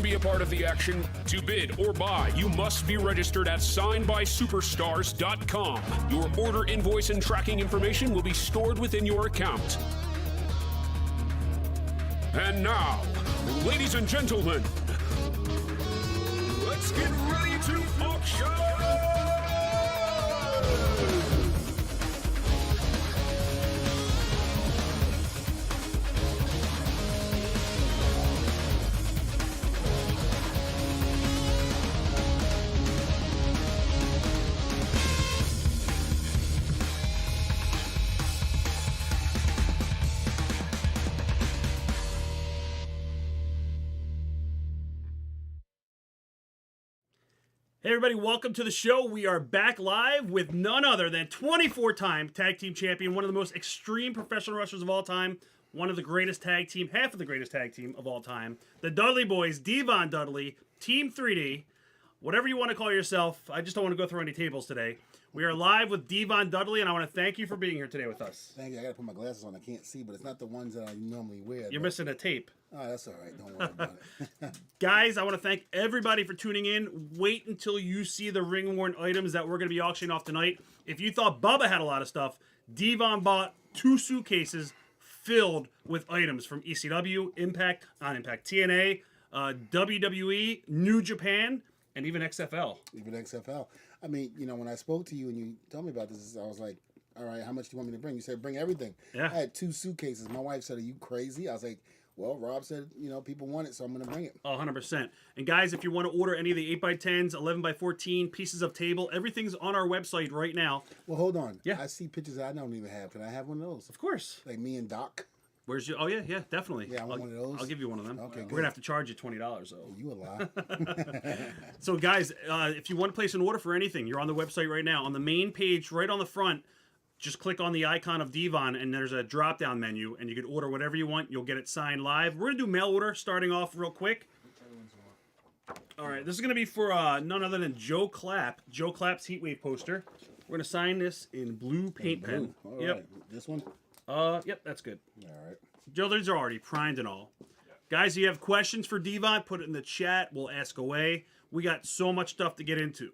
be a part of the action. To bid or buy, you must be registered at signedbysuperstars.com. Your order, invoice, and tracking information will be stored within your account. And now, ladies and gentlemen, let's get ready to auction! Hey everybody, welcome to the show. We are back live with none other than 24-time tag team champion, one of the most extreme professional wrestlers of all time, one of the greatest tag team, half of the greatest tag team of all time, the Dudley Boys, Devon Dudley, Team 3D, whatever you want to call yourself. I just don't want to go through any tables today. We are live with Devon Dudley, and I want to thank you for being here today with us. Thank you. I got to put my glasses on. I can't see, but it's not the ones that I normally wear. You're missing a tape. Oh, that's all right. Don't worry about it. Guys, I want to thank everybody for tuning in. Wait until you see the ring-worn items that we're going to be auctioning off tonight. If you thought Bubba had a lot of stuff, Devon bought 2 suitcases filled with items from ECW, Impact, on Impact TNA, WWE, New Japan, and even XFL. Even XFL. I mean, you know, when I spoke to you and you told me about this, I was like, all right, how much do you want me to bring? You said, bring everything. Yeah. I had 2 suitcases. My wife said, are you crazy? I was like, well, Rob said, you know, people want it, so I'm going to bring it. Oh, 100%. And guys, if you want to order any of the 8x10s, 11x14 pieces of table, everything's on our website right now. Well, hold on. Yeah. I see pictures I don't even have. Can I have one of those? Of course. Like me and Doc? Where's your... Oh, yeah, definitely. Yeah, I want one of those. I'll give you one of them. Okay, We're going to have to charge you $20, though. You a lie. So, guys, if you want to place an order for anything, you're on the website right now. On the main page, right on the front, just click on the icon of Devon, and there's a drop-down menu, and you can order whatever you want. You'll get it signed live. We're going to do mail order starting off real quick. All right, this is going to be for none other than Joe Clapp. Joe Clapp's Heatwave poster. We're going to sign this in blue paint pen. All yep. right. This one? Yep, that's good. All right. Joe, these are already primed and all. Guys, if you have questions for Devon, put it in the chat. We'll ask away. We got so much stuff to get into.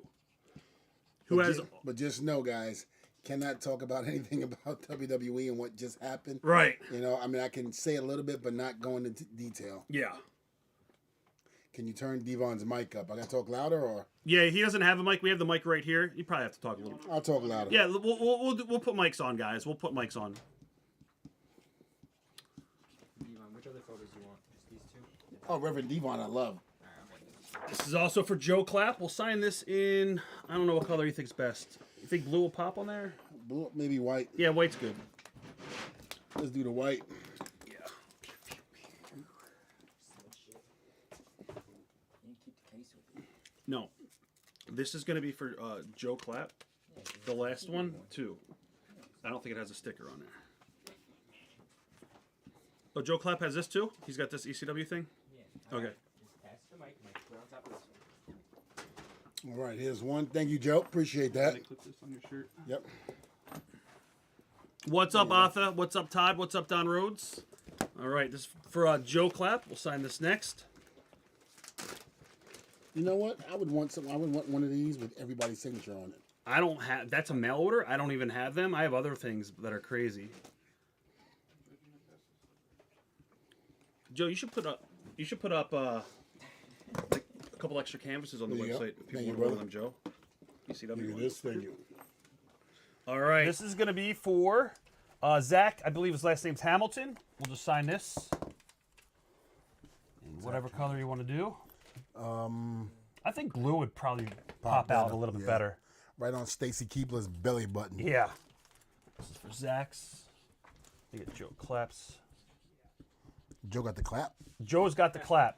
But just know, guys, cannot talk about anything about WWE and what just happened. Right. You know, I mean, I can say a little bit, but not go into detail. Yeah. Can you turn Devon's mic up? I got to talk louder, or? Yeah, he doesn't have a mic. We have the mic right here. You probably have to talk a little. I'll talk louder. Yeah, we'll put mics on, guys. We'll put mics on. Devon, which other photos do you want? Just these two? Oh, Reverend Devon, I love. This is also for Joe Clapp. We'll sign this in, I don't know what color you think's best. You think blue will pop on there? Blue, maybe white. Yeah, white's good. Let's do the white. Yeah. No. This is going to be for Joe Clapp. The last one, too. I don't think it has a sticker on there. Oh, Joe Clapp has this, too? He's got this ECW thing? Yeah. Okay. Just pass the mic, put it on top of this one. All right, here's one. Thank you, Joe. Appreciate that. Clip this on your shirt. Yep. What's up, Arthur? What's up, Todd? What's up, Don Rhodes? All right, this is for Joe Clapp. We'll sign this next. You know what? I would want one of these with everybody's signature on it. I don't have. That's a mail order. I don't even have them. I have other things that are crazy. Joe, you should put up. You should put up like a couple extra canvases on the There you go. website. If Thank people you, want them, brother. Joe. ECW. Look at this. Thank you. All right. This is gonna be for Zach. I believe his last name's Hamilton. We'll just sign this in whatever color you want to do. I think blue would probably pop out a little bit better. Right on Stacy Keebler's belly button. Yeah. This is for Zach's. You get Joe Clapp's. Joe got the clap. Joe's got the clap.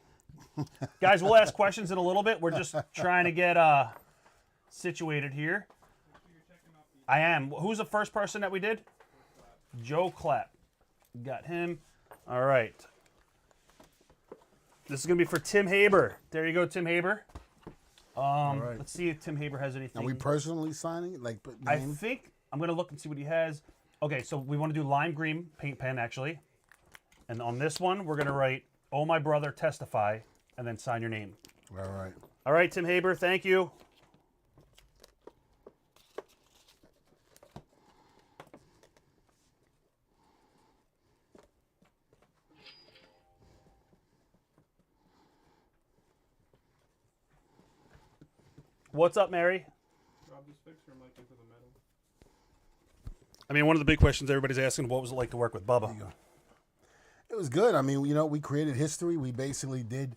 Guys, we'll ask questions in a little bit. We're just trying to get situated here. I am. Who's the first person that we did? Joe Clapp. Got him. All right. This is going to be for Tim Haber. There you go, Tim Haber. right. Let's see if Tim Haber has anything. Are we personally signing it? Like, put I name? think I'm going to look and see what he has. Okay, so we want to do lime green paint pen, actually. And on this one, we're going to write, "Oh, my brother, testify," and then sign your name. All right. All right, Tim Haber, thank you. What's up, Mary? Rob, just fix your mic into the metal. I mean, one of the big questions everybody's asking, what was it like to work with Bubba? It was good. I mean, you know, we created history. We basically did,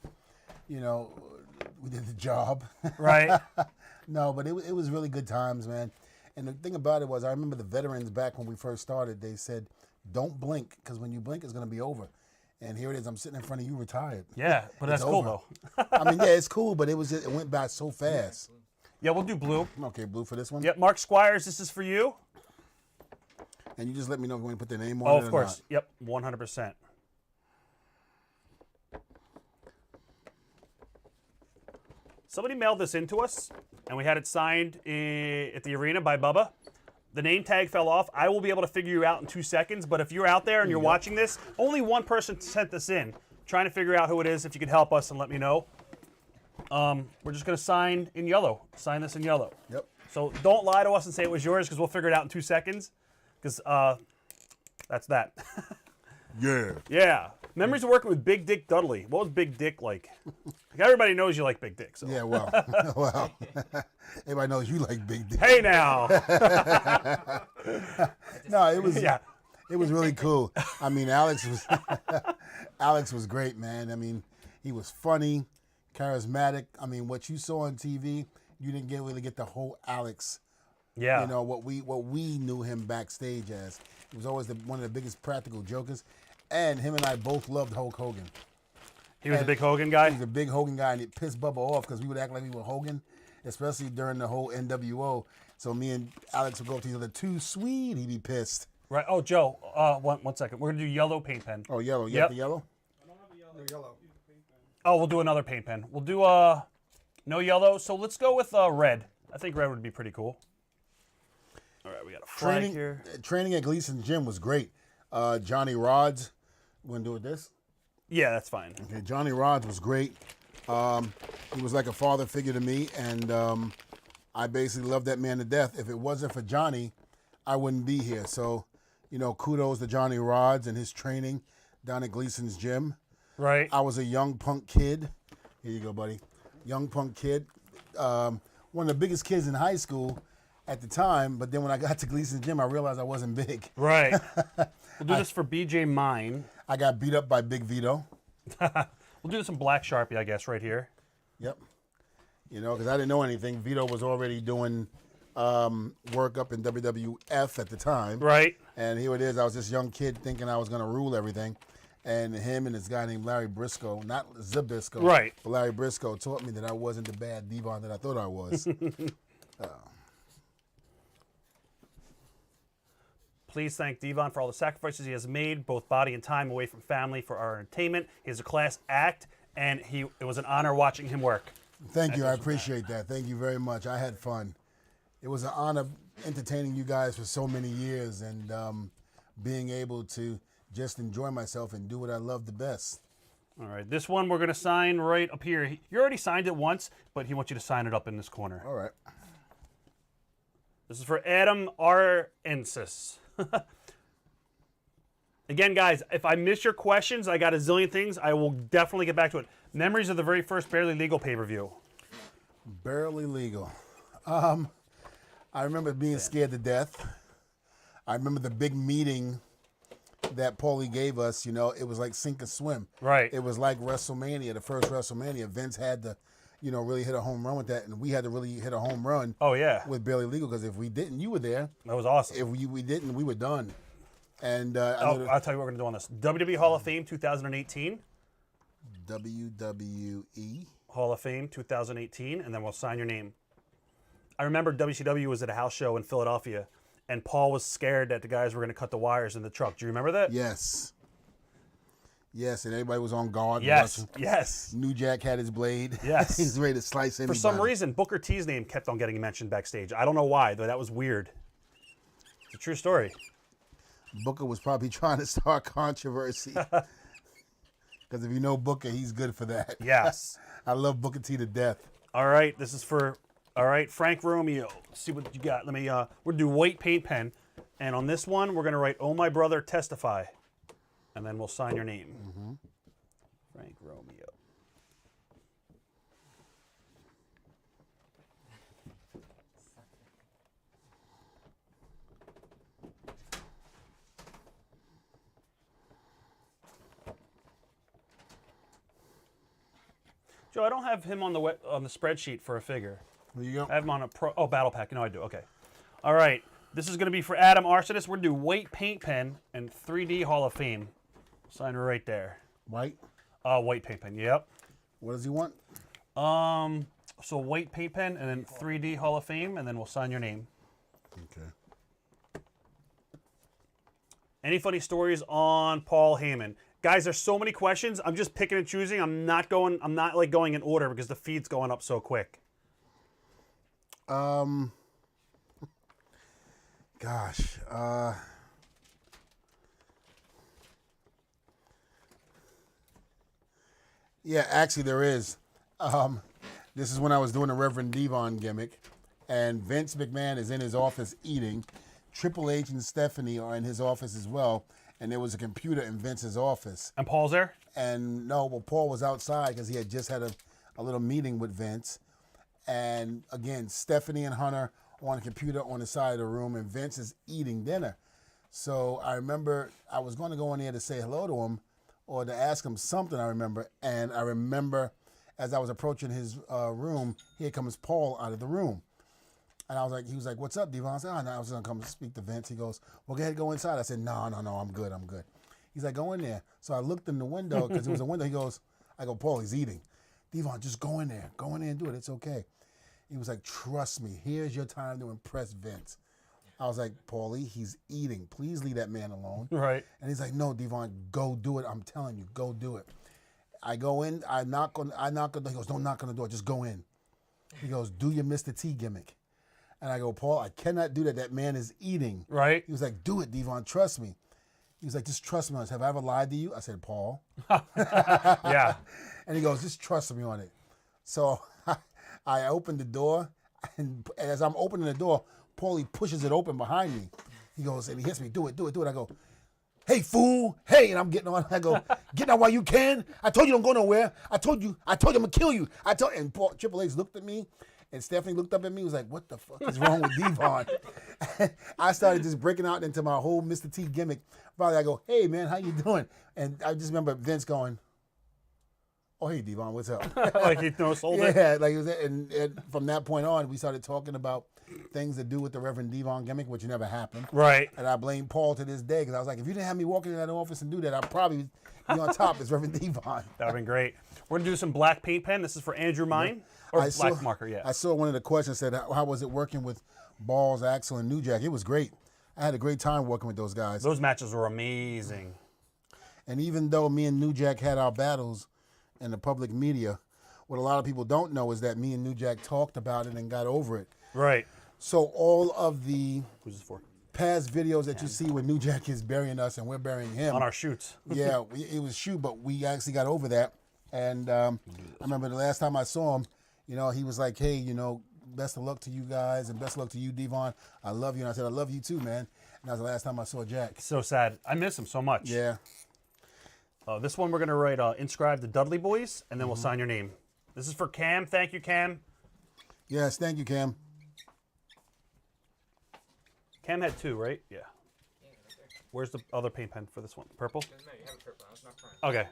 you know, we did the job. Right. No, but it was really good times, man. And the thing about it was, I remember the veterans back when we first started, they said, don't blink, because when you blink, it's going to be over. And here it is, I'm sitting in front of you retired. Yeah, but that's cool, over. though. I mean, yeah, it's cool, but it went by so fast. Yeah, we'll do blue. Okay, blue for this one? Yep, Mark Squires, this is for you. And you just let me know if you want to put the name on Oh, it of or course. not. Yep, 100%. Somebody mailed this into us, and we had it signed at the arena by Bubba. The name tag fell off. I will be able to figure you out in 2 seconds, but if you're out there and you're watching this, only one person sent this in. Trying to figure out who it is. If you could help us and let me know. We're just going to sign in yellow. Sign this in yellow. Yep. So don't lie to us and say it was yours, because we'll figure it out in 2 seconds. Because that's that. Yeah. Yeah. Memories of working with Big Dick Dudley. What was Big Dick like? Everybody knows you like Big Dick. So. Yeah, well, well, everybody knows you like big dick. Hey now. No, it was Yeah. it was really cool. I mean, Alex was great, man. I mean, he was funny, charismatic. I mean, what you saw on TV, you didn't really get the whole Alex. Yeah. You know what we knew him backstage as. He was always one of the biggest practical jokers, and him and I both loved Hulk Hogan. He was a big Hogan guy. He was a big Hogan guy, and it pissed Bubba off because we would act like we were Hogan, especially during the whole NWO. So me and Alex would go up to each other, too sweet, he'd be pissed. Right. Oh, Joe, one second. We're going to do yellow paint pen. Oh, yellow. You Yep. got the yellow? No yellow. Oh, we'll do another paint pen. We'll do no yellow. So let's go with red. I think red would be pretty cool. All right, we got a flag here. Training at Gleason's gym was great. Johnny Rods, you want to do it with this? Yeah, that's fine. Okay, Johnny Rods was great. He was like a father figure to me, and I basically loved that man to death. If it wasn't for Johnny, I wouldn't be here. So, kudos to Johnny Rods and his training down at Gleason's gym. Right. I was a young punk kid. Here you go, buddy. Young punk kid. One of the biggest kids in high school at the time, but then when I got to Gleason's gym, I realized I wasn't big. Right. We'll do this for BJ Mine. I got beat up by Big Vito. We'll do this in black Sharpie, I guess, right here. Yep. Because I didn't know anything. Vito was already doing work up in WWF at the time. Right. And here it is. I was this young kid thinking I was going to rule everything. And him and this guy named Larry Briscoe, not Zabisco, right, but Larry Briscoe taught me that I wasn't the bad Devon that I thought I was. Please thank Devon for all the sacrifices he has made, both body and time away from family for our entertainment. He is a class act, and it was an honor watching him work. Thank you. I appreciate that. Thank you very much. I had fun. It was an honor entertaining you guys for so many years and being able to just enjoy myself and do what I love the best. All right, this one we're going to sign right up here. You already signed it once, but he wants you to sign it up in this corner. All right. This is for Adam Arensis. Again, guys, if I miss your questions, I got a zillion things. I will definitely get back to it. Memories of the very first Barely Legal pay-per-view. Barely Legal. I remember being scared to death. I remember the big meeting that Paulie gave us. It was like sink or swim. Right. It was like WrestleMania, the first WrestleMania. Vince had to, really hit a home run with that, and we had to really hit a home run. Oh yeah. With Barely Legal, because if we didn't, you were there. That was awesome. If we didn't, we were done. And I'll tell you what we're going to do on this. WWE Hall of Fame 2018. WWE Hall of Fame 2018, and then we'll sign your name. I remember WCW was at a house show in Philadelphia, and Paul was scared that the guys were going to cut the wires in the truck. Do you remember that? Yes. Yes, and everybody was on guard. Yes, yes. New Jack had his blade. Yes. He's ready to slice anybody. For some reason, Booker T's name kept on getting mentioned backstage. I don't know why, though. That was weird. It's a true story. Booker was probably trying to start controversy. Because if you know Booker, he's good for that. Yes. I love Booker T to death. All right, this is for, Frank Romeo. Let's see what you got. Let me, we're going to do white paint pen. And on this one, we're going to write, "Oh, my brother, testify." And then we'll sign your name. Mm-hmm. Frank Romeo. Joe, I don't have him on the spreadsheet for a figure. There you go. I have him on a battle pack. No, I do. Okay. All right. This is going to be for Adam Arsenis. We're going to do white paint pen and 3D Hall of Fame. Sign it right there. White? White paint pen. Yep. What does he want? So white paint pen and then 3D Hall of Fame, and then we'll sign your name. Okay. Any funny stories on Paul Heyman? Guys, there's so many questions. I'm just picking and choosing. I'm not going in order because the feed's going up so quick. Gosh. Yeah, actually there is. This is when I was doing the Reverend Devon gimmick, and Vince McMahon is in his office eating. Triple H and Stephanie are in his office as well, and there was a computer in Vince's office. And Paul's there? And no, well, Paul was outside because he had just had a little meeting with Vince. And again, Stephanie and Hunter on a computer on the side of the room, and Vince is eating dinner. So I remember I was going to go in there to say hello to him or to ask him something, I remember. And I remember as I was approaching his room, here comes Paul out of the room. And he was like, "What's up, Devon?" I said, "Oh, no, I was going to come speak to Vince." He goes, "Well, go ahead, go inside." I said, No, I'm good. He's like, "Go in there." So I looked in the window because it was a window. I go, "Paul, he's eating." "Devon, just go in there and do it. It's okay." He was like, trust me, here's your time to impress Vince. I was like, Paulie, he's eating. Please leave that man alone. Right. And he's like, no, Devon, go do it. I'm telling you, go do it. I go in, I knock on the door. He goes, don't knock on the door, just go in. He goes, do your Mr. T gimmick. And I go, Paul, I cannot do that. That man is eating. Right. He was like, do it, Devon, trust me. He was like, just trust me on this. Have I ever lied to you? I said, Paul. Yeah. And he goes, just trust me on it. So I opened the door, and as I'm opening the door, Paulie pushes it open behind me. He goes, and he hits me, do it, do it, do it. I go, hey, fool, hey, and I'm getting on. I go, get out while you can. I told you don't go nowhere. I told you I'm going to kill you. And Triple H looked at me, and Stephanie looked up at me, was like, what the fuck is wrong with Devon? I started just breaking out into my whole Mr. T gimmick. Finally, I go, hey, man, how you doing? And I just remember Vince going, oh, hey, Devon, what's up? Like he sold it. Yeah, like it was, and from that point on, we started talking about things to do with the Reverend Devon gimmick, which never happened. Right. And I blame Paul to this day because I was like, if you didn't have me walk into that office and do that, I'd probably be on top as Reverend Devon. That would have been great. We're going to do some black paint pen. This is for Andrew Mine. Or black marker, yeah. I saw one of the questions said, how was it working with Balls, Axel, and New Jack? It was great. I had a great time working with those guys. Those matches were amazing. And even though me and New Jack had our battles in the public media, what a lot of people don't know is that me and New Jack talked about it and got over it. Right. So all of the Who's this for? past videos that you see when New Jack is burying us and we're burying him. On our shoots. Yeah, it was shoot, but we actually got over that. And I remember the last time I saw him, he was like, hey, best of luck to you guys and best of luck to you, Devon. I love you. And I said, I love you too, man. And that was the last time I saw Jack. So sad. I miss him so much. Yeah. This one we're going to write inscribe the Dudley boys, and then we'll sign your name. This is for Cam. Thank you, Cam. Yes, thank you, Cam. Cam had two, right? Yeah. Where's the other paint pen for this one? Purple? No, you have a purple. It's not fine. Okay.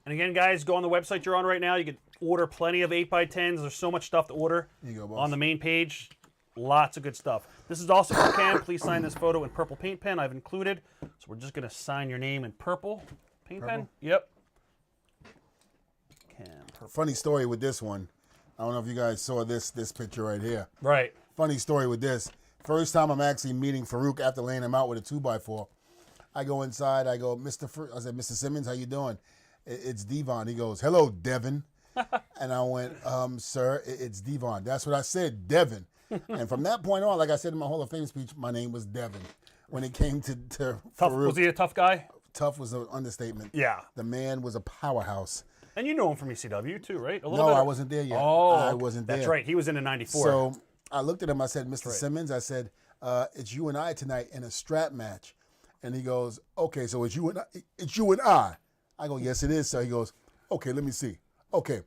And again, guys, go on the website you're on right now. You can order plenty of 8x10s. There's so much stuff to order Here you go, boss. on the main page. Lots of good stuff. This is also for Cam. Please sign this photo in purple paint pen I've included. So we're just going to sign your name in purple paint pen. Yep. Cam, purple. Funny story with this one. I don't know if you guys saw this picture right here. Right. Funny story with this. First time I'm actually meeting Farouk after laying him out with a 2x4. I go inside. I go, I said, Mr. Simmons, how you doing? It's Devon. He goes, hello, Devon. And I went, sir, it's Devon. That's what I said, Devon. And from that point on, like I said in my Hall of Fame speech, my name was Devon. When it came to Tough. Farouk, Was he a tough guy? tough was an understatement. Yeah. The man was a powerhouse. And you know him from ECW too, right? No, I wasn't there yet. Oh, I wasn't there. That's right. He was in '94. So I looked at him. I said, Mr. Simmons, I said, it's you and I tonight in a strap match. And he goes, okay, so it's you and I. It's you and I. I go, yes, it is, sir. He goes, okay, let me see. Okay,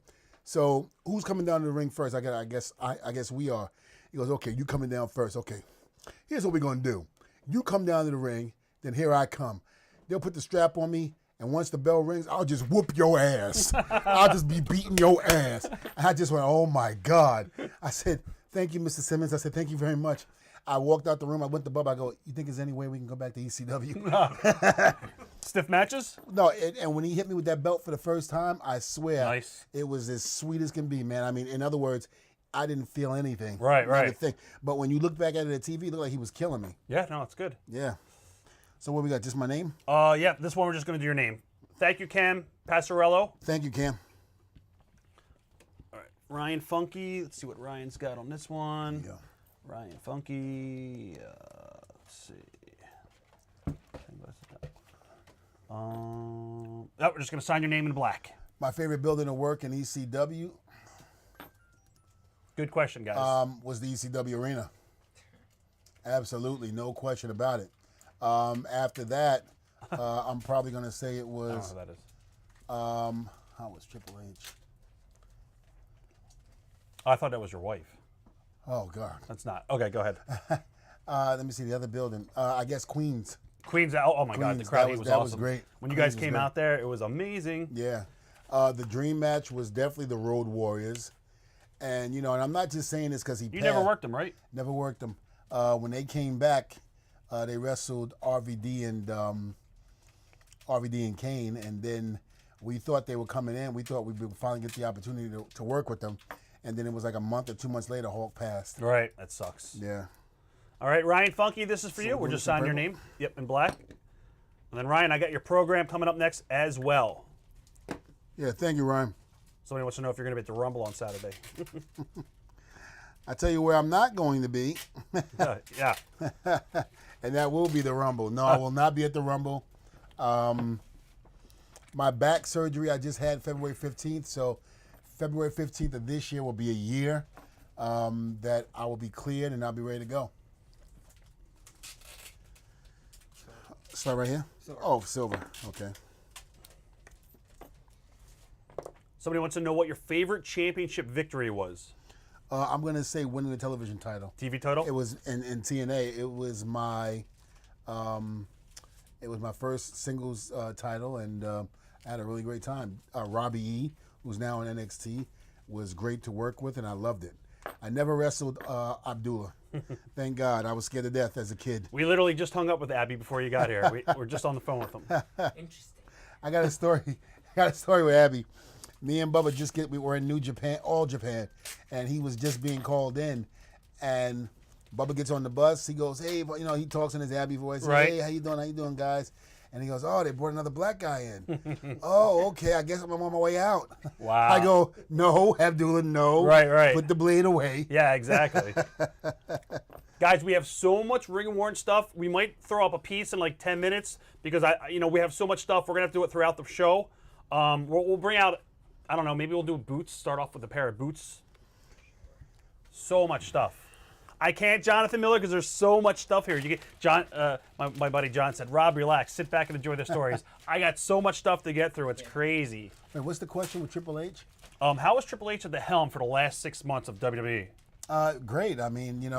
so who's coming down to the ring first? I guess we are. He goes, okay, you coming down first. Okay, here's what we're gonna do. You come down to the ring, then here I come. They'll put the strap on me, and once the bell rings, I'll just whoop your ass. I'll just be beating your ass. And I just went, oh my God. I said, thank you, Mr. Simmons. I said, thank you very much. I walked out the room. I went to Bubba. I go, you think there's any way we can go back to ECW? Stiff matches? No, and when he hit me with that belt for the first time, I swear, Nice. it was as sweet as can be, man. I mean, in other words, I didn't feel anything. Right, Not a right. thing. But when you look back at it at TV, it looked like he was killing me. Yeah, no, it's good. Yeah. So what we got? Just my name? Yeah, this one we're just going to do your name. Thank you, Cam Passarello. Thank you, Cam. All right, Ryan Funky. Let's see what Ryan's got on this one. Yeah. Ryan Funky. Let's see. We're just going to sign your name in black. My favorite building to work in ECW Good question, guys. was the ECW Arena. Absolutely, no question about it. After that, I'm probably going to say it I don't know was, who that is. how was Triple H? Oh, I thought that was your wife. Oh, God. That's not. Okay, go ahead. Let me see the other building. I guess Queens. Queens. Oh my God, the Queens, crowd that was- was that awesome. was great. When you Queens guys was came great. out there, it was amazing. Yeah. The dream match was definitely the Road Warriors. And, and I'm not just saying this because he You never worked them, right? Never worked them. When they came back, they wrestled RVD and Kane, and then we thought they were coming in. We thought we would finally get the opportunity to work with them. and then it was like a month or 2 months later, Hulk passed. Right. That sucks. Yeah. All right, Ryan Funky, this is for So you. We're we're just looking signing your purple? name. Yep, in black. And then, Ryan, I got your program coming up next as well. Yeah, thank you, Ryan. Somebody wants to know if you're going to be at the Rumble on Saturday. I tell you where I'm not going to be, Yeah. and that will be the Rumble. No, I will not be at the Rumble. My back surgery I just had February 15th, so February 15th of this year will be a year that I will be cleared and I'll be ready to go. Start right here? Silver. Oh, silver. Okay. Somebody wants to know what your favorite championship victory was. I'm going to say winning the television title. TV title? It was in TNA. It was my first singles title, and I had a really great time. Robbie E, who's now in NXT, was great to work with, and I loved it. I never wrestled Abdullah. Thank God. I was scared to death as a kid. We literally just hung up with Abby before you got here. We're just on the phone with him. Interesting. I got a story. With Abby. Me and Bubba we were in New Japan, All Japan, and he was just being called in, and Bubba gets on the bus. He goes, "Hey," he talks in his Abby voice. Right. "Hey, how you doing? How you doing, guys?" And he goes, "Oh, they brought another black guy in." "Oh, okay. I guess I'm on my way out." Wow. I go, "No, Abdullah, no. Right. Put the blade away." Yeah, exactly. Guys, we have so much Ring and Warrant stuff. We might throw up a piece in like 10 minutes because we have so much stuff. We're gonna have to do it throughout the show. We'll bring out, I don't know, maybe we'll do boots. Start off with a pair of boots. So much stuff. I can't, Jonathan Miller, because there's so much stuff here. You get John. My buddy John said, "Rob, relax, sit back and enjoy the stories." I got so much stuff to get through. It's crazy. Wait, what's the question with Triple H? How was Triple H at the helm for the last 6 months of WWE? Great. I mean,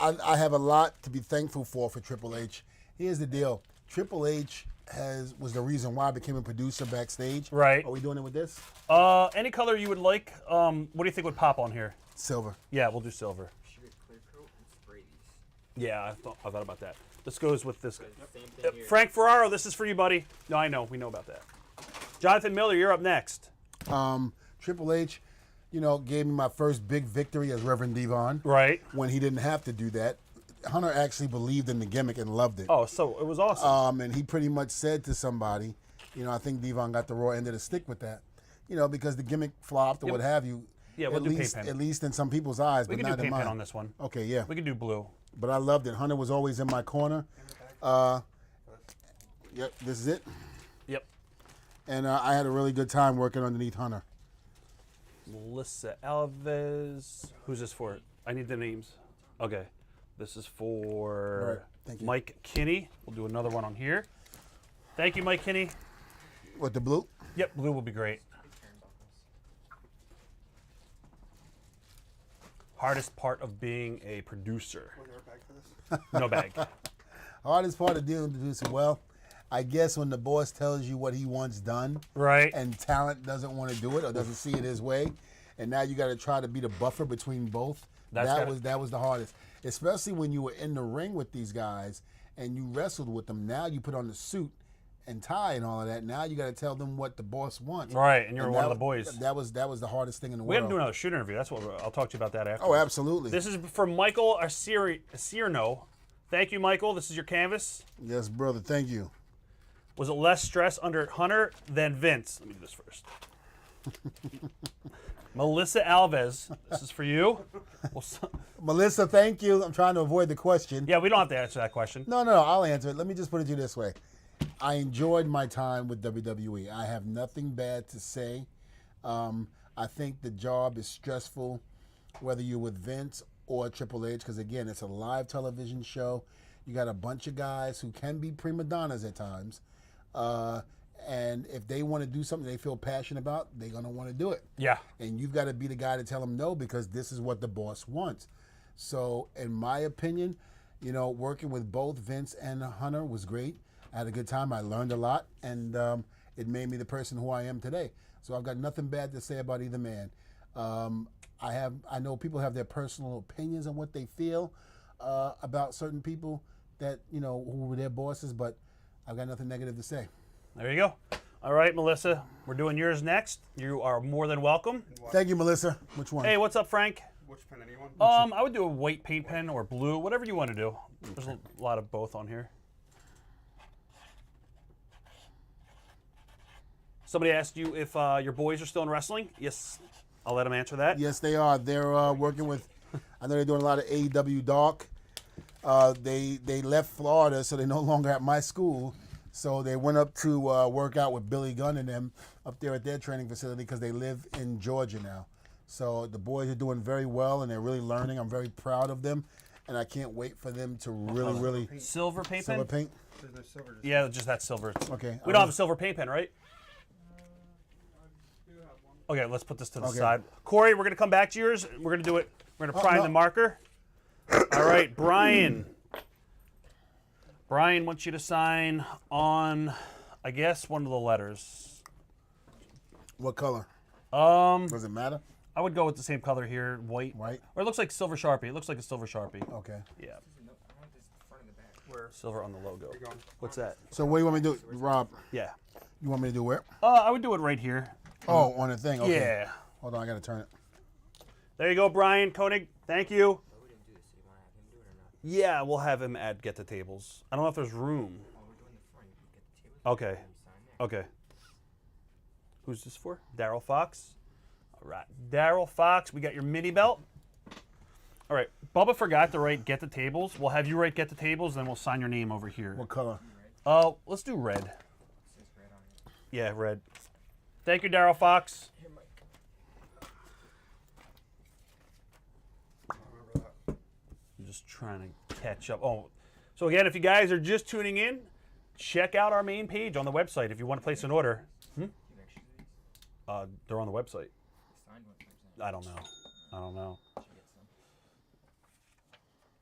I have a lot to be thankful for Triple H. Here's the deal. Triple H was the reason why I became a producer backstage. Right. Are we doing it with this? Any color you would like. What do you think would pop on here? Silver. Yeah, we'll do silver. Should get clear coat and spray these. Yeah, I thought about that. This goes with this. Same thing here. Frank Ferraro, this is for you, buddy. No, I know. We know about that. Jonathan Miller, you're up next. Triple H, gave me my first big victory as Reverend Devon. Right. When he didn't have to do that. Hunter actually believed in the gimmick and loved it. Oh, so it was awesome. And he pretty much said to somebody, I think Devon got the raw end of the stick with that. Because the gimmick flopped or what have you. Yeah, we'll do paint pen. At least in some people's eyes, We but can do not in paint pen mine. on this one. Okay, yeah. We can do blue. But I loved it. Hunter was always in my corner. Yep, this is it. Yep. And I had a really good time working underneath Hunter. Melissa Alves. Who's this for? I need the names. Okay. This is for All right, thank you. Mike Kinney. We'll do another one on here. Thank you, Mike Kinney. What, the blue? Yep, blue will be great. Hardest part of being a producer. Was there a bag for this? No bag. Hardest part of dealing with the producer, well, I guess when the boss tells you what he wants done, Right. and talent doesn't want to do it or doesn't see it his way, and now you got to try to be the buffer between both. That was the hardest, especially when you were in the ring with these guys and you wrestled with them. Now you put on the suit and tie and all of that. Now you got to tell them what the boss wants. Right, and you're one of the boys. That was the hardest thing in the We have to world. do another shoot interview. That's what I'll talk to you about that after. Oh, absolutely. This is from Michael Acierno. Thank you, Michael. This is your canvas. Yes, brother. Thank you. Was it less stress under Hunter than Vince? Let me do this first. Melissa Alves, this is for you. Melissa, thank you. I'm trying to avoid the question. Yeah, we don't have to answer that question. No, I'll answer it. Let me just put it to you this way. I enjoyed my time with WWE. I have nothing bad to say. I think the job is stressful, whether you're with Vince or Triple H, because, again, it's a live television show. You got a bunch of guys who can be prima donnas at times. And if they want to do something they feel passionate about, they're going to want to do it. Yeah. And you've got to be the guy to tell them no, because this is what the boss wants. So, in my opinion, working with both Vince and Hunter was great. I had a good time. I learned a lot, and it made me the person who I am today. So I've got nothing bad to say about either man. I know people have their personal opinions on what they feel about certain people that, who were their bosses, but I've got nothing negative to say. There you go. All right, Melissa, we're doing yours next. You are more than welcome. Thank you, Melissa. Which one? Hey, what's up, Frank? Which pen, anyone? I would do a white paint pen or blue, whatever you want to do. There's a lot of both on here. Somebody asked you if your boys are still in wrestling. Yes, I'll let them answer that. Yes, they are. They're working with. I know they're doing a lot of AEW Dark. They left Florida, so they're no longer at my school. So they went up to work out with Billy Gunn and them up there at their training facility because they live in Georgia now. So the boys are doing very well and they're really learning. I'm very proud of them, and I can't wait for them to really Silver paint silver pen? paint. There's no silver. Just Yeah, just that silver. Okay. We don't have a silver paint pen, right? I do have one. Okay, let's put this to the Okay. side. Corey, we're going to come back to yours. We're going to do it. We're going to prime no. the marker. All right, Brian. Brian wants you to sign on, I guess, one of the letters. What color? Um, Does it matter? I would go with the same color here, white. White. Or it looks like silver Sharpie. It looks like a silver Sharpie. Okay. Yeah, No, I want this front and the back. Where? silver on the logo. you going? What's that? So what do you want me to do, Rob? Yeah. You want me to do where? I would do it right here. Oh, on the thing. Okay. Yeah. Hold on, I gotta turn it. There you go, Brian Koenig. Thank you. But we didn't do this, so you want to have him do it or not? Yeah, we'll have him get the tables. I don't know if there's room. Oh, we're doing the front. You get the table. Okay. You sign there. Okay. Who's this for? Daryl Fox. All right, Daryl Fox. We got your mini belt. All right, Bubba forgot to write "get the tables." We'll have you write "get the tables," then we'll sign your name over here. What color? Let's do red. It says red on it. Yeah, red. Thank you, Daryl Fox. Here, Mike. I remember that. I'm just trying to catch up. Oh, so again, if you guys are just tuning in, check out our main page on the website if you want to place an order. You have extra of these? They're on the website. The signed ones, for example. I don't know. I don't know. Should get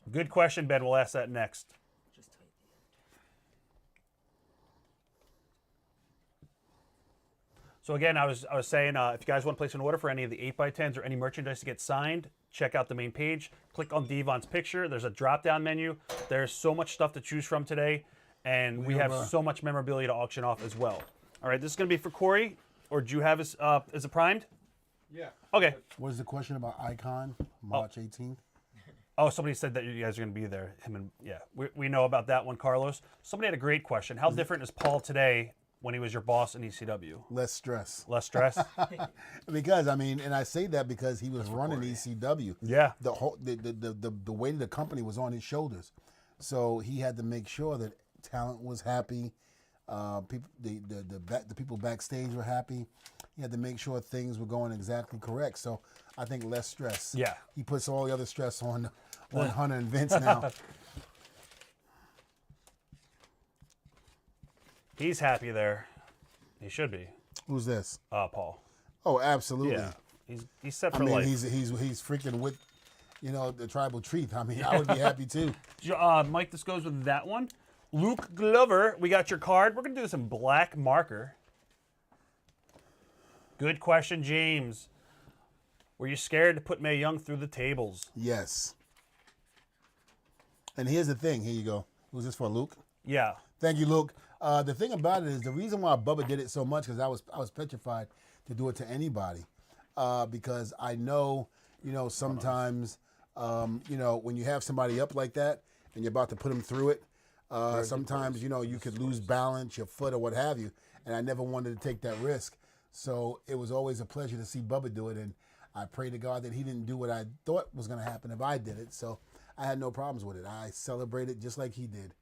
some. Good question, Ben. We'll ask that next. Just tight. So again, I was saying, if you guys want to place an order for any of the 8x10s or any merchandise to get signed, check out the main page. Click on Devon's picture. There's a drop-down menu. There's so much stuff to choose from today, and we have so much memorabilia to auction off as well. All right, this is going to be for Corey, or do you have his, is it primed? Yeah. Okay. What is the question about Icon? March 18th? Oh, somebody said that you guys are going to be there. Him and, yeah, we know about that one, Carlos. Somebody had a great question. How different is Paul today when he was your boss in ECW? Less stress. Less stress? Because, I mean, and I say that because he was running ECW. Yeah. The whole the weight of the company was on his shoulders. So he had to make sure that talent was happy. People, the people backstage were happy. He had to make sure things were going exactly correct. So I think less stress. Yeah. He puts all the other stress on Hunter and Vince now. He's happy there. He should be. Who's this? Paul. Oh, absolutely. Yeah. He's set I for mean, life. he's freaking with, the tribal treat. I mean, I would be happy too. Mike, this goes with that one. Luke Glover, we got your card. We're going to do this in black marker. Good question, James. Were you scared to put Mae Young through the tables? Yes. And here's the thing. Here you go. Who's this for, Luke? Yeah. Thank you, Luke. The thing about it is the reason why Bubba did it so much because I was petrified to do it to anybody because I know, sometimes, when you have somebody up like that and you're about to put them through it, sometimes, you could lose balance, your foot or what have you. And I never wanted to take that risk. So it was always a pleasure to see Bubba do it. And I pray to God that he didn't do what I thought was going to happen if I did it. So I had no problems with it. I celebrated just like he did.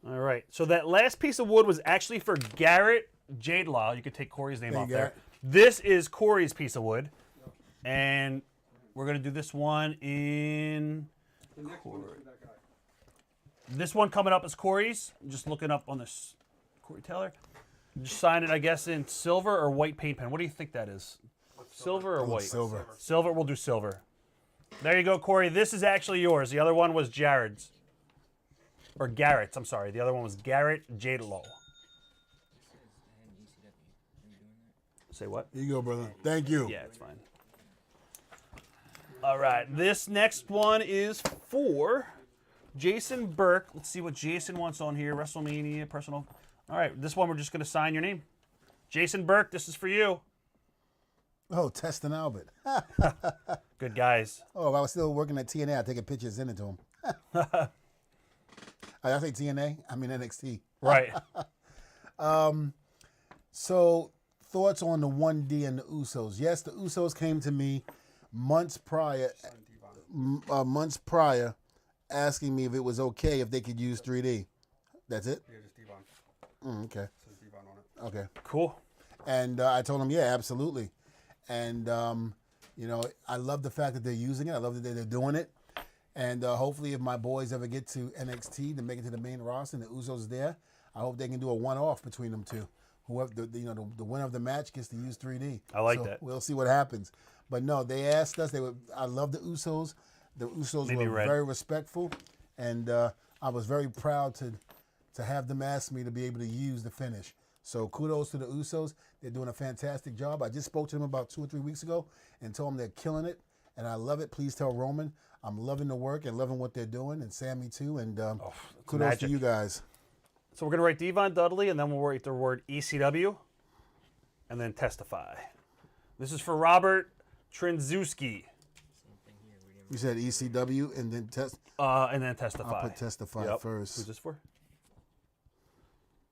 All right. So that last piece of wood was actually for Garrett Jadelaw. You could take Corey's name off there. Garrett. This is Corey's piece of wood. And we're going to do this one in... The next one is that guy. This one coming up is Corey's. I'm just looking up on this. Corey Taylor. Just sign it, I guess, in silver or white paint pen. What do you think that is? Silver or white? Silver. Silver. We'll do silver. There you go, Corey. This is actually yours. The other one was Jared's. Or Garrett's, I'm sorry. The other one was Garrett Jadelo. This is an ECW. Are you doing that? Say what? Here you go, brother. Thank you. Yeah, it's fine. All right. This next one is for Jason Burke. Let's see what Jason wants on here. WrestleMania, personal. All right. This one, we're just going to sign your name. Jason Burke, this is for you. Oh, Testin Albert. Good guys. Oh, if I was still working at TNA, I'd take a picture and send it to him. I say TNA, I mean NXT. Right. So, thoughts on the 1D and the Usos? Yes, the Usos came to me months prior, asking me if it was okay if they could use 3D. That's it? Yeah, just Devon. Okay. Says Devon on it. Okay. Cool. And I told them, yeah, absolutely. And, you know, I love the fact that they're using it. I love that they're doing it. And hopefully if my boys ever get to NXT to make it to the main roster and the Usos there, I hope they can do a one-off between them two. Whoever, the winner of the match gets to use 3D. I like that. We'll see what happens. But no, they asked us. I love the Usos. The Usos Maybe were very respectful. And I was very proud to have them ask me to be able to use the finish. So kudos to the Usos. They're doing a fantastic job. I just spoke to them about 2 or 3 weeks ago and told them they're killing it. And I love it. Please tell Roman I'm loving the work and loving what they're doing, and Sammy too. And kudos magic. to you guys. So we're going to write Devon Dudley, and then we'll write the word ECW, and then testify. This is for Robert Trinzewski. You said ECW and then test. And then testify. I'll put testify Yep. first. Who's this for?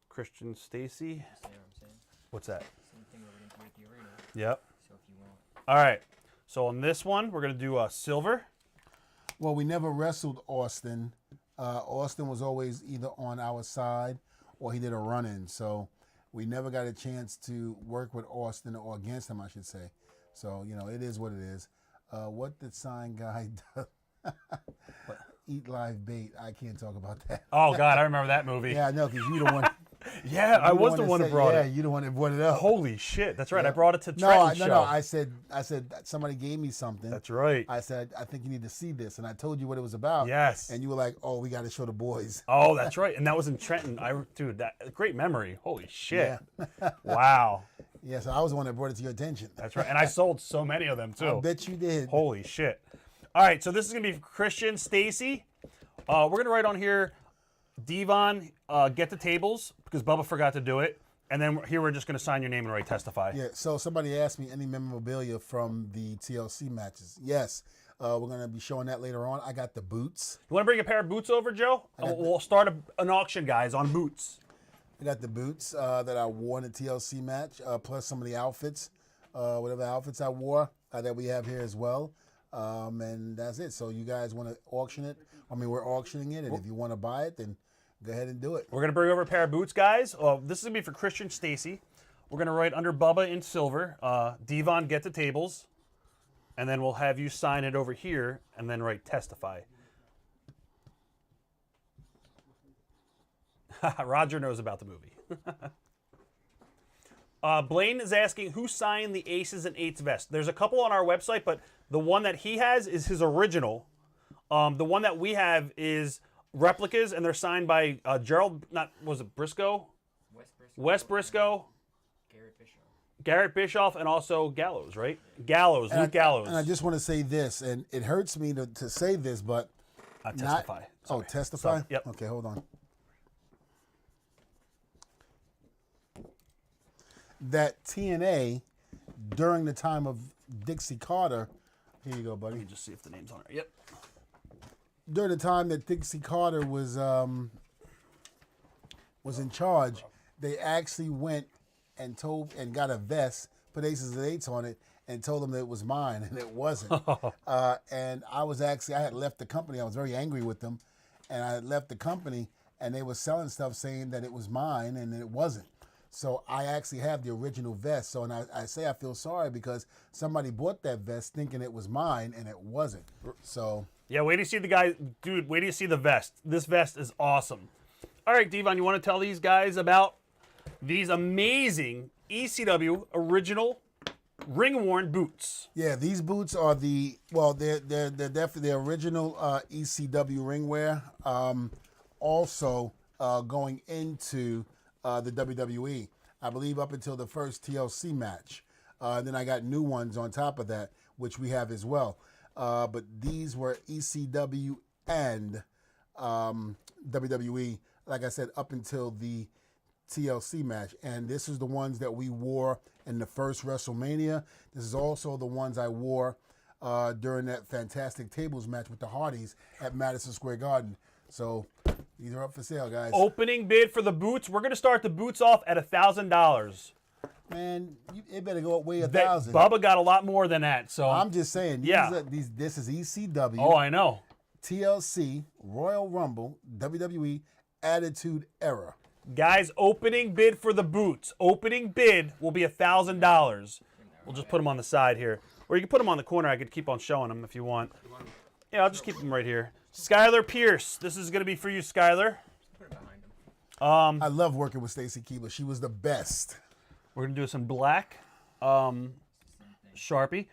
Christian Stacy. See what I'm saying? What's that? Same thing over at the arena. Yep. So if you want. All right. So on this one, we're going to do silver. Well, we never wrestled Austin. Austin was always either on our side or he did a run-in. So we never got a chance to work with Austin or against him, I should say. So, you know, it is what it is. What did sign guy do? Eat live bait. I can't talk about that. Oh, God, I remember that movie. Yeah, I know, because you the one. Yeah, I was the one who brought Yeah, it. you the one that brought it up. Holy shit. That's right. Yeah. I brought it to No, Trenton's show. no. I said somebody gave me something. That's right. I said, I think you need to see this. And I told you what it was about. Yes. And you were like, oh, we got to show the boys. Oh, that's right. And that was in Trenton. Dude, that great memory. Holy shit. Yeah. Wow. Yeah, so I was the one that brought it to your attention. That's right. And I sold so many of them, too. I bet you did. Holy shit. All right, so this is going to be Christian Stacy. We're going to write on here, Devon, get the tables, because Bubba forgot to do it. And then here we're just going to sign your name and write testify. Yeah, so somebody asked me any memorabilia from the TLC matches. Yes, we're going to be showing that later on. I got the boots. You want to bring a pair of boots over, Joe? We'll start an auction, guys, on boots. I got the boots that I wore in the TLC match, plus some of the outfits, whatever outfits I wore that we have here as well. And that's it. So you guys want to auction it? I mean, we're auctioning it, and if you want to buy it, then go ahead and do it. We're going to bring over a pair of boots, guys. This is going to be for Christian Stacy. We're going to write under Bubba in silver, Devon, get the tables. And then we'll have you sign it over here and then write testify. Roger knows about the movie. Blaine is asking who signed the Aces and Eights vest. There's a couple on our website, but the one that he has is his original. The one that we have is replicas, and they're signed by Gerald, Briscoe? Wes Briscoe. Garrett Bischoff, and also Gallows, right? Luke Gallows. And I just want to say this, and it hurts me to say this, but testify. Oh, testify? So, yep. Okay, hold on. That TNA, during the time of Dixie Carter, here you go, buddy. Let me just see if the name's on it. Yep. During the time that Dixie Carter was in charge, they actually went and got a vest, put Aces and Eights on it, and told them that it was mine, and it wasn't. And I had left the company. I was very angry with them, and I had left the company, and they were selling stuff saying that it was mine, and it wasn't. So I actually have the original vest. So, and I say I feel sorry because somebody bought that vest thinking it was mine, and it wasn't. So. Yeah, wait till you see the guy. Dude, wait till you see the vest. This vest is awesome. All right, Devon, you want to tell these guys about these amazing ECW original ring-worn boots? Yeah, these boots are they're definitely the original ECW ring wear. Also going into the WWE, I believe up until the first TLC match. Then I got new ones on top of that, which we have as well. But these were ECW and WWE, like I said, up until the TLC match, and this is the ones that we wore in the first WrestleMania. This is also the ones I wore during that fantastic tables match with the Hardys at Madison Square Garden. So these are up for sale, guys. Opening bid for the boots. We're going to start the boots off at $1,000. Man, it better go up way 1,000. Bubba got a lot more than that. So I'm just saying. This is ECW. Oh, I know. TLC, Royal Rumble, WWE, Attitude Era. Guys, opening bid for the boots. Opening bid will be $1,000. We'll just put them on the side here. Or you can put them on the corner. I could keep on showing them if you want. Yeah, I'll just keep them right here. Skylar Pierce. This is going to be for you, Skylar. I love working with Stacy Keibler. She was the best. We're going to do some black Sharpie.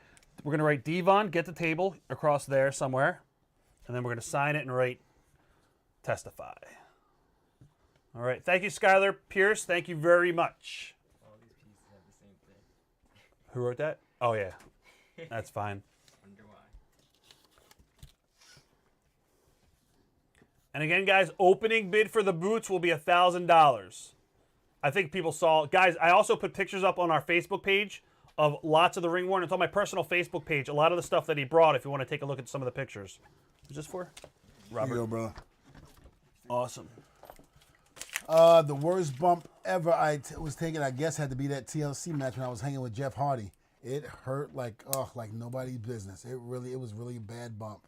We're going to write Devon, get the table across there somewhere. And then we're going to sign it and write testify. All right. Thank you, Skylar Pierce. Thank you very much. All these pieces have the same thing. Who wrote that? Oh, yeah. That's fine. Wonder why. And again, guys, opening bid for the boots will be $1,000. I think people saw. Guys, I also put pictures up on our Facebook page of lots of the ring worn. It's on my personal Facebook page. A lot of the stuff that he brought, if you want to take a look at some of the pictures. Who's this for? Robert. Here you go, bro. Awesome. The worst bump ever I was taking, I guess, had to be that TLC match when I was hanging with Jeff Hardy. It hurt like nobody's business. It was really a bad bump.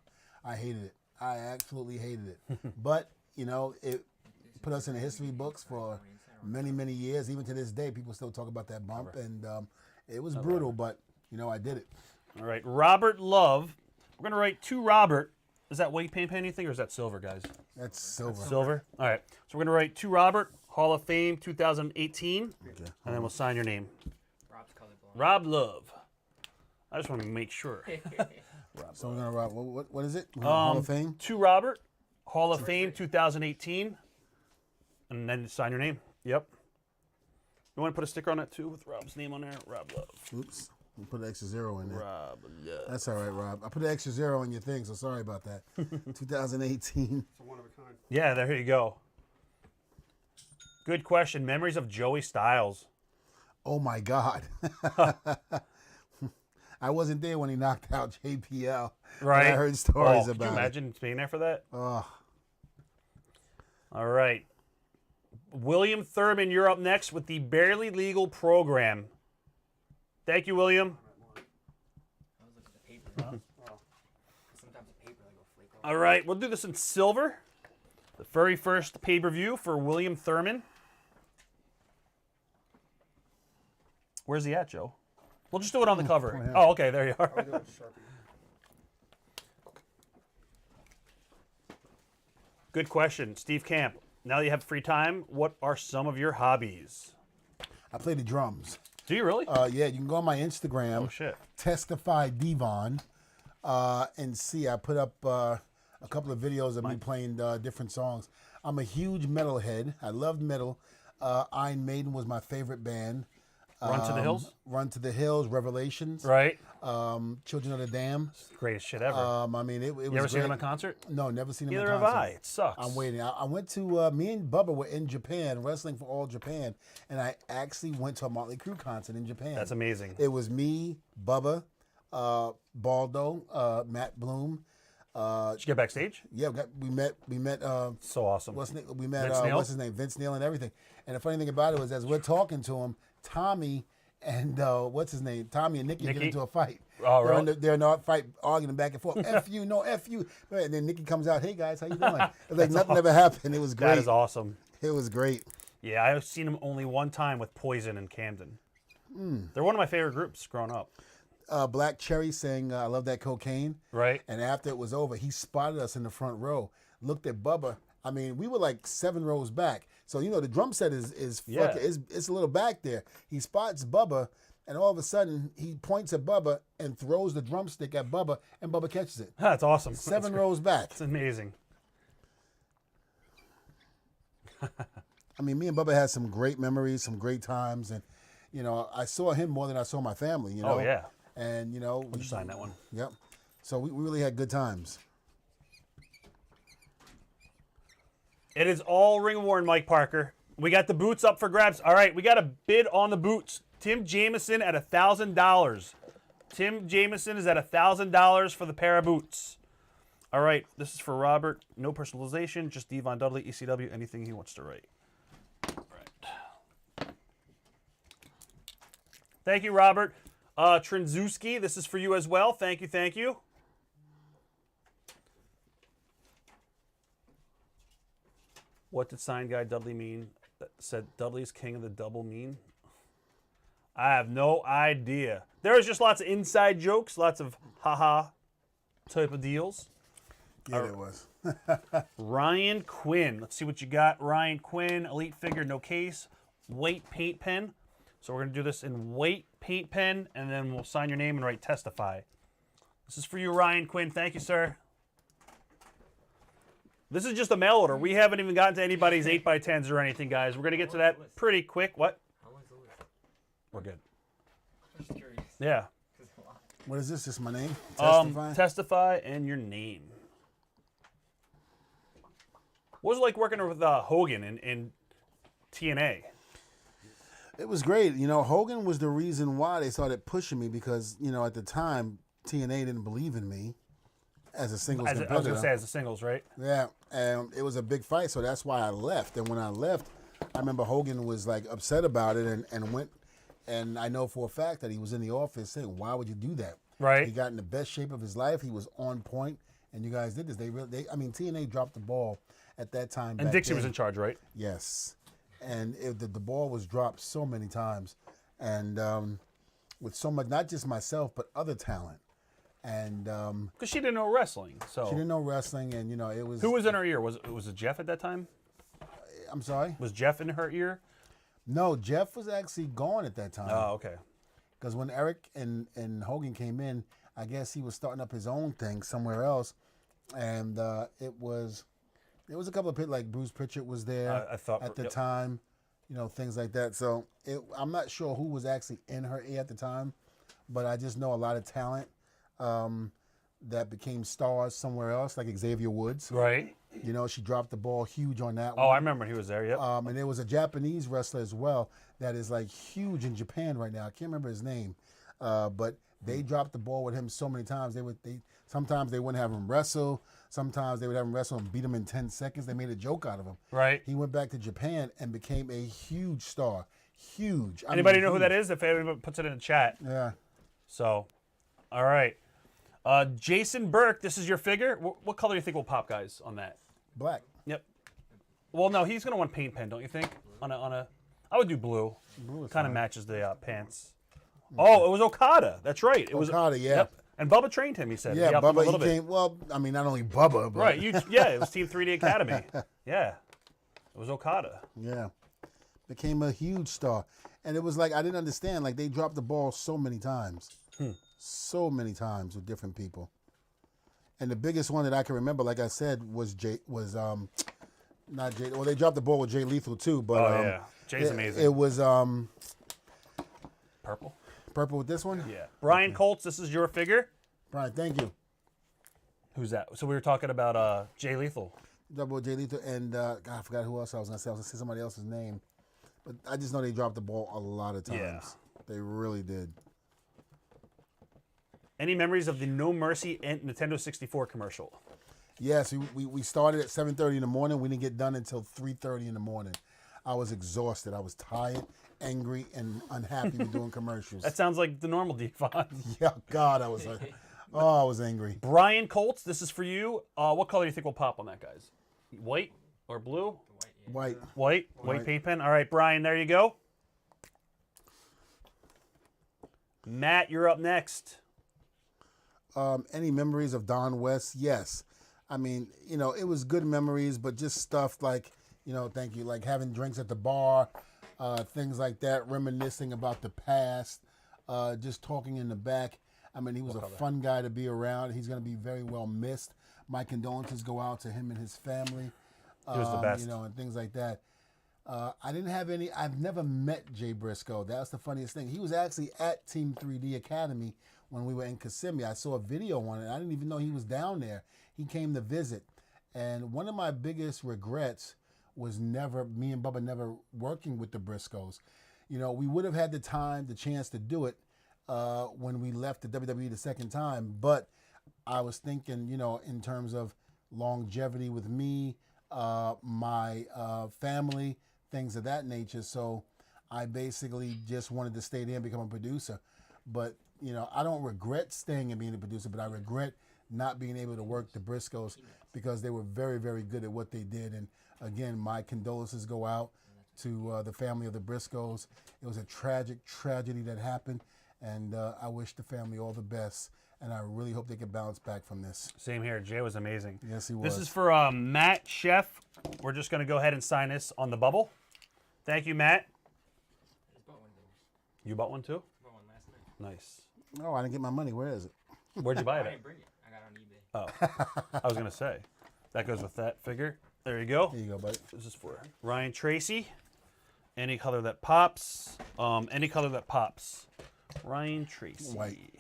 I hated it. I absolutely hated it. But, it put us in the history books for many, many years. Even to this day, people still talk about that bump. And it was brutal, but, I did it. All right. Robert Love. We're going to write to Robert. Is that white paint anything, or is that silver, guys? That's silver. Silver? All right. So we're going to write to Robert, Hall of Fame 2018. Okay. And then we'll sign your name. Rob's colorblind. Rob Love. I just want to make sure. So we're going to write, what is it? Hall of Fame? To Robert, Hall of Fame 2018. And then sign your name. Yep. You want to put a sticker on that too with Rob's name on there? Rob Love. Oops. We put an extra 0 in there. Rob Love. That's all right, Rob. I put an extra 0 in your thing, so sorry about that. 2018. It's a one of a kind. Yeah, there you go. Good question. Memories of Joey Styles. Oh, my God. I wasn't there when he knocked out JPL. Right. I heard stories Could about you it. imagine being there for that? Oh. All right. William Thurman, you're up next with the Barely Legal program. Thank you, William. I was looking at the paper. Sometimes the paper like go flake off. All right, we'll do this in silver. The very first pay-per-view for William Thurman. Where's he at, Joe? We'll just do it on the cover. Oh, okay, there you are. I'll do it Sharpie. Good question. Steve Camp, now that you have free time, what are some of your hobbies? I play the drums. Do you really? Yeah, you can go on my Instagram. Oh, shit. Testify Devon, and see. I put up a couple of videos of me playing different songs. I'm a huge metalhead. I love metal. Iron Maiden was my favorite band. Run to the Hills? Run to the Hills, Revelations. Right. Children of the Dam. Greatest shit ever. I mean, it was you ever seen great. them in concert? No, never seen them Neither in have concert. I. It sucks. I'm waiting. I went to, me and Bubba were in Japan, wrestling for All Japan, and I actually went to a Motley Crue concert in Japan. That's amazing. It was me, Bubba, Baldo, Matt Bloom. Did you get backstage? Yeah, we met. So awesome. We met. Vince Neil? What's his name? Vince Neil and everything. And the funny thing about it was, as we're talking to him, Tommy and what's his name? Tommy and Nikki get into a fight. Oh, really? They're in a fight, arguing back and forth. F you, no F you. And then Nikki comes out. Hey guys, how you doing? It's like nothing ever happened. It was great. That is awesome. It was great. Yeah, I've seen them only one time with Poison in Camden. They're one of my favorite groups growing up. Black Cherry sang "I Love That Cocaine." Right. And after it was over, he spotted us in the front row. Looked at Bubba. I mean, we were like 7 rows back. So the drum set is it's a little back there. He spots Bubba, and all of a sudden he points at Bubba and throws the drumstick at Bubba, and Bubba catches it. That's awesome. 7 rows back. It's amazing. I mean, me and Bubba had some great memories, some great times, and I saw him more than I saw my family. Oh yeah. And We'll sign that one. Yep. So we really had good times. It is all ring worn, Mike Parker. We got the boots up for grabs. All right, we got a bid on the boots. Tim Jameson at $1,000. Tim Jameson is at $1,000 for the pair of boots. All right, this is for Robert. No personalization, just Devon Dudley, ECW, anything he wants to write. All right. Thank you, Robert. Trinzuski, this is for you as well. Thank you, thank you. What did sign guy Dudley mean? That said Dudley's king of the double mean? I have no idea. There was just lots of inside jokes, lots of haha type of deals. Yeah, it was. Ryan Quinn. Let's see what you got. Ryan Quinn, elite figure, no case, white paint pen. So we're going to do this in white paint pen, and then we'll sign your name and write testify. This is for you, Ryan Quinn. Thank you, sir. This is just a mail order. We haven't even gotten to anybody's 8x10s or anything, guys. We're going to get to that pretty quick. What? How long's the list? We're good. I'm just curious. Yeah. What is this? Just my name? Testify? Testify and your name. What was it like working with Hogan in TNA? It was great. You know, Hogan was the reason why they started pushing me because, you know, at the time, TNA didn't believe in me as a singles competitor. I was going to say as a singles, right? Yeah, and it was a big fight, so that's why I left. And when I left, I remember Hogan was like upset about it and went, and I know for a fact that he was in the office saying, "Why would you do that?" Right. He got in the best shape of his life. He was on point, and you guys did this. I mean, TNA dropped the ball at that time. And Dixie was in charge, right? Yes, and the ball was dropped so many times, and with so much, not just myself, but other talent. And because she didn't know wrestling, so she didn't know wrestling, and you know it was. Who was in her ear? Was it Jeff at that time? I'm sorry. Was Jeff in her ear? No, Jeff was actually gone at that time. Oh, okay. Because when Eric and Hogan came in, I guess he was starting up his own thing somewhere else, and it was a couple of people like Bruce Pritchard was there I thought at the time, you know, things like that. So I'm not sure who was actually in her ear at the time, but I just know a lot of talent. That became stars somewhere else, like Xavier Woods. Right. You know, she dropped the ball huge on that Oh, one. I remember he was there. Yep. And there was a Japanese wrestler as well that is like huge in Japan right now. I can't remember his name, but they dropped the ball with him so many times. Sometimes they wouldn't have him wrestle. Sometimes they would have him wrestle and beat him in 10 seconds. They made a joke out of him. Right. He went back to Japan and became a huge star. Huge. Anybody know who that is? If anybody puts it in the chat. Yeah. So, all right. Jason Burke, this is your figure. What color do you think will pop, guys, on that? Black. Yep. Well, no, he's gonna want paint pen, don't you think? I would do blue. Blue is Kind of fine. matches the pants. Oh, it was Okada. That's right. It was Okada, yeah. Yep. And Bubba trained him. He said. Yeah, He helped him a Bubba, little he bit. came, well, I mean, not only Bubba, but. Right. It was Team 3D Academy. Yeah. It was Okada. Yeah. Became a huge star. And it was like, I didn't understand. Like, they dropped the ball so many times. So many times with different people. And the biggest one that I can remember, like I said, was not Jay. Well, they dropped the ball with Jay Lethal, too. But, yeah. Jay's amazing. It was Purple. purple with this one? Yeah. Brian Colts, this is your figure. Brian, thank you. Who's that? So we were talking about Jay Lethal. Double Jay Lethal. And, God, I forgot who else I was going to say. I was going to say somebody else's name. But I just know they dropped the ball a lot of times. Yeah. They really did. Any memories of the No Mercy and Nintendo 64 commercial? Yes, we started at 7:30 in the morning. We didn't get done until 3:30 in the morning. I was exhausted. I was tired, angry, and unhappy with doing commercials. That sounds like the normal Devon. Yeah, God, I was I was angry. Brian Colts, this is for you. What color do you think will pop on that, guys? White or blue? White. White paint pen. All right, Brian, there you go. Matt, you're up next. Any memories of Don West? Yes. I mean, you know, it was good memories, but just stuff like, you know, thank you, like having drinks at the bar, things like that, reminiscing about the past, just talking in the back. I mean, he was a fun guy to be around. He's going to be very well missed. My condolences go out to him and his family. He was the best. You know, and things like that. I didn't have any, I've never met Jay Briscoe. That's the funniest thing. He was actually at Team 3D Academy when we were in Kissimmee. I saw a video on it. I didn't even know he was down there. He came to visit. And one of my biggest regrets was never, me and Bubba never working with the Briscoes. You know, we would have had the time, the chance to do it when we left the WWE the second time. But I was thinking, you know, in terms of longevity with me, my family, things of that nature. So I basically just wanted to stay there and become a producer. But, you know, I don't regret staying and being a producer, but I regret not being able to work the Briscoes because they were very, very good at what they did. And again, my condolences go out to the family of the Briscoes. It was a tragic tragedy that happened, and I wish the family all the best. And I really hope they can bounce back from this. Same here. Jay was amazing. Yes, he was. This is for Matt Chef. We're just going to go ahead and sign this on the bubble. Thank you, Matt. You bought one too? Bought one last night. Nice. Oh, I didn't get my money. Where is it? Where'd you buy I it didn't bring it. I got it on eBay. at? Oh, I was going to say. That goes with that figure. There you go. Here you go, buddy. This is for Ryan Tracy. Any color that pops. Any color that pops. Ryan Tracy. White.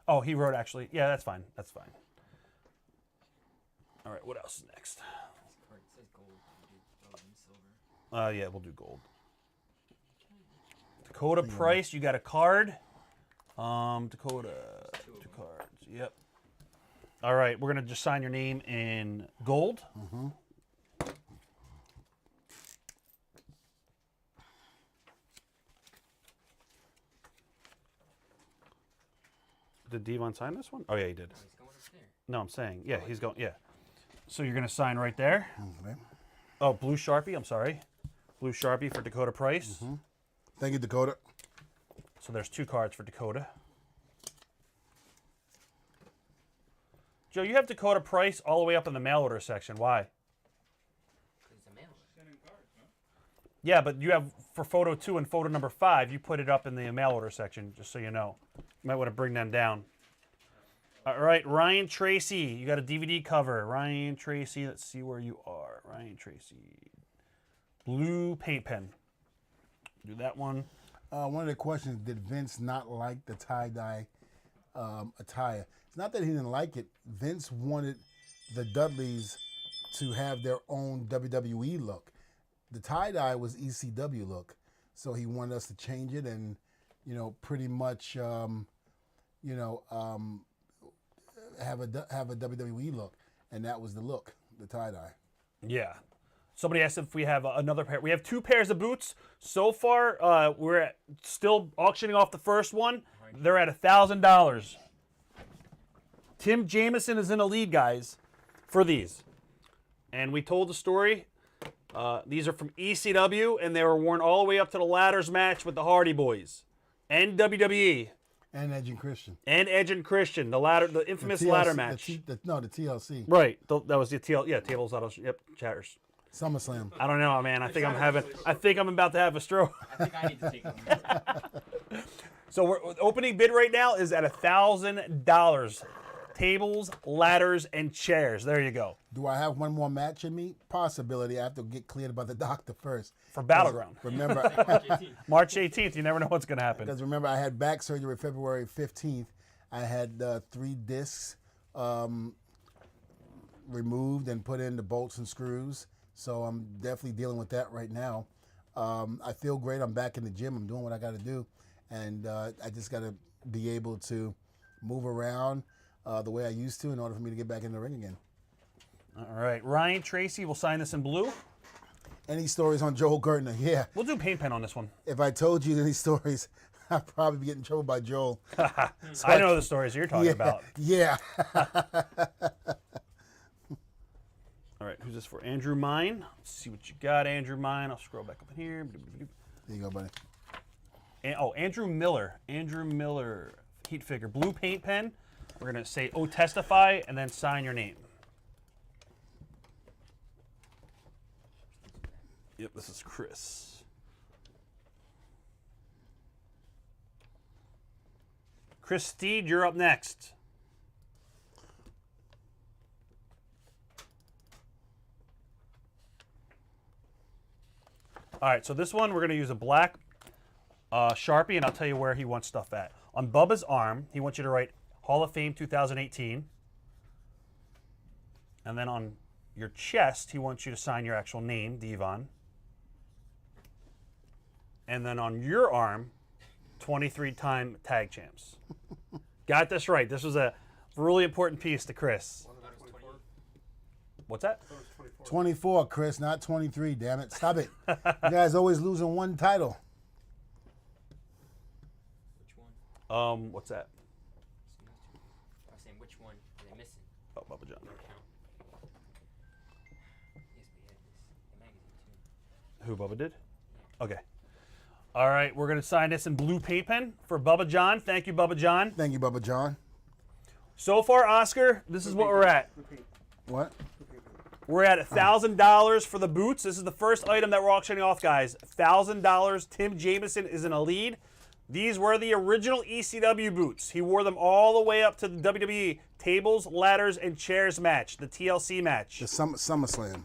Oh, he wrote actually. Yeah, that's fine. That's fine. All right, what else is next? It says gold. You do gold and silver. Yeah, we'll do gold. Dakota Price, you got a card. Dakota, two cards. Yep. All right, we're gonna just sign your name in gold. Mm-hmm. Did Devon sign this one? Oh yeah, he did. Oh, he's going up there. No, I'm saying, yeah, he's going. Yeah. So you're gonna sign right there. Okay. Oh, blue Sharpie. I'm sorry, blue Sharpie for Dakota Price. Mm-hmm. Thank you, Dakota. So there's two cards for Dakota. Joe, you have Dakota Price all the way up in the mail order section. Why? Because it's a mail. Yeah, but you have for photo 2 and photo number 5, you put it up in the mail order section, just so you know. You might want to bring them down. All right, Ryan Tracy, you got a DVD cover. Ryan Tracy, let's see where you are. Ryan Tracy. Blue paint pen. Do that one. One of the questions, did Vince not like the tie-dye attire? It's not that he didn't like it. Vince wanted the Dudleys to have their own WWE look. The tie-dye was ECW look. So he wanted us to change it and, you know, pretty much, have a WWE look. And that was the look, the tie-dye. Yeah. Somebody asked if we have another pair. We have 2 pairs of boots. So far, we're still auctioning off the first one. They're at $1,000. Tim Jameson is in the lead, guys, for these. And we told the story. These are from ECW, and they were worn all the way up to the ladders match with the Hardy Boys and WWE. And Edge and Christian. And Edge and Christian, the infamous ladder match. The TLC. Right, that was the tables out of chatters. SummerSlam. I don't know, man. I think I'm about to have a stroke. I think I need to take them. So we're opening bid right now is at $1,000. Tables, ladders, and chairs. There you go. Do I have one more match in me? Possibility. I have to get cleared by the doctor first. For Battleground. Remember, March 18th. You never know what's going to happen. because remember, I had back surgery February 15th. I had 3 discs removed and put in the bolts and screws. So I'm definitely dealing with that right now. I feel great. I'm back in the gym. I'm doing what I got to do. And I just got to be able to move around the way I used to in order for me to get back in the ring again. All right. Ryan Tracy will sign this in blue. Any stories on Joel Gertner? Yeah. We'll do paint pen on this one. If I told you any stories, I'd probably be getting in trouble by Joel. I know the stories you're talking about. Yeah. All right. Who's this for? Andrew Mine. Let's see what you got, Andrew Mine. I'll scroll back up in here. There you go, buddy. Andrew Miller. Andrew Miller. Heat figure. Blue paint pen. We're going to say, oh, testify, and then sign your name. Yep, this is Chris. Chris Steed, you're up next. All right, so this one, we're going to use a black Sharpie, and I'll tell you where he wants stuff at. On Bubba's arm, he wants you to write Hall of Fame 2018. And then on your chest, he wants you to sign your actual name, Devon. And then on your arm, 23-time tag champs. Got this right. This was a really important piece to Chris. What's that? 24, Chris, not 23. Damn it! Stop it. You guys always losing one title. Which one? What's that? I was saying, which one are they missing? Oh, Bubba John. Yes, we had this. The magazine, too. Who, Bubba did? Okay. All right, we're going to sign this in blue paint pen for Bubba John. Thank you, Bubba John. Thank you, Bubba John. So far, Oscar, this is what we're at. What? We're at $1,000 for the boots. This is the first item that we're auctioning off, guys. $1,000. Tim Jameson is in a lead. These were the original ECW boots. He wore them all the way up to the WWE Tables, Ladders, and Chairs match, the TLC match. The SummerSlam.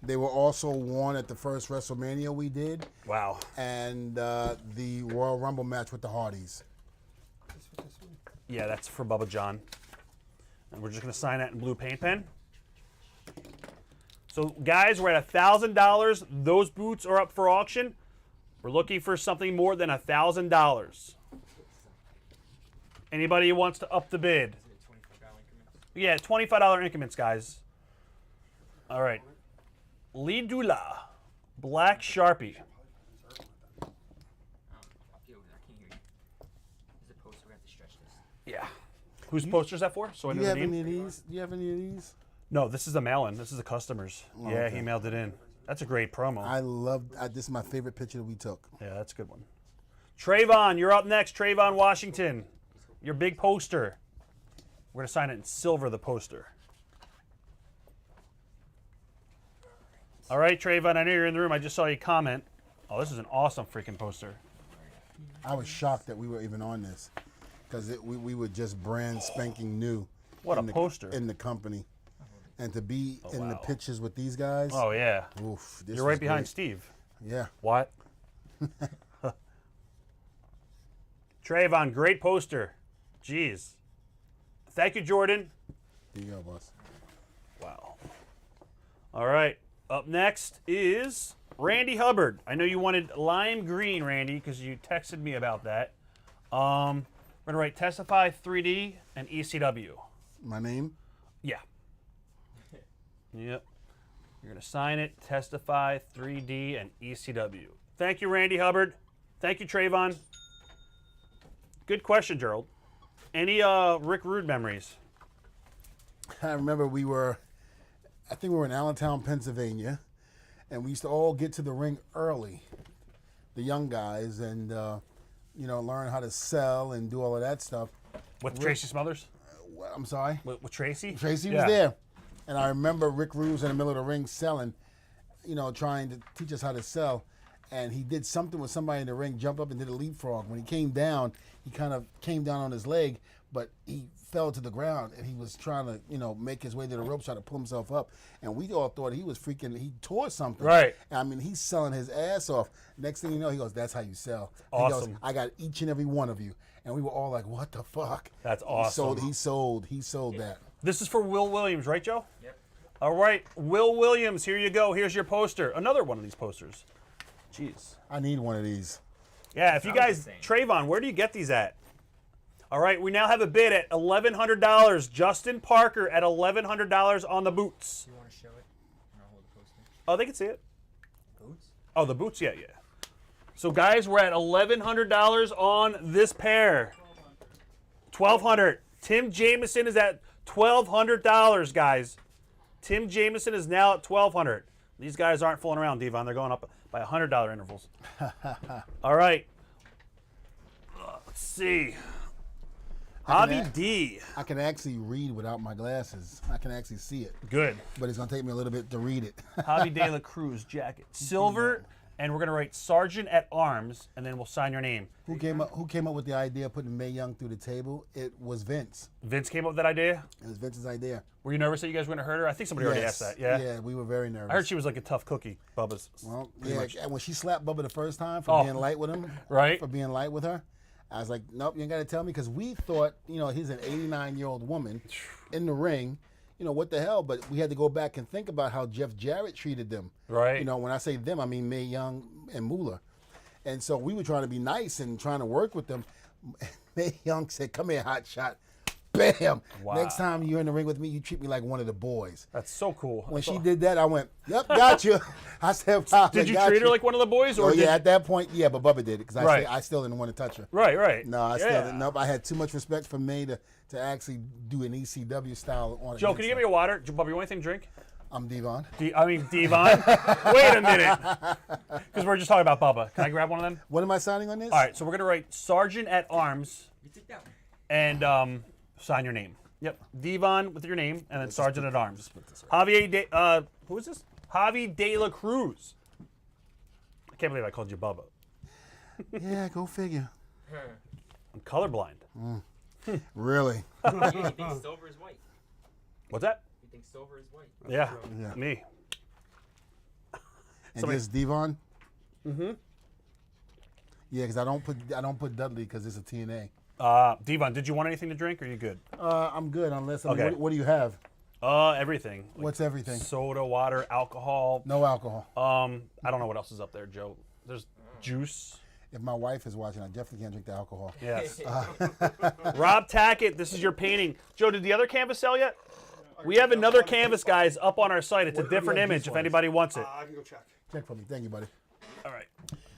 They were also worn at the first WrestleMania we did. Wow. And the Royal Rumble match with the Hardys. Yeah, that's for Bubba John. And we're just going to sign that in blue paint pen. So, guys, we're at $1,000. Those boots are up for auction. We're looking for something more than $1,000. Anybody who wants to up the bid? Yeah, $25 increments, guys. All right. Lidula, Black Sharpie. I'll deal with it. I can't hear you. There's a poster. We have to stretch this. Yeah. Whose poster is that for? So I Do know you the have name. any of these? Do you have any of these? No, this is a mail-in. This is the customers. Oh, yeah, okay. he mailed it in. That's a great promo. I love. This is my favorite picture that we took. Yeah, that's a good one. Trayvon, you're up next. Trayvon Washington, your big poster. We're going to sign it in silver, the poster. All right, Trayvon, I know you're in the room. I just saw you comment. Oh, this is an awesome freaking poster. I was shocked that we were even on this because we were just brand spanking new. What a in the, poster. in the company, and to be in the wow. pictures with these guys. Oh, yeah. Oof, this You're right was behind great. Steve. Yeah. What? Trayvon, great poster. Jeez. Thank you, Jordan. Here you go, boss. Wow. All right. Up next is Randy Hubbard. I know you wanted lime green, Randy, because you texted me about that. We're going to write Testify 3D and ECW. My name? Yeah. Yep. You're going to sign it, Testify 3D and ECW. Thank you, Randy Hubbard. Thank you, Trayvon. Good question, Gerald. Any Rick Rude memories? I remember I think we were in Allentown, Pennsylvania, and we used to all get to the ring early, the young guys, and learn how to sell and do all of that stuff. With Tracy Smothers? I'm sorry? With Tracy? Tracy Yeah. was there. And I remember Rick Rude was in the middle of the ring selling, trying to teach us how to sell. And he did something with somebody in the ring, jumped up and did a leapfrog. When he came down, he kind of came down on his leg, but he fell to the ground, and he was trying to, make his way to the ropes, trying to pull himself up. And we all thought he was he tore something. Right. I mean, he's selling his ass off. Next thing you know, he goes, "That's how you sell." Awesome. He goes, "I got each and every one of you." And we were all like, "What the fuck?" That's awesome. He sold that. This is for Will Williams, right, Joe? Yep. All right, Will Williams, here you go. Here's your poster. Another one of these posters. Jeez. I need one of these. Yeah, if you Sounds guys, the same. Trayvon, where do you get these at? All right, we now have a bid at $1,100. Justin Parker at $1,100 on the boots. You want to show it? And I'll hold the poster. Oh, they can see it. Boots? Oh, the boots, yeah. So, guys, we're at $1,100 on this pair. $1,200. Tim Jameson is at $1,200, guys. Tim Jameson is now at $1,200. These guys aren't fooling around, Devon. They're going up by $100 intervals. All right. Let's see. Hobby D. I can actually read without my glasses. I can actually see it, Good. but it's gonna take me a little bit to read it. Hobby De La Cruz jacket. Silver, and we're going to write Sergeant at Arms, and then we'll sign your name. Who came up with the idea of putting Mae Young through the table? It was Vince. Vince came up with that idea. It was Vince's idea. Were you nervous that you guys were going to hurt her? I think somebody already asked that. Yeah. Yeah, we were very nervous. I heard she was like a tough cookie, Bubba's. Well, pretty yeah, much. and when she slapped Bubba the first time for Oh. being light with him, Right. For being light with her, I was like, nope, you ain't got to tell me, because we thought, he's an 89-year-old woman in the ring. What the hell? But we had to go back and think about how Jeff Jarrett treated them. Right. When I say them, I mean Mae Young and Moolah. And so we were trying to be nice and trying to work with them. Mae Young said, come here, hot shot. Bam. Wow. Next time you're in the ring with me, you treat me like one of the boys. That's so cool. When she did that, I went, yep, got you. I said, wow, Did you treat her like one of the boys? Or yeah, at that point, yeah, but Bubba did it, because Right. I still didn't want to touch her. Right. No, I still didn't. Nope, I had too much respect for Mae to actually do an ECW style on it. Joe, can you give me a water? Bubba, you want anything to drink? I'm Devon. Devon. Wait a minute. Because we're just talking about Bubba. Can I grab one of them? What am I signing on this? All right, so we're going to write Sergeant at Arms You take that one. and sign your name. Yep. Devon with your name, and then Sergeant at Arms. Javier who is this? Javi De La Cruz. I can't believe I called you Bubba. Yeah, go figure. I'm colorblind. Really? You think silver is white? What's that? You think silver is white? Yeah, Yeah. me. And this Devon? Mm-hmm. Yeah, because I don't put Dudley because it's a TNA. Devon, did you want anything to drink, or are you good? I'm good, unless Okay. what do you have? Everything. What's everything? Soda, water, alcohol. No alcohol. I don't know what else is up there, Joe. There's juice. If my wife is watching, I definitely can't drink the alcohol. Yes. Rob Tackett, this is your painting. Joe, did the other canvas sell yet? We have another canvas, guys, up on our site. It's a different image if anybody wants it. I can go check. Check for me. Thank you, buddy. All right.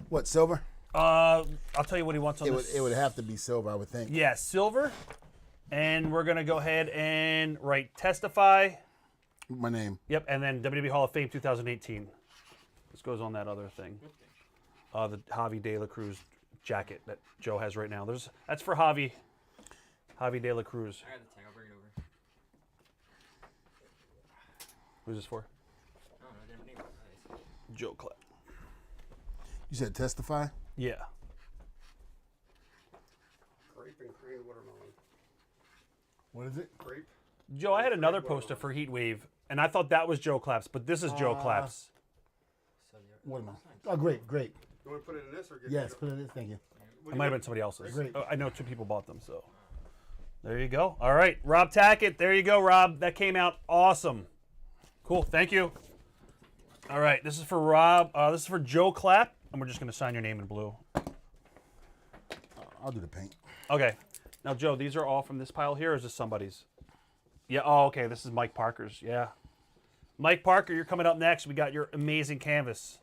What, silver? I'll tell you what he wants on this. It would have to be silver, I would think. Yeah, silver. And we're going to go ahead and write Testify. My name. Yep, and then WWE Hall of Fame 2018. This goes on that other thing. The Javi De La Cruz jacket that Joe has right now. That's for Javi De La Cruz. I got the tag. I'll bring it over. Who's this for? I don't know. I didn't name it. Joe Clapp. You said testify? Yeah. Grape and cream watermelon. What is it? Grape. Joe, I had another poster for Heat Wave, and I thought that was Joe Claps, but this is Joe Claps. So What am I? Oh, great. You want to put it in this or get Yes, put it in this. Thank you. It might have been somebody else's. Great. Oh, I know 2 people bought them, so. There you go. All right, Rob Tackett. There you go, Rob. That came out awesome. Cool. Thank you. All right, this is for Rob. This is for Joe Clapp, and we're just going to sign your name in blue. I'll do the paint. Okay. Now, Joe, these are all from this pile here, or is this somebody's? Yeah. Oh, okay. This is Mike Parker's. Yeah. Mike Parker, you're coming up next. We got your amazing canvas.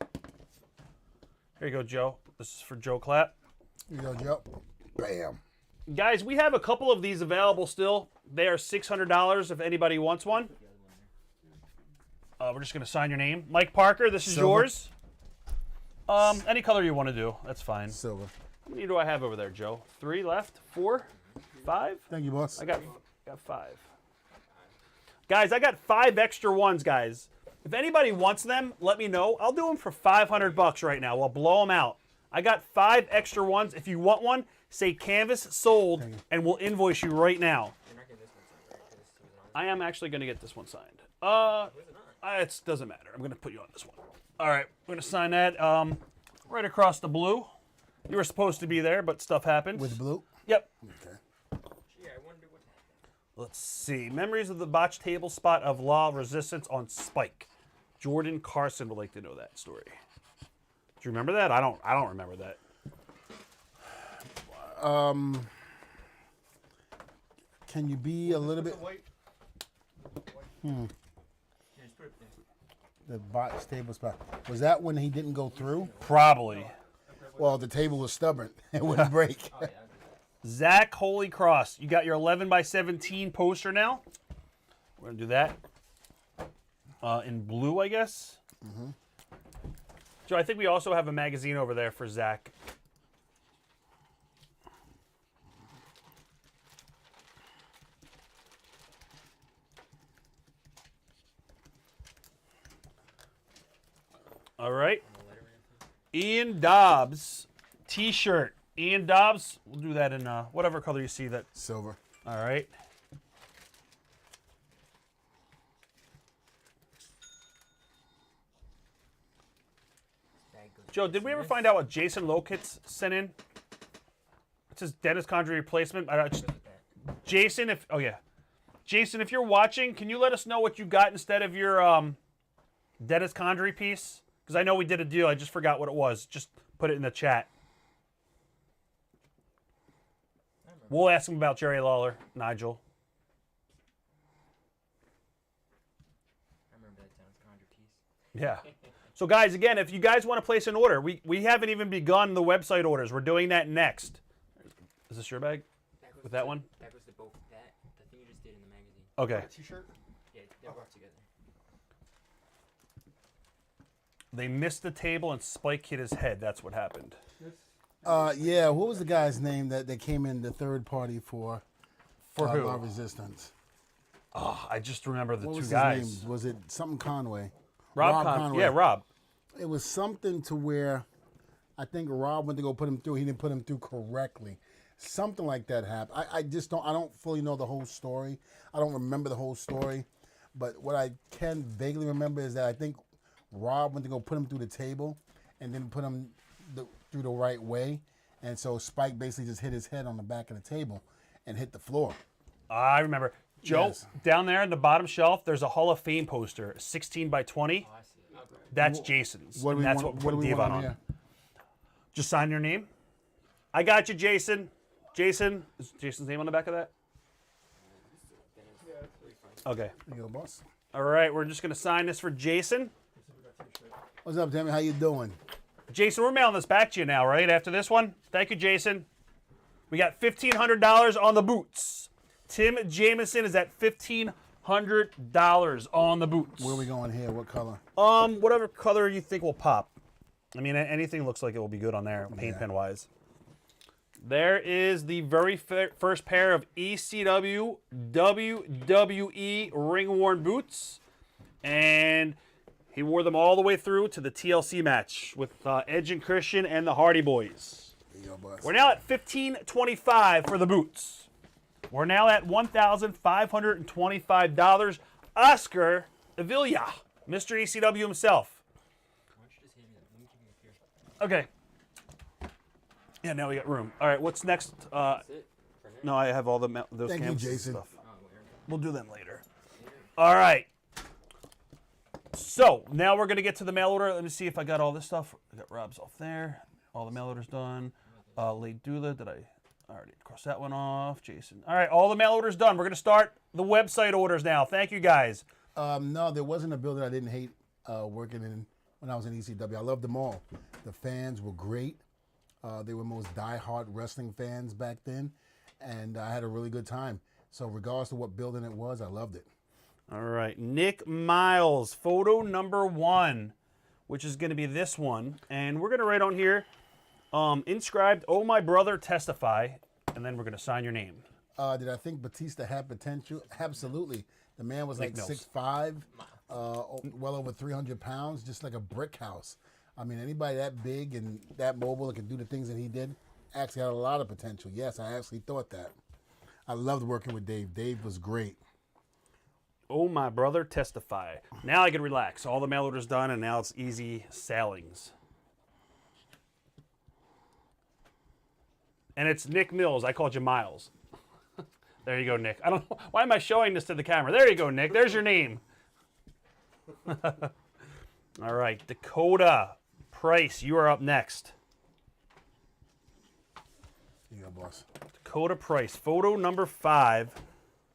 Here you go, Joe. This is for Joe Clapp. Here you go, Joe. Bam. Guys, we have a couple of these available still. They are $600 if anybody wants one. We're just going to sign your name. Mike Parker, this is Silver. yours. Any color you want to do. That's fine. Silver. How many do I have over there, Joe? 3 left? 4? 5? Thank you, boss. I got 5. Guys, I got 5 extra ones, guys. If anybody wants them, let me know. I'll do them for $500 right now. We'll blow them out. I got 5 extra ones. If you want one, say canvas sold, and we'll invoice you right now. You're not getting this one signed, right? 'Cause this was on. I am actually going to get this one signed. It doesn't matter. I'm going to put you on this one. All right, we're going to sign that right across the blue. You were supposed to be there, but stuff happened. With blue? Yep. Okay. Gee, I wonder what. Let's see. Memories of the botched table spot of Law Resistance on Spike. Jordan Carson would like to know that story. Do you remember that? I don't remember that. Can you be a little bit... White. Yeah, just put it there. The botched table spot. Was that when he didn't go through? Probably. Well, the table was stubborn. It wouldn't break. Oh, yeah, I'll do that. Zach Holy Cross. You got your 11 by 17 poster now. We're going to do that. In blue, I guess. Mm-hmm. Joe, I think we also have a magazine over there for Zach. All right. Ian Dobbs t-shirt. Ian Dobbs, we'll do that in whatever color you see that. Silver. All right. Bag goes Joe, did we ever find out what Jason Lokitz sent in? It says Dennis Condrey replacement. Jason, if Jason, if you're watching, can you let us know what you got instead of your Dennis Condrey piece? Because I know we did a deal. I just forgot what it was. Just put it in the chat. We'll ask him about Jerry Lawler, Nigel. I remember that Dennis Condrey piece. Yeah. So, guys, again, if you guys want to place an order, we haven't even begun the website orders. We're doing that next. Is this your bag? With that one? That goes to both. The thing you just did in the magazine. Okay. T-shirt. Yeah, they're brought together. They missed the table and Spike hit his head. That's what happened. Yeah, what was the guy's name that came in the third party for who? Law Resistance? Oh, I just remember the What two was guys. his name? Was it something Conway? Rob Conway. Yeah, Rob. It was something to where I think Rob went to go put him through. He didn't put him through correctly. Something like that happened. I just don't. I don't fully know the whole story. I don't remember the whole story. But what I can vaguely remember is that I think Rob went to go put him through the table and didn't put him through the right way. And so Spike basically just hit his head on the back of the table and hit the floor. I remember. Joe, Yes. down there in the bottom shelf, there's a Hall of Fame poster, 16 by 20. Oh, I see it. Okay. That's Jason's. What do we That's want, what what do put we Devon want on. here? Just sign your name. I got you, Jason. Jason, is Jason's name on the back of that? Okay. There you go, boss. All right, we're just gonna sign this for Jason. What's up, Tammy? How you doing? Jason, we're mailing this back to you now, right? After this one. Thank you, Jason. We got $1,500 on the boots. Tim Jameson is at $1,500 on the boots. Where are we going here? What color? Whatever color you think will pop. I mean, anything looks like it will be good on there, paint pen wise. There is the very first pair of ECW WWE ring-worn boots. And he wore them all the way through to the TLC match with Edge and Christian and the Hardy Boys. There you go, boss. We're now at $1,525 for the boots. We're now at $1,525. Oscar Avila, Mr. ECW himself. Why don't you just hand me that? Let me keep it up here. Okay. Yeah, now we got room. All right, what's next? That's it for now. No, I have all those Thank you, canvases and Jason. stuff. Oh, where? We'll do them later. All right. So now we're gonna get to the mail order. Let me see if I got all this stuff. I got Rob's off there. All the mail orders done. Late Doula, did I already cross that one off? Jason. All right, all the mail orders done. We're gonna start the website orders now. Thank you guys. No, there wasn't a building I didn't hate working in when I was in ECW. I loved them all. The fans were great. They were most diehard wrestling fans back then, and I had a really good time. So regardless of what building it was, I loved it. All right, Nick Miles, photo number 1, which is going to be this one. And we're going to write on here, inscribed, "Oh, my brother, testify." And then we're going to sign your name. Did I think Batista had potential? Absolutely. The man was like Mills. 6'5", well over 300 pounds, just like a brick house. I mean, anybody that big and that mobile that can do the things that he did actually had a lot of potential. Yes, I actually thought that. I loved working with Dave. Dave was great. Oh, my brother, testify. Now I can relax. All the mail orders done, and now it's easy sailings. And it's Nick Mills. I called you Miles. There you go, Nick. I don't know. Why am I showing this to the camera? There you go, Nick. There's your name. All right, Dakota Price, you are up next. Here you go, boss. Dakota Price, photo number 5.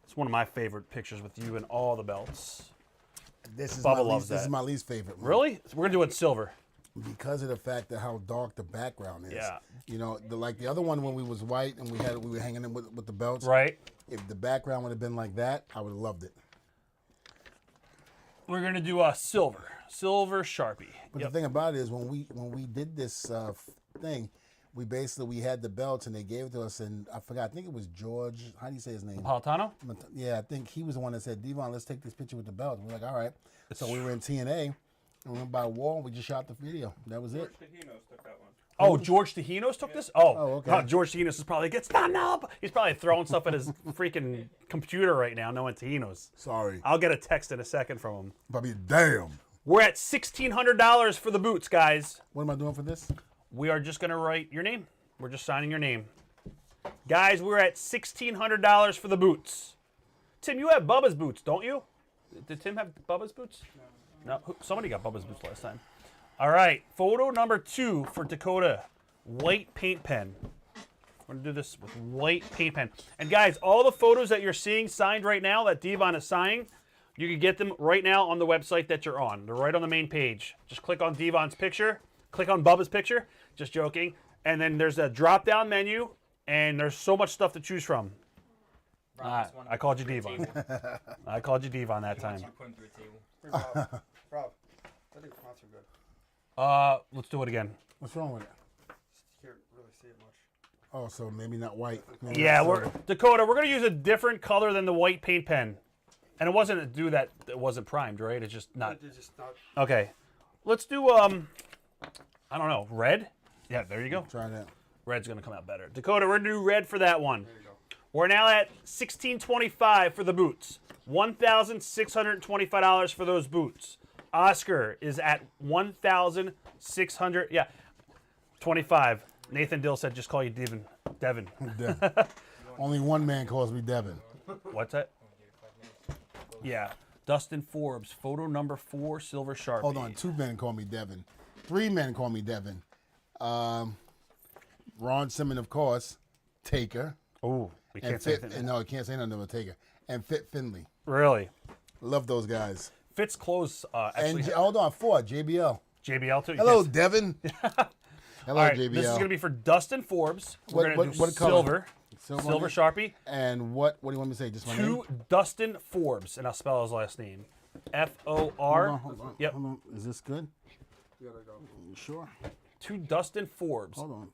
It's one of my favorite pictures with you and all the belts. This is Bubba loves This is that. my least favorite. Man. Really? So we're gonna do it in silver. Because of the fact that how dark the background is. Yeah. You know, like the other one when we was white and we were hanging in with the belts. Right. If the background would have been like that, I would have loved it. We're gonna do a silver Sharpie. But Yep. the thing about it is when we did this thing, we had the belts and they gave it to us, and I forgot. I think it was George. How do you say his name? Napolitano? Yeah, I think he was the one that said, "Devon, let's take this picture with the belts." We're like, "All right." So we were in TNA, and we went by a wall. And we just shot the video. That was it. Oh, George Tahinos took this? Oh, okay. George Tahinos is probably gets stand up. He's probably throwing stuff at his freaking computer right now, knowing Tahinos. Sorry, I'll get a text in a second from him. Bobby. Damn. We're at $1,600 for the boots, guys. What am I doing for this? We are just gonna write your name. We're just signing your name. Guys, we're at $1,600 for the boots. Tim, you have Bubba's boots, don't you? Did Tim have Bubba's boots? No. Somebody got Bubba's boots last time. All right, photo number 2 for Dakota. White paint pen. We're going to do this with white paint pen. And guys, all the photos that you're seeing signed right now that Devon is signing, you can get them right now on the website that you're on. They're right on the main page. Just click on Devon's picture. Click on Bubba's picture. Just joking. And then there's a drop-down menu, and there's so much stuff to choose from. I called you Devon. I called you Devon that time. Rob, I think fonts are good. Let's do it again. What's wrong with it? You can't really see it much. Oh, so maybe not white. Maybe Yeah, not Dakota, we're going to use a different color than the white paint pen. And it wasn't to do that, it wasn't primed, right? It's just not. It's just not. Okay. Let's do, I don't know, red? Yeah, there you go. Try that. Red's going to come out better. Dakota, we're going to do red for that one. There you go. We're now at $1,625 for the boots. $1,625 for those boots. Oscar is at $1,625. Nathan Dill said just call you Devon. Devin. Only one man calls me Devin. What's that? Yeah. Dustin Forbes, photo number 4, Silver Sharpie. Hold on, 2 men call me Devin. 3 men call me Devin. Ron Simmons, of course. Taker. Oh, we can't And say Fit, that. no, I can't say nothing about Taker. And Fit Finley. Really? Love those guys. Fitz clothes actually. And hold on, 4, JBL. JBL too. Hello, Devin. Hello, All right, JBL. this is going to be for Dustin Forbes. We're going to do what color? silver. Silver Silver Sharpie. And what do you want me to say? Just my name? To Dustin Forbes, and I'll spell his last name. F-O-R. Hold on. Yep. Hold on. Is this good? You gotta go. You sure? To Dustin Forbes. Hold on.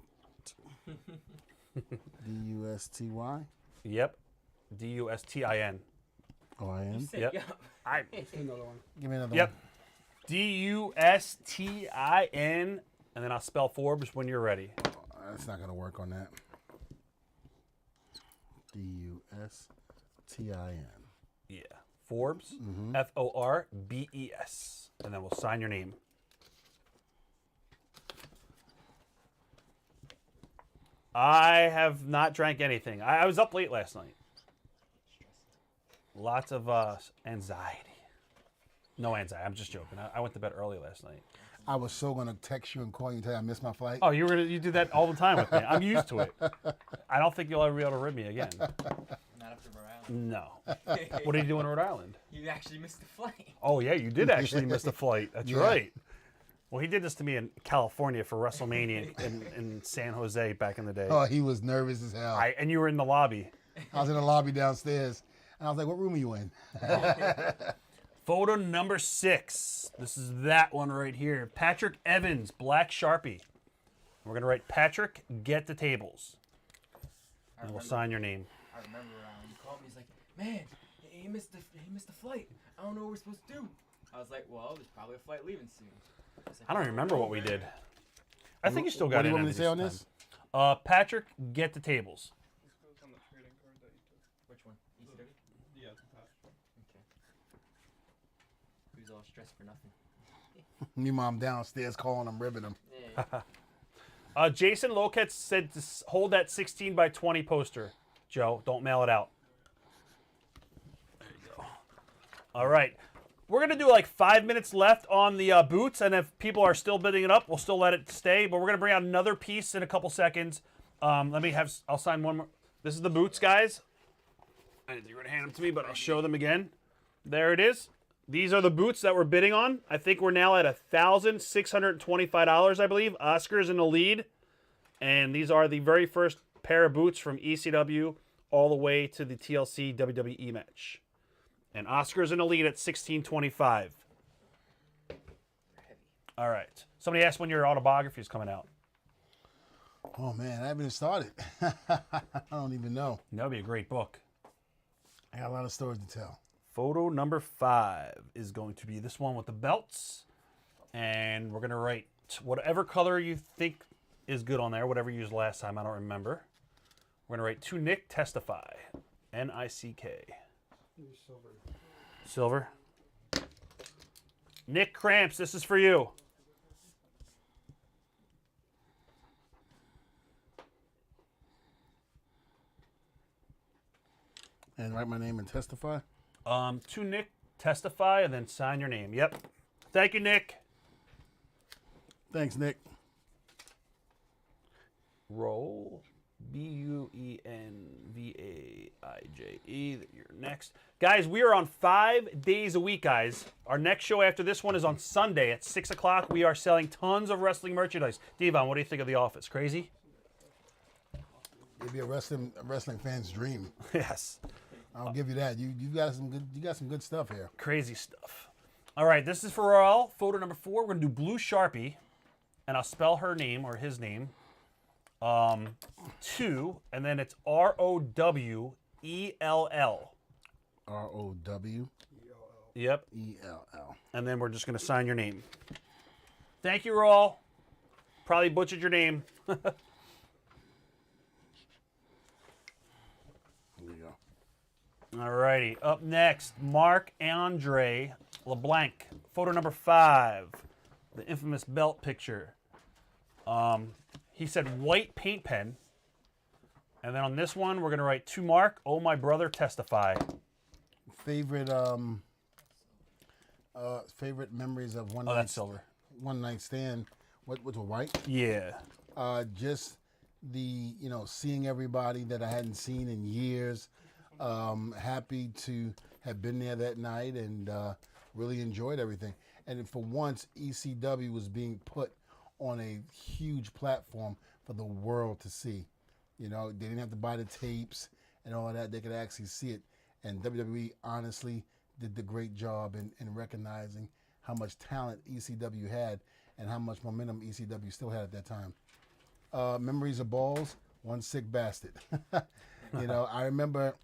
D-U-S-T-Y? Yep. D-U-S-T-I-N. Oh, I am? Yep. Another one. Give me another Yep. one. D-U-S-T-I-N, and then I'll spell Forbes when you're ready. That's not going to work on that. D-U-S-T-I-N. Yeah. Forbes. F-O-R-B-E-S. And then we'll sign your name. I have not drank anything. I was up late last night. Lots of anxiety. No anxiety. I'm just joking. I went to bed early last night. I was so going to text you and call you and tell you I missed my flight. Oh, you do that all the time with me. I'm used to it. I don't think you'll ever be able to rib me again. Not after Rhode Island. No. What did you do in Rhode Island? You actually missed the flight. Oh, yeah, you did actually miss the flight. That's Yeah. right. Well, he did this to me in California for WrestleMania in San Jose back in the day. Oh, he was nervous as hell. And you were in the lobby. I was in the lobby downstairs, and I was like, what room are you in? Photo number 6. This is that one right here. Patrick Evans, black Sharpie. We're going to write Patrick, get the tables. And we'll sign your name. I remember you called me. He's like, man, he missed the flight. I don't know what we're supposed to do. I was like, well, there's probably a flight leaving soon. was like, I don't remember what we did. I think you still got What do it. you want me to say on this? Patrick, get the tables. This goes on the trading card that you took. Which one? ECW? Yeah, it's a pass. Okay. Who's all stressed for nothing? Me mom downstairs calling him, ribbing him. Yeah. Jason Loketz said to hold that 16 by 20 poster. Joe, don't mail it out. There you go. All right. We're going to do like 5 minutes left on the boots, and if people are still bidding it up, we'll still let it stay, but we're going to bring out another piece in a couple seconds. I'll sign one more. This is the boots, guys. I didn't think you were going to hand them to me, but I'll show them again. There it is. These are the boots that we're bidding on. I think we're now at $1,625, I believe. Oscar's in the lead. And these are the very first pair of boots from ECW all the way to the TLC WWE match. And Oscar's in the lead at $1,625. All right. Somebody asked when your autobiography is coming out. Oh, man, I haven't even started. I don't even know. That would be a great book. I got a lot of stories to tell. Photo number 5 is going to be this one with the belts. And we're going to write whatever color you think is good on there, whatever you used last time, I don't remember. We're going to write to Nick Testify. N-I-C-K. Silver. Nick Cramps, this is for you. And write my name and testify. To Nick, testify, and then sign your name. Yep. Thank you, Nick. Thanks, Nick. Roll. Buenvaije. You're next. Guys, we are on 5 days a week, guys. Our next show after this one is on Sunday at 6 o'clock. We are selling tons of wrestling merchandise. Devon, what do you think of The Office? Crazy? It'd be a wrestling fan's dream. Yes. I'll give you that. You got some good stuff here. Crazy stuff. All right, this is for all. Photo number 4. We're going to do Blue Sharpie, and I'll spell her name or his name. 2, and then it's ROWELL. ROWELL. Yep. And then we're just going to sign your name. Thank you, Raul. Probably butchered your name. There you go. All righty. Up next, Marc-Andre LeBlanc. Photo number 5. The infamous belt picture. He said white paint pen. And then on this one, we're going to write to Mark, oh, my brother, testify. Favorite favorite memories of one Oh, night that's silver. One night stand. What was it, white? Yeah. Just the seeing everybody that I hadn't seen in years. Happy to have been there that night and really enjoyed everything. And for once, ECW was being put on a huge platform for the world to see. They didn't have to buy the tapes and all of that. They could actually see it. And WWE honestly did the great job in recognizing how much talent ECW had and how much momentum ECW still had at that time. Memories of balls, one sick bastard. I remember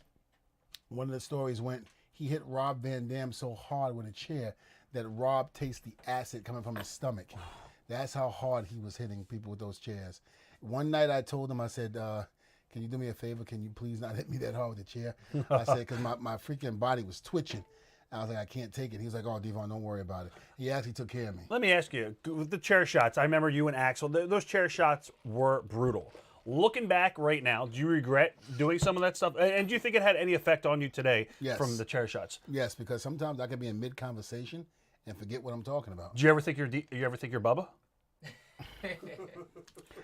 one of the stories went, he hit Rob Van Dam so hard with a chair that Rob tasted the acid coming from his stomach. That's how hard he was hitting people with those chairs. One night I told him, I said, can you do me a favor? Can you please not hit me that hard with the chair? I said, because my freaking body was twitching. I was like, I can't take it. He was like, oh, Devon, don't worry about it. He actually took care of me. Let me ask you, with the chair shots, I remember you and Axel, those chair shots were brutal. Looking back right now, do you regret doing some of that stuff? And do you think it had any effect on you today from the chair shots? Yes, because sometimes I could be in mid-conversation and forget what I'm talking about. Do you ever think you're Bubba?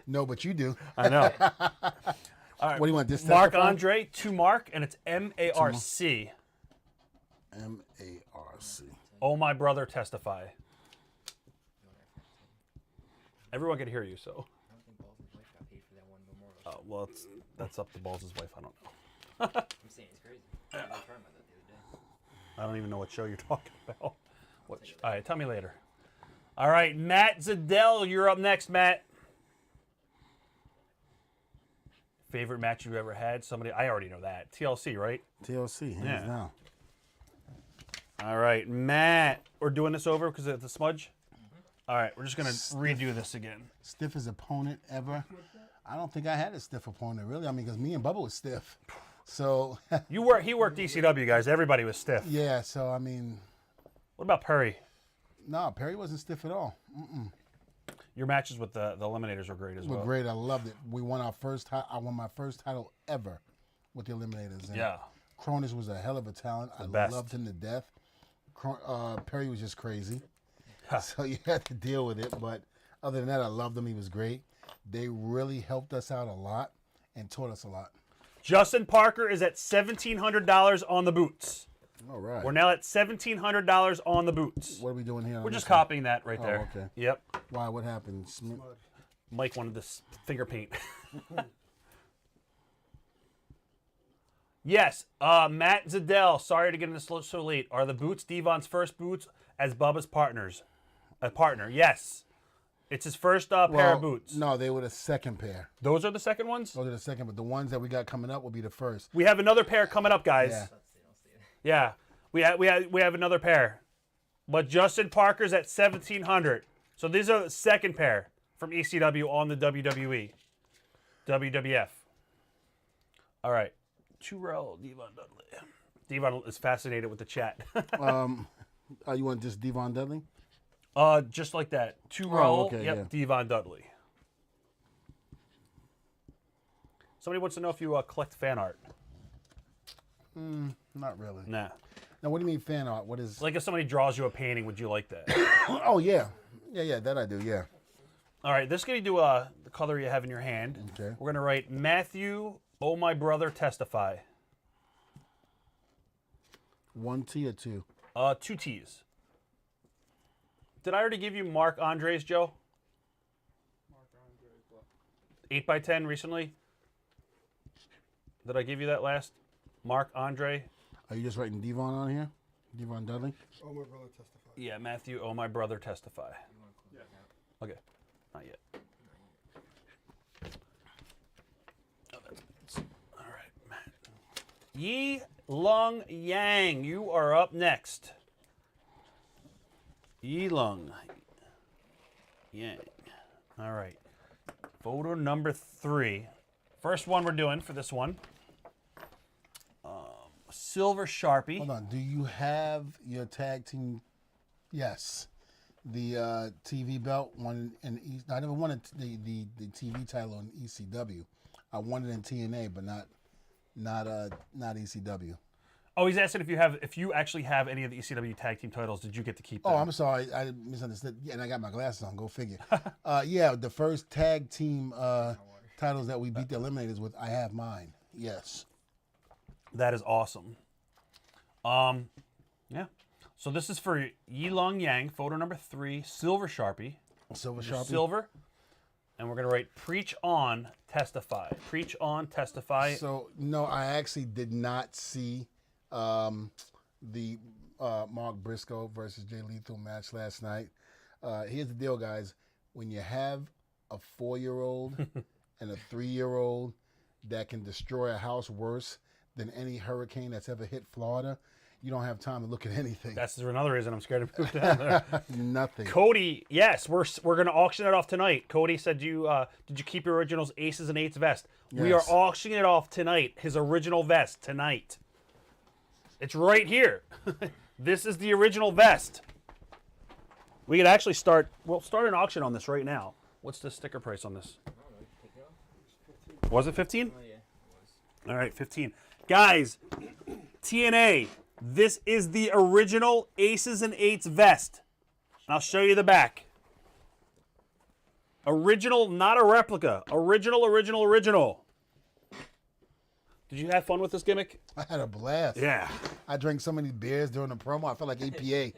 No, but you do. I know. All right. What do you want, this Marc-Andre, to Mark, and it's M-A-R-C. M-A-R-C. Oh, my brother, testify. Everyone can hear you, so. I don't think Balls' wife got paid for that one memorial. Well, that's up to Balls' wife. I don't know. I'm saying it's crazy. I was talking about that the other day. I don't even know what show you're talking about. All right, tell me later. All right, Matt Zedell, you're up next, Matt. Favorite match you ever had? I already know that. TLC, right? TLC, hands down. All right, Matt. We're doing this over because of the smudge? All right, we're just going to redo this again. Stiffest opponent ever? I don't think I had a stiff opponent, really. I mean, because me and Bubba was stiff. So. He worked ECW, guys. Everybody was stiff. Yeah, so, I mean. What about Perry? No, Perry wasn't stiff at all. Mm-mm. Your matches with the Eliminators were great as well. Were great. I loved it. We won I won my first title ever with the Eliminators. And yeah. Cronus was a hell of a talent. I loved him to death. Perry was just crazy. So you had to deal with it. But other than that, I loved him. He was great. They really helped us out a lot and taught us a lot. Justin Parker is at $1,700 on the boots. All right. We're now at $1,700 on the boots. What are we doing here? We're just copying that right there. Okay. Yep. Why? What happened? Mike wanted this finger paint. Yes. Matt Zedell, sorry to get in this so late. Are the boots Devon's first boots as Bubba's partners? A partner, yes. It's his first pair of boots. No, they were the second pair. Those are the second ones? Those are the second, but the ones that we got coming up will be the first. We have another pair coming up, guys. Yeah. Yeah. We have another pair. But Justin Parker's at $1,700. So these are the second pair from ECW on the WWE. WWF. All right. Churrell, Devon Dudley. Devon is fascinated with the chat. You want just Devon Dudley? Just like that. Churrell, okay, yep, yeah. Devon Dudley. Somebody wants to know if you collect fan art. Not really. Nah. Now, what do you mean fan art? What is? Like if somebody draws you a painting, would you like that? Oh yeah, that I do. Yeah. All right, this is going to do the color you have in your hand. Okay. We're going to write Matthew, oh my brother, testify. 1 T or 2? 2 T's. Did I already give you Mark Andre's, Joe? 8x10 recently? Did I give you that last? Mark Andre? Are you just writing Devon on here? Devon Dudley? Oh, my brother testified. Yeah, Matthew, oh my brother, testify. Okay, not yet. All right, Matt. Yi Lung Yang, you are up next. Yi Lung Yang. All right. Photo number 3. First one we're doing for this one. Silver Sharpie. Hold on. Do you have your tag team? Yes. The TV belt one in I never wanted the TV title in ECW. I wanted it in TNA, but not ECW. Oh, he's asking if you actually have any of the ECW tag team titles. Did you get to keep them? Oh, I'm sorry. I misunderstood. Yeah, and I got my glasses on. Go figure. Yeah, the first tag team titles that we beat the Eliminators with, I have mine. Yes. That is awesome. Yeah. So this is for Yi Lung Yang, photo number 3, Silver Sharpie. Silver Sharpie. Silver. And we're going to write Preach On, Testify. Preach On, Testify. So, no, I actually did not see the Mark Briscoe versus Jay Lethal match last night. Here's the deal, guys. When you have a 4-year-old and a 3-year-old that can destroy a house worse than any hurricane that's ever hit Florida, you don't have time to look at anything. That's another reason I'm scared to move down there. Nothing. Cody, yes, we're going to auction it off tonight. Cody said did you keep your original's Aces and Eights vest? Yes. We are auctioning it off tonight. His original vest tonight. It's right here. This is the original vest. We could actually we'll start an auction on this right now. What's the sticker price on this? Was it 15? Oh, yeah, it was. All right, 15. Guys, TNA, this is the original Aces and Eights vest. And I'll show you the back. Original, not a replica. Original. Did you have fun with this gimmick? I had a blast. Yeah. I drank so many beers during the promo. I felt like APA.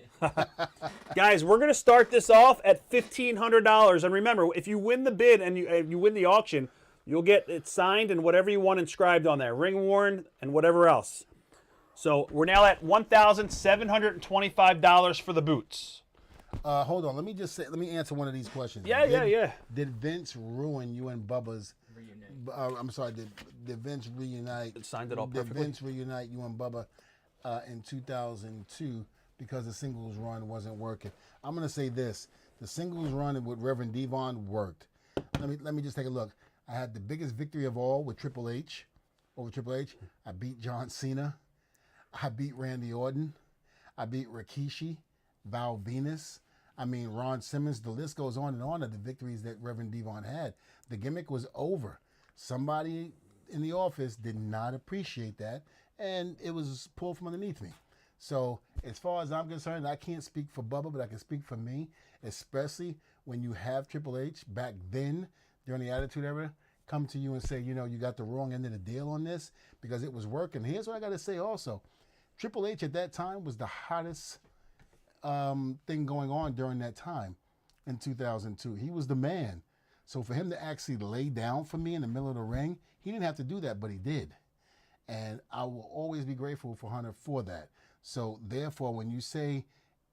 Guys, we're going to start this off at $1,500. And remember, if you win the bid and you win the auction, you'll get it signed and whatever you want inscribed on there. Ring worn and whatever else. So we're now at $1,725 for the boots. Hold on. Let me answer one of these questions. Yeah. Did Vince ruin you and Bubba's? I'm sorry. Did Vince reunite? It signed it all Did perfectly. Vince reunite you and Bubba in 2002 because the singles run wasn't working? I'm gonna say this: the singles run with Reverend Devon worked. Let me just take a look. I had the biggest victory of all with Triple H. Over Triple H, I beat John Cena. I beat Randy Orton. I beat Rikishi, Val Venus. I mean, Ron Simmons. The list goes on and on of the victories that Reverend Devon had. The gimmick was over. Somebody in the office did not appreciate that, and it was pulled from underneath me. So as far as I'm concerned, I can't speak for Bubba, but I can speak for me, especially when you have Triple H back then during the Attitude Era come to you and say, you got the wrong end of the deal on this because it was working. Here's what I got to say also. Triple H at that time was the hottest thing going on during that time in 2002. He was the man. So for him to actually lay down for me in the middle of the ring, he didn't have to do that, but he did. And I will always be grateful for Hunter for that. So therefore, when you say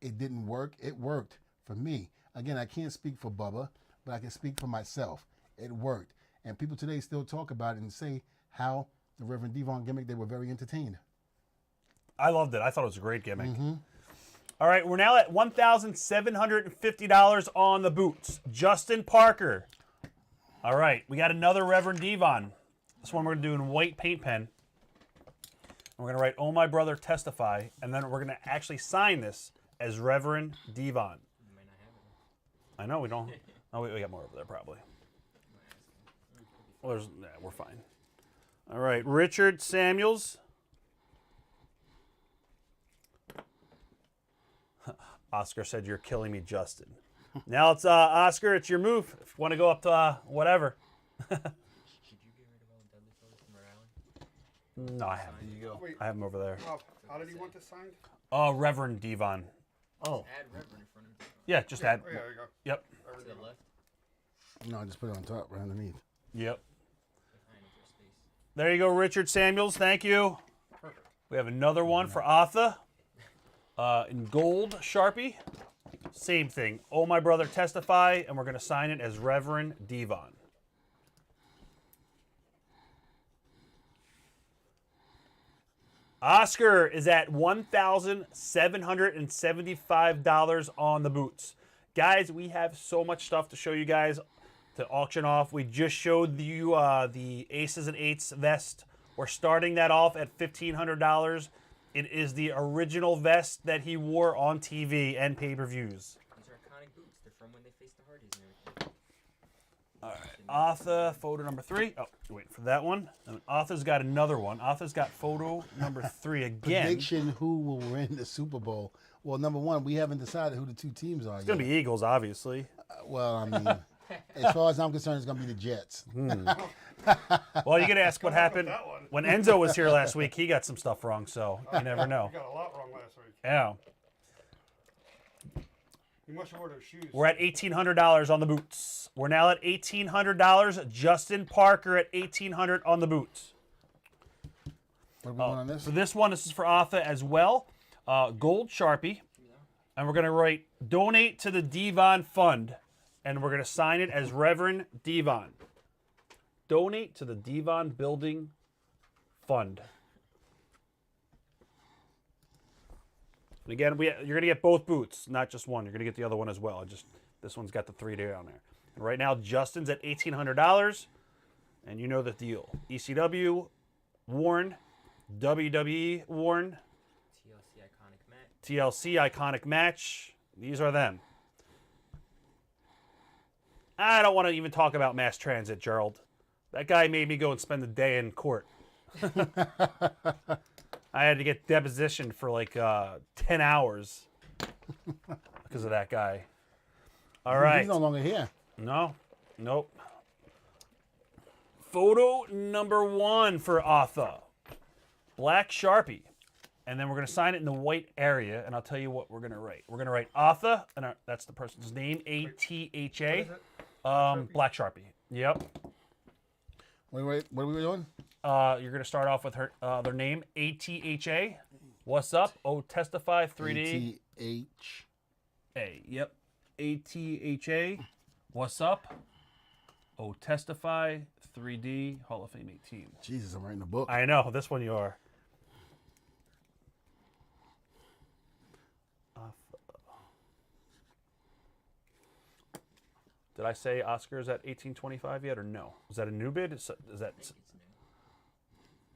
it didn't work, it worked for me. Again, I can't speak for Bubba, but I can speak for myself. It worked. And people today still talk about it and say how the Reverend Devon gimmick, they were very entertained. I loved it. I thought it was a great gimmick. All right, we're now at $1,750 on the boots. Justin Parker. All right, we got another Reverend Devon. This one we're going to do in white paint pen. We're going to write, oh, my brother, testify. And then we're going to actually sign this as Reverend Devon. I know we don't. Oh, we got more over there probably. Well, we're fine. All right, Richard Samuels. Oscar said, "You're killing me, Justin." Now it's Oscar. It's your move. If you want to go up to whatever. Did you get rid of all Dudley fellas from Rhode Island? No, I haven't. There you go. Wait, I have him over there. Rob, how did he want this signed? Reverend Devon. Oh, Add Reverend in front of him. Yeah, just add. Oh, yeah, there you go. Yep. To the left. no, just put it on top, right underneath. Yep. Behind is your space. There you go, Richard Samuels. Thank you. Perfect. We have another one for Arthur. In gold Sharpie. Same thing. Oh, my brother, testify, and we're going to sign it as Reverend Devon. Oscar is at $1,775 on the boots. Guys, we have so much stuff to show you guys to auction off. We just showed you the Aces and Eights vest. We're starting that off at $1,500. It is the original vest that he wore on TV and pay-per-views. These are iconic boots. They're from when they faced the Hardys and everything. All right, Arthur, photo number 3. Oh, you're waiting for that one. And Arthur's got another one. Arthur's got photo number 3 again. Prediction: who will win the Super Bowl? Well, number one, we haven't decided who the two teams are. It's gonna be Eagles, obviously. Well, I mean, as far as I'm concerned, it's gonna be the Jets. Well, you gotta ask what happened that one. when Enzo was here last week. He got some stuff wrong, so you never know. You got a lot wrong last week. Yeah, You must have ordered shoes. we're at $1,800 on the boots. We're now at $1,800. Justin Parker at $1,800 on the boots. What are we doing on this? For this one, this is for Arthur as well. Gold Sharpie, and we're gonna write "Donate to the Devon Fund," and we're gonna sign it as Reverend Devon. Donate to the Devon Building Fund. And again, you're going to get both boots, not just one. You're going to get the other one as well. This one's got the 3D on there. And right now, Justin's at $1,800, and you know the deal. ECW, worn. WWE, worn. TLC iconic match. TLC, iconic match. These are them. I don't want to even talk about mass transit, Gerald. That guy made me go and spend the day in court. I had to get depositioned for like 10 hours because of that guy. All right. He's no longer here. No. Nope. Photo number 1 for Arthur. Black Sharpie. And then we're going to sign it in the white area, and I'll tell you what we're going to write. We're going to write Arthur, and that's the person's name, A-T-H-A. Black Sharpie. Yep. Wait, what are we doing? You're going to start off with their name, A-T-H-A. What's up? Oh, Testify 3D. A-T-H. Yep. A-T-H-A. What's up? Oh, Testify 3D Hall of Fame 18. Jesus, I'm writing a book. I know. This one you are. Did I say Oscar's at 1825 yet or no? Was that a new bid? Is that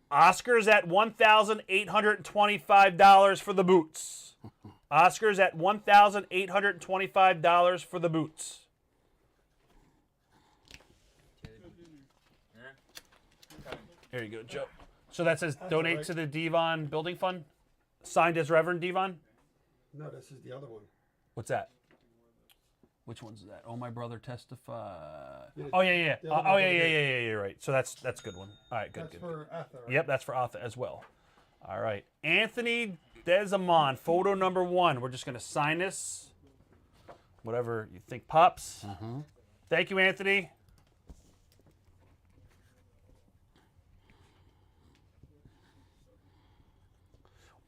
Oscar's at $1,825 for the boots. Oscar's at $1,825 for the boots. Here you go, Joe. So that says donate to the Devon Building Fund? Signed as Reverend Devon? No, this is the other one. What's that? Which one's that? Oh, my brother testify. Oh, yeah. Oh, yeah, you're right. So that's a good one. All right, good. That's for Arthur, right? Yep, that's for Arthur as well. All right. Anthony Desamon, photo number 1. We're just going to sign this. Whatever you think pops. Thank you, Anthony.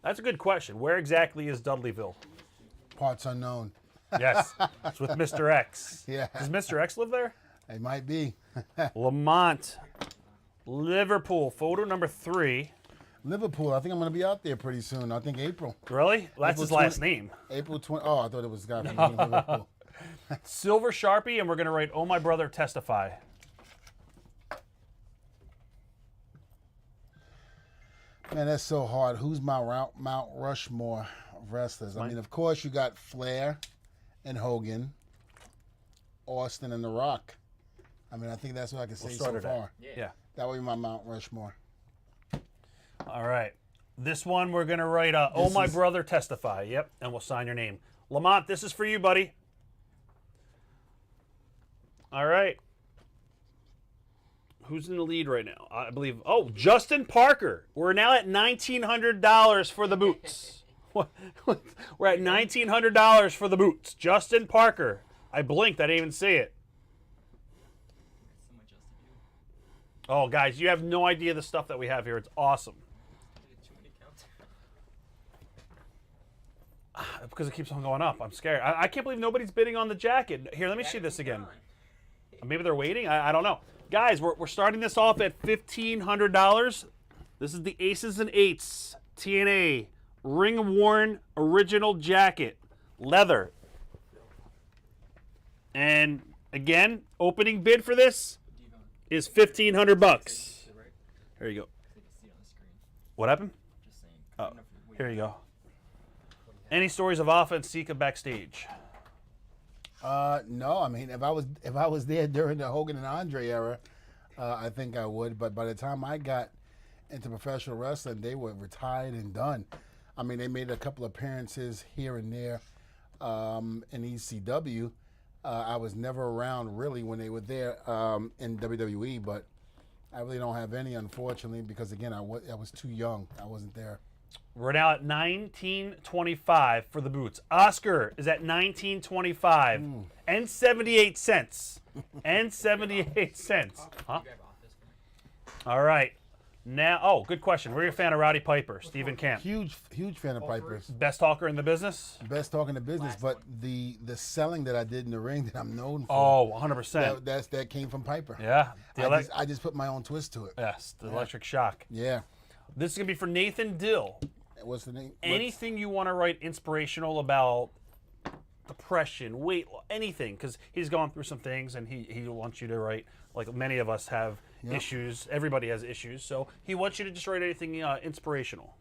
That's a good question. Where exactly is Dudleyville? Parts unknown. Yes, it's with Mr. X. Yeah. Does Mr. X live there? It might be. Lamont, Liverpool, photo number 3. Liverpool. I think I'm going to be out there pretty soon. I think April. Really? Well, that's his April last 20 name. April 20. Oh, I thought it was a guy from Liverpool. Silver Sharpie, and we're going to write, oh, my brother, testify. Man, that's so hard. Who's my Mount Rushmore of wrestlers? I mean, of course, you got Flair and Hogan, Austin and The Rock. I mean, I think that's what I can say so far. Yeah. That would be my Mount Rushmore. All right. This one we're going to write, oh, my brother, testify. Yep. And we'll sign your name. Lamont, this is for you, buddy. All right. Who's in the lead right now? I believe. Oh, Justin Parker. We're now at $1,900 for the boots. We're at $1,900 for the boots. Justin Parker. I blinked. I didn't even see it. Oh, guys, you have no idea the stuff that we have here. It's awesome. Because it keeps on going up. I'm scared. I can't believe nobody's bidding on the jacket. Here, let me see this again. Maybe they're waiting. I don't know. Guys, we're starting this off at $1,500. This is the Aces and Eights TNA ring-worn original jacket, leather. And again, opening bid for this is $1,500. Here you go. What happened? Oh, here you go. Any stories of Alpha and Sika backstage? No, I mean, if I was there during the Hogan and Andre era, I think I would. But by the time I got into professional wrestling, they were retired and done. I mean, they made a couple appearances here and there in ECW. I was never around really when they were there in WWE, but I really don't have any, unfortunately, because again, I was too young. I wasn't there. We're now at $19.25 for the boots. Oscar is at $19.25 and 78 cents. And 78 cents. Huh? All right. Now, good question. We're a fan of Roddy Piper, Stephen Camp. Huge fan of Piper's. Best talker in the business? Best talk in the business, but the selling that I did in the ring that I'm known for. Oh, 100%. That came from Piper. Yeah. I just put my own twist to it. Yes, the electric shock. Yeah. This is going to be for Nathan Dill. What's the name? Anything you want to write inspirational about depression, weight, anything, because he's gone through some things and he wants you to write, like many of us have issues. Everybody has issues. So he wants you to just write anything inspirational.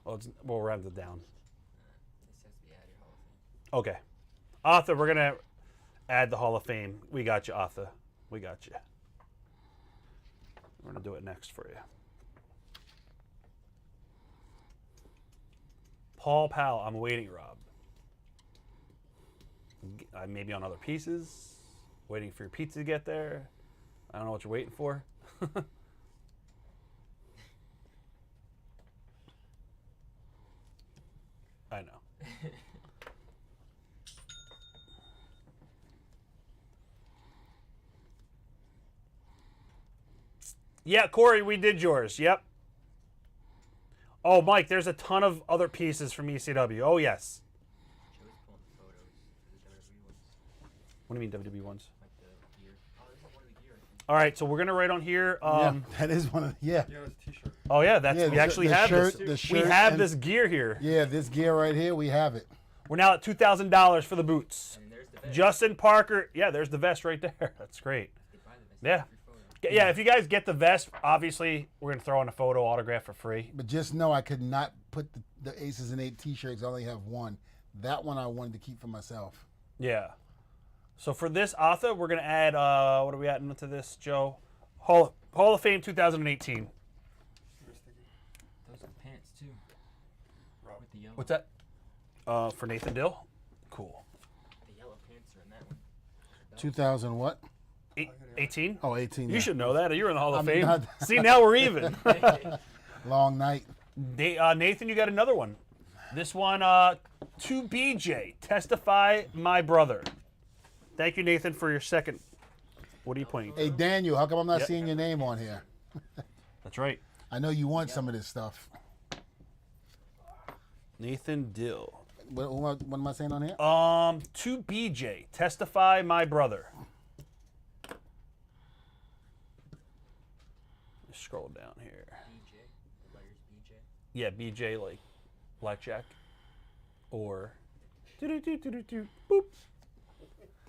We'll round it down. Okay. Arthur, we're going to add the Hall of Fame. We got you, Arthur. We got you. We're going to do it next for you. Paul Powell, I'm waiting, Rob. Maybe on other pieces. Waiting for your pizza to get there. I don't know what you're waiting for. I know. Yeah, Corey, we did yours. Yep. Oh, Mike, there's a ton of other pieces from ECW. Oh, yes. What do you mean WWE ones? All right, so we're going to write on here. That is one of Yeah, it's a t-shirt. Oh, yeah, we actually have shirt, this. the shirt We have and- this gear here. Yeah, this gear right here, we have it. We're now at $2,000 for the boots. And there's the vest. Justin Parker. Yeah, there's the vest right there. That's great. Yeah. Yeah, if you guys get the vest, obviously, we're going to throw in a photo autograph for free. But just know I could not put the Aces and Eight t-shirts. I only have one. That one I wanted to keep for myself. Yeah. So for this, Arthur, we're going to add, what are we adding into this, Joe? Hall of Fame 2018. Those are pants too. With the yellow. What's that? For Nathan Dill? Cool. The yellow pants are in that one. 2000 what? 18? Oh, 18. You yeah. should know that. You're in the Hall of I'm Fame. not- See, now we're even. Long night. Nathan, you got another one. This one, to BJ, Testify My Brother. Thank you, Nathan, for your second. What are you pointing? Hey, Daniel, how come I'm not Yep. seeing your name on here? That's right. I know you want some of this stuff. Nathan Dill. What am I saying on here? To BJ, Testify My Brother. Scroll down here. BJ. The letters BJ. Yeah, BJ like blackjack, or boop.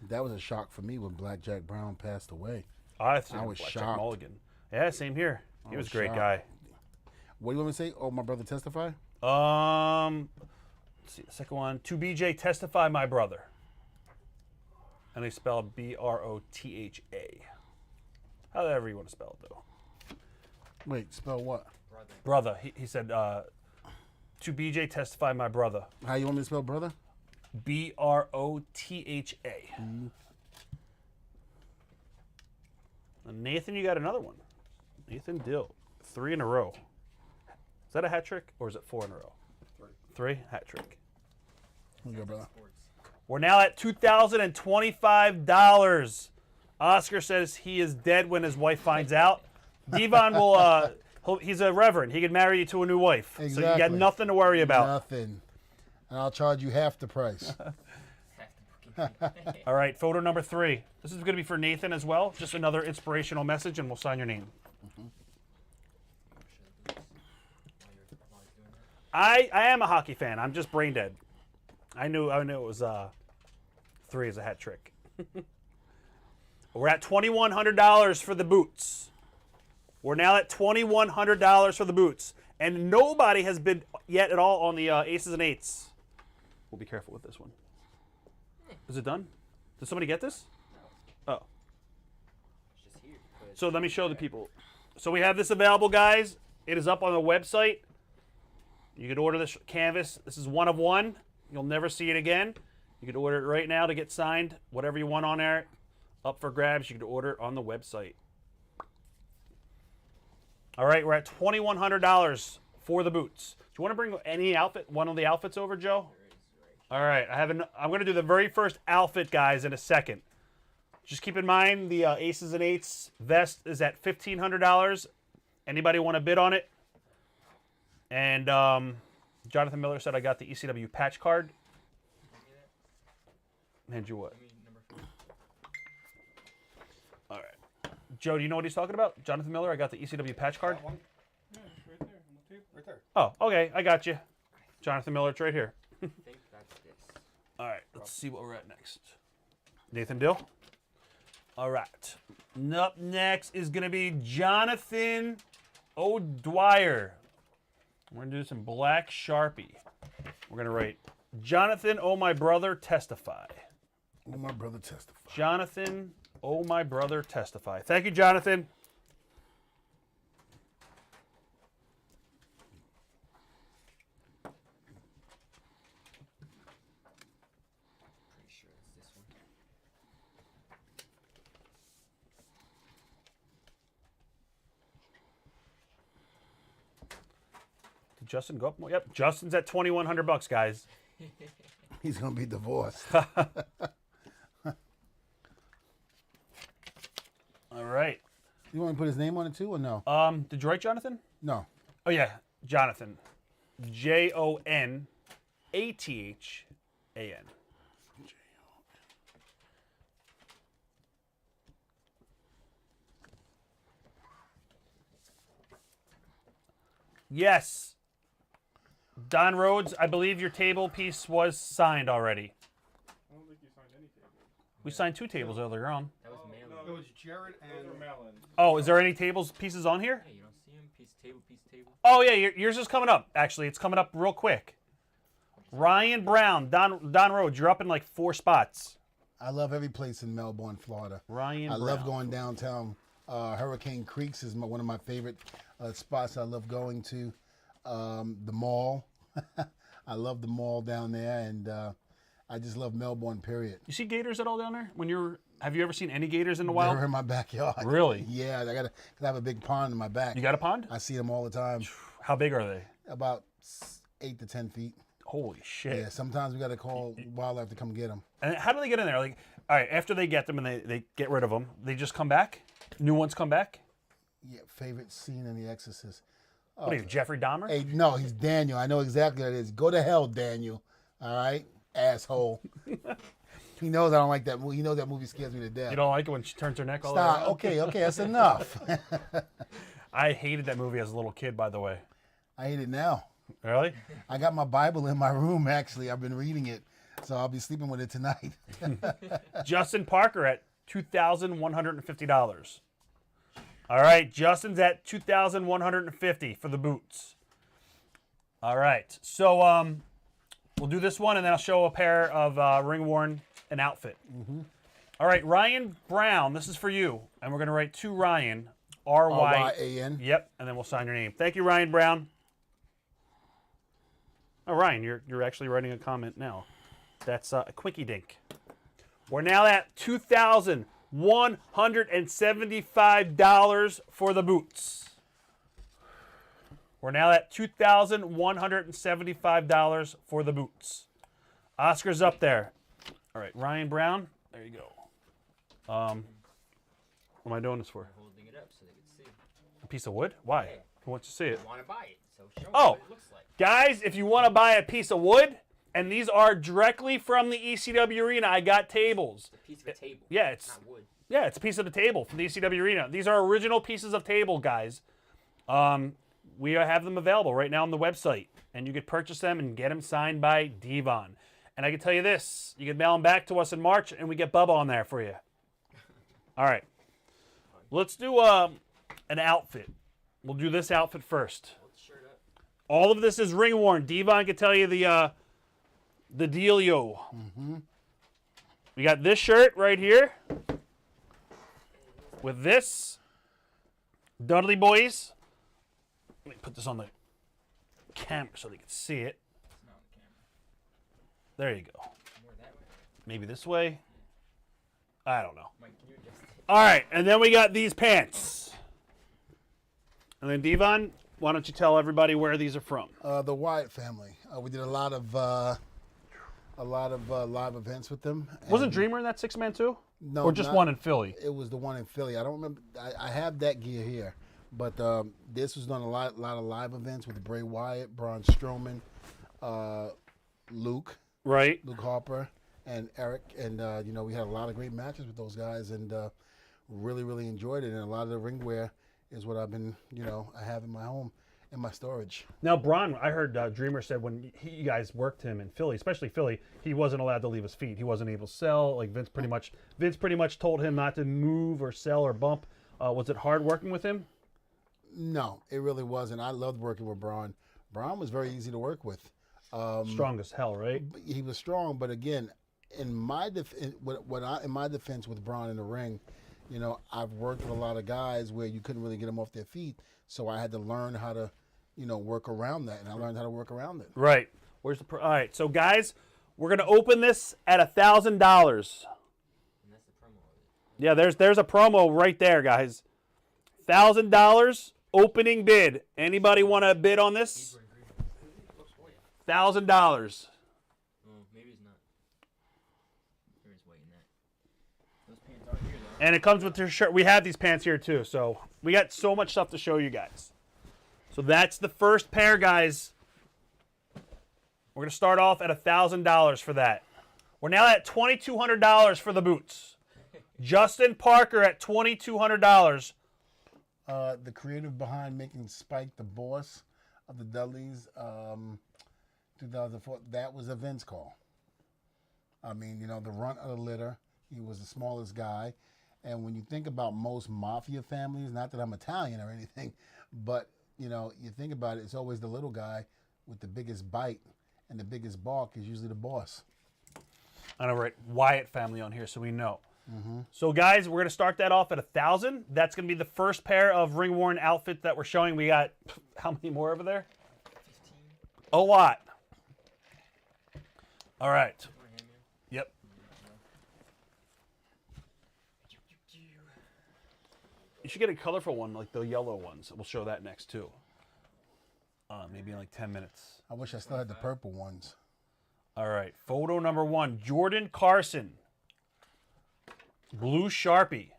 That was a shock for me when Blackjack Brown passed away. I was Blackjack shocked. Mulligan. Yeah, same here. He was a great shocked. guy. What do you want me to say? Oh, my brother testify? Let's see the second one. To BJ, Testify My Brother. And they spelled BROTHA. However you want to spell it, though. Wait, spell what? Brother. He said, to To BJ, testify my brother. How you want me to spell brother? Brotha. Nathan, you got another one. Nathan Dill. 3 in a row. Is that a hat trick or is it 4 in a row? 3 hat trick. Here you go, brother. We're now at $2,025. Oscar says he is dead when his wife finds out. Devon will, he's a reverend. He can marry you to a new wife. So you got Exactly. nothing to worry about. Nothing. And I'll charge you half the price. All right, photo number 3. This is going to be for Nathan as well. Just another inspirational message, and we'll sign your name. I am a hockey fan. I'm just brain dead. I knew it was 3 as a hat trick. We're at $2,100 for the boots. We're now at $2,100 for the boots, and nobody has bid yet at all on the aces and eights. We'll be careful with this one. Is it done? Did somebody get this? Oh. It's just here. But So let me show the people. So we have this available, guys. It is up on the website. You can order this canvas. This is one of one. You'll never see it again. You can order it right now to get signed. Whatever you want on there, up for grabs. You can order it on the website. All right, we're at $2,100 for the boots. Do you want to bring any outfit, one of the outfits over, Joe? All right, I'm going to do the very first outfit, guys, in a second. Just keep in mind the aces and eights vest is at $1,500. Anybody want to bid on it? And Jonathan Miller said I got the ECW patch card. And you what? number 4. All right. Joe, do you know what he's talking about? Jonathan Miller, I got the ECW patch card. Yeah, it's right there on the table. Right there. Oh, okay, I got you. Jonathan Miller, it's right here. I think that's this. All right, let's see what we're at next. Nathan Dill. All right. Up next is going to be Jonathan O'Dwyer. We're going to do some black Sharpie. We're going to write, Jonathan, oh my brother, testify. Oh, my brother testify. Jonathan, oh my brother, testify. Thank you, Jonathan. Pretty sure it's this one. Did Justin go up more? Yep, Justin's at $2,100, guys. He's going to be divorced. All right. You want me to put his name on it too or no? Did you write Jonathan? No. Oh, yeah, Jonathan. Jonathan. Yes. Don Rhodes, I believe your table piece was signed already. I don't think you signed any table. We signed 2 tables earlier on. That was Mae Young. It was Jared Those are and melons. Oh, is there any pieces on here? Hey, you don't see him? Piece table. Oh, yeah, yours is coming up. Actually, it's coming up real quick. Ryan Brown, Don Rhodes, you're up in like 4 spots. I love every place in Melbourne, Florida. Ryan I Brown. love going downtown. Hurricane Creeks is one of my favorite spots I love going to. The mall. I love the mall down there, and I just love Melbourne, period. You see gators at all down there? Have you ever seen any gators in the wild? They're in my backyard. Really? Yeah, cause I have a big pond in my back. You got a pond? I see them all the time. How big are they? About 8 to 10 feet. Holy shit. Yeah, sometimes we got to call wildlife to come get them. And how do they get in there? Like, all right, after they get them and they get rid of them, they just come back? New ones come back? Yeah, favorite scene in The Exorcist. What are you, Jeffrey Dahmer? Hey, no, he's Daniel. I know exactly what it is. Go to hell, Daniel. All right? Asshole. He knows I don't like that movie. He knows that movie scares me to death. You don't like it when she turns her neck all the way Stop. around? Okay, that's enough. I hated that movie as a little kid, by the way. I hate it now. Really? I got my Bible in my room, actually. I've been reading it, so I'll be sleeping with it tonight. Justin Parker at $2,150. All right, Justin's at $2,150 for the boots. All right, so we'll do this one, and then I'll show a pair of ring-worn an outfit. Mm-hmm. All right, Ryan Brown, this is for you, and we're going to write to Ryan, R-Y. R-Y-A-N. Yep, and then we'll sign your name. Thank you, Ryan Brown. Oh, Ryan, you're actually writing a comment now. That's a quickie dink. We're now at $2,175 for the boots. We're now at $2,175 for the boots. Oscar's up there. All right, Ryan Brown. There you go. What am I doing this for? Holding it up so they can see. A piece of wood? Why? Who wants to see it? I want to buy it, so show me Oh. what it looks like. Guys, if you want to buy a piece of wood, and these are directly from the ECW Arena, I got tables. It's a piece of a table. Yeah, it's not wood. Yeah, it's a piece of the table from the ECW Arena. These are original pieces of table, guys. We have them available right now on the website, and you could purchase them and get them signed by Devon. And I can tell you this, you can mail them back to us in March, and we get Bubba on there for you. All right. Let's do an outfit. We'll do this outfit first. Hold the shirt up. All of this is ring worn. Devon can tell you the dealio. We got this shirt right here with this Dudley boys. Let me put this on the camera so they can see it. It's not on the camera. There you go. More that way. Maybe this way. I don't know. Mike, can you adjust it? All right, and then we got these pants. And then Devon, why don't you tell everybody where these are from? The Wyatt family. We did a lot of live events with them. Wasn't and- Dreamer in that 6-man too? No, Or just not- one in Philly? It was the one in Philly. I don't remember. I have that gear here, but this was done a lot of live events with Bray Wyatt, Braun Strowman, Luke Right. Harper, and Eric, and we had a lot of great matches with those guys, and really enjoyed it. And a lot of the ring wear is what I've been, I have in my home, in my storage. Now, Braun, I heard Dreamer said when you guys worked him in Philly, especially Philly, he wasn't allowed to leave his feet. He wasn't able to sell. Like Vince pretty much told him not to move or sell or bump. Was it hard working with him? No, it really wasn't. I loved working with Braun. Braun was very easy to work with. Strong as hell, right? He was strong, but again, in my defense with Braun in the ring, I've worked with a lot of guys where you couldn't really get them off their feet, so I had to learn how to, work around that, and I learned how to work around it. Right. Where's the? All right. So guys, we're gonna open this at $1,000. And that's the promo of it. Yeah, there's a promo right there, guys. $1,000 opening bid. Anybody want to bid on this? $1,000. Oh, maybe it's not. There is weight in that. Those pants aren't here though. And it comes with your shirt. We have these pants here too, so we got so much stuff to show you guys. So that's the first pair, guys. We're gonna start off at $1,000 for that. We're now at $2,200 for the boots. Justin Parker at $2,200. The creative behind making Spike the boss of the Dudleys, 2004, that was a Vince call. I mean, the runt of the litter. He was the smallest guy. And when you think about most mafia families, not that I'm Italian or anything, but, you think about it, it's always the little guy with the biggest bite and the biggest bark is usually the boss. I know, right? Wyatt family on here, so we know. So, guys, we're going to start that off at $1,000. That's going to be the first pair of ring-worn outfits that we're showing. We got, how many more over there? 15. A lot. All right. More hand man. Yep. You should get a colorful one, like the yellow ones. We'll show that next, too. Maybe in like 10 minutes. I wish I still had the purple ones. All right. Photo number 1. Jordan Carson. Blue Sharpie.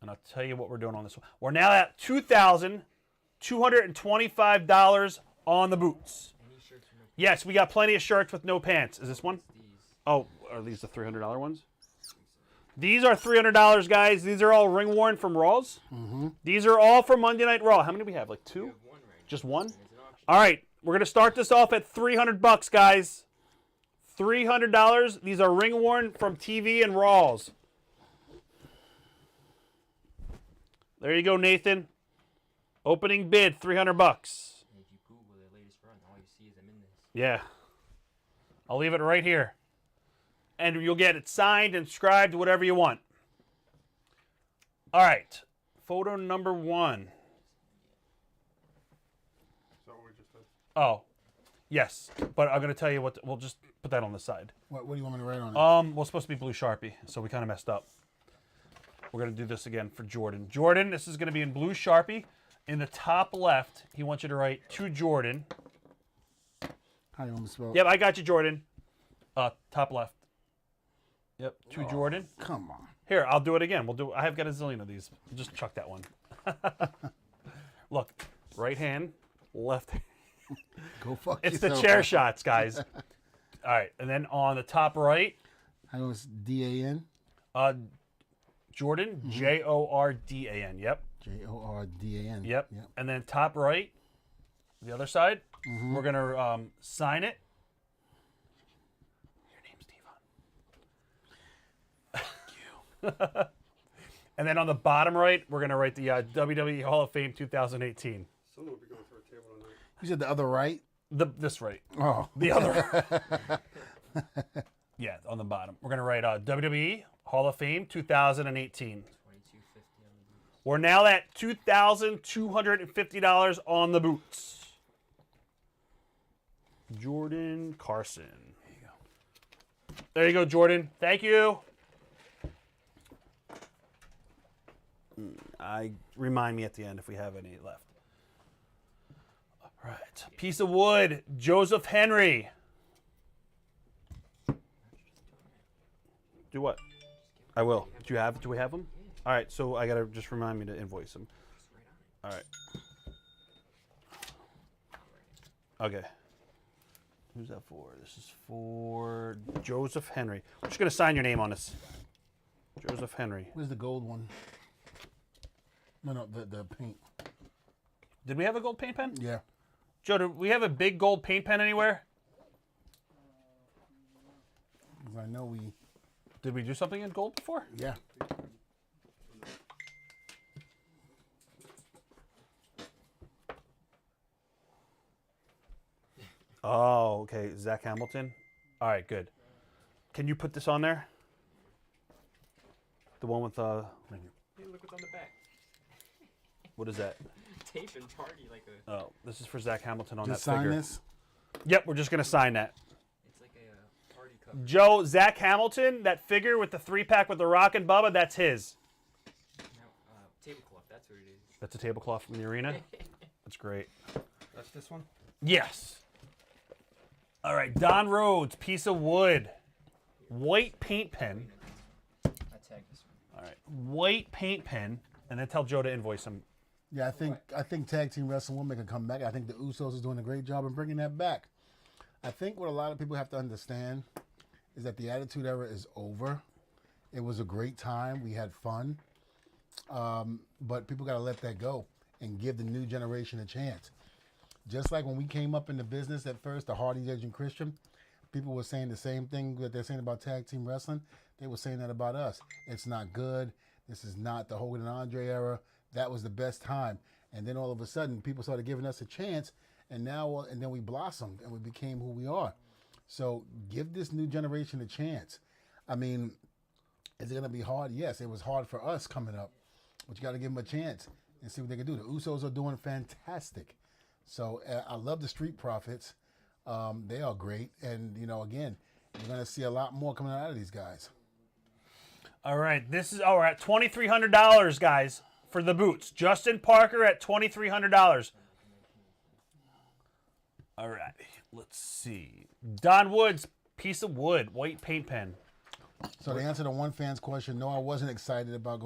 And I'll tell you what we're doing on this one. We're now at $2,225 on the boots. Any shirts from the Yes, we got plenty of shirts with no pants. Is this one? these. Oh, are these the $300 ones? These are $300, guys. These are all ring worn from Raws. These are all from Monday Night Raw. How many do we have? Like 2? We have one right Just one? now. It's an auction. All right, we're gonna start this off at $300, guys. $300. These are ring worn from TV and Raws. There you go, Nathan. Opening bid, $300. And if you Google the latest run, all you see is them in this. Yeah. I'll leave it right here. And you'll get it signed, inscribed, whatever you want. All right. Photo number 1. So we just Oh. Yes, but I'm gonna tell you what. We'll just put that on the side. What do you want me to write on it? Well, it's supposed to be blue Sharpie, so we kind of messed up. We're gonna do this again for Jordan. Jordan, this is gonna be in blue Sharpie. In the top left, he wants you to write to Jordan. How do you want me to spell it? Yep, I got you, Jordan. Top left. Yep, to Jordan. Come on. Here, I'll do it again. I have got a zillion of these. Just chuck that one. Look, right hand, left hand. Go fuck It's yourself. the chair shots, guys. All right, and then on the top right, How do it's D-A-N? Jordan, Jordan. Yep. J-O-R-D-A-N. Yep. And then top right, the other side, we're going to sign it. Your name's Devon. You. And then on the bottom right, we're going to write the WWE Hall of Fame 2018. Someone will be going through a table tonight. You said the other right? This right. Oh. The other. Yeah, on the bottom. We're going to write WWE Hall of Fame 2018. We're now at $2,250 on the boots. Jordan Carson. There you go. There you go, Jordan. Thank you. Remind me at the end if we have any left. All right. Piece of wood. Joseph Henry. Do what? I will. Do we have them? All right, so I gotta just remind me to invoice them. All right. Okay. Who's that for? This is for Joseph Henry. I'm just gonna sign your name on this. Joseph Henry. Where's the gold one? No, the paint. Did we have a gold paint pen? Yeah. Joe, do we have a big gold paint pen anywhere? 'Cause I know we... Did we do something in gold before? Yeah. Oh, okay. Zach Hamilton. All right, good. Can you put this on there? The one with Hey, look what's on the back. what is that? Tape and party like a. Oh, this is for Zach Hamilton on Just that sign figure. this? Yep, we're just gonna sign that. It's like a party cover. Joe, Zach Hamilton, that figure with the 3-pack with the Rock and Bubba, that's his. No, tablecloth. That's what it is. That's a tablecloth from the arena. That's great. That's this one? Yes. All right, Don Rhodes, piece of wood, white paint pen. I tagged this one. All right, white paint pen, and then tell Joe to invoice him. Yeah, I think tag team wrestling will make a comeback. I think the Usos is doing a great job in bringing that back. I think what a lot of people have to understand is that the Attitude Era is over. It was a great time. We had fun. But people got to let that go and give the new generation a chance. Just like when we came up in the business at first, the Hardys, Edge, and Christian, people were saying the same thing that they're saying about tag team wrestling. They were saying that about us. It's not good. This is not the Hogan and Andre era. That was the best time. And then all of a sudden, people started giving us a chance, and then we blossomed and we became who we are. So give this new generation a chance. I mean, is it going to be hard? Yes, it was hard for us coming up, but you got to give them a chance and see what they can do. The Usos are doing fantastic. So I love the Street Profits. They are great. And, again, you're going to see a lot more coming out of these guys. All right, we're at $2,300, guys, for the boots. Justin Parker at $2,300. All right, let's see. Don Woods, piece of wood, white paint pen. So to answer the one fan's question, no, I wasn't excited about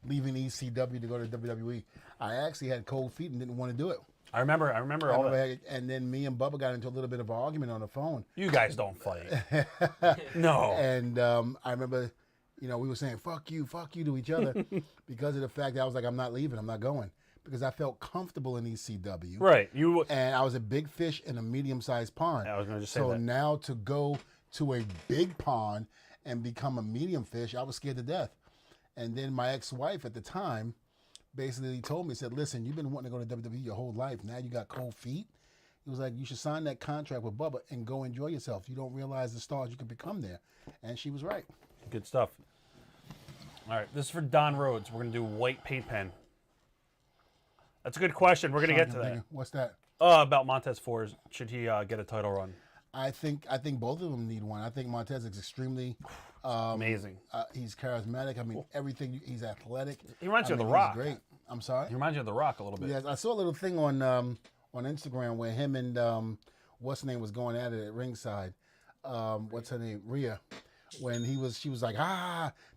leaving ECW to go to WWE. I actually had cold feet and didn't want to do it. I remember all that. And then me and Bubba got into a little bit of an argument on the phone. You guys don't fight. No. And I remember, we were saying, fuck you to each other because of the fact that I was like, I'm not leaving, I'm not going. Because I felt comfortable in ECW. Right. And I was a big fish in a medium-sized pond. I was going to just say so that. now to go to a big pond and become a medium fish, I was scared to death. And then my ex-wife at the time basically told me, said, listen, you've been wanting to go to WWE your whole life. Now you got cold feet. He was like, you should sign that contract with Bubba and go enjoy yourself. You don't realize the stars you can become there. And she was right. Good stuff. All right, this is for Don Rhodes. We're going to do white paint pen. That's a good question. We're going to get to that. What's that? About Montez Ford. Should he get a title run? I think both of them need one. I think Montez is extremely Amazing. He's charismatic. I mean, everything. He's athletic. He reminds you of The he's Rock. Great. I'm sorry. He reminds you of The Rock a little bit. Yes, I saw a little thing on Instagram where him and what's her name was going at it at ringside. What's her name? Rhea. When she was like,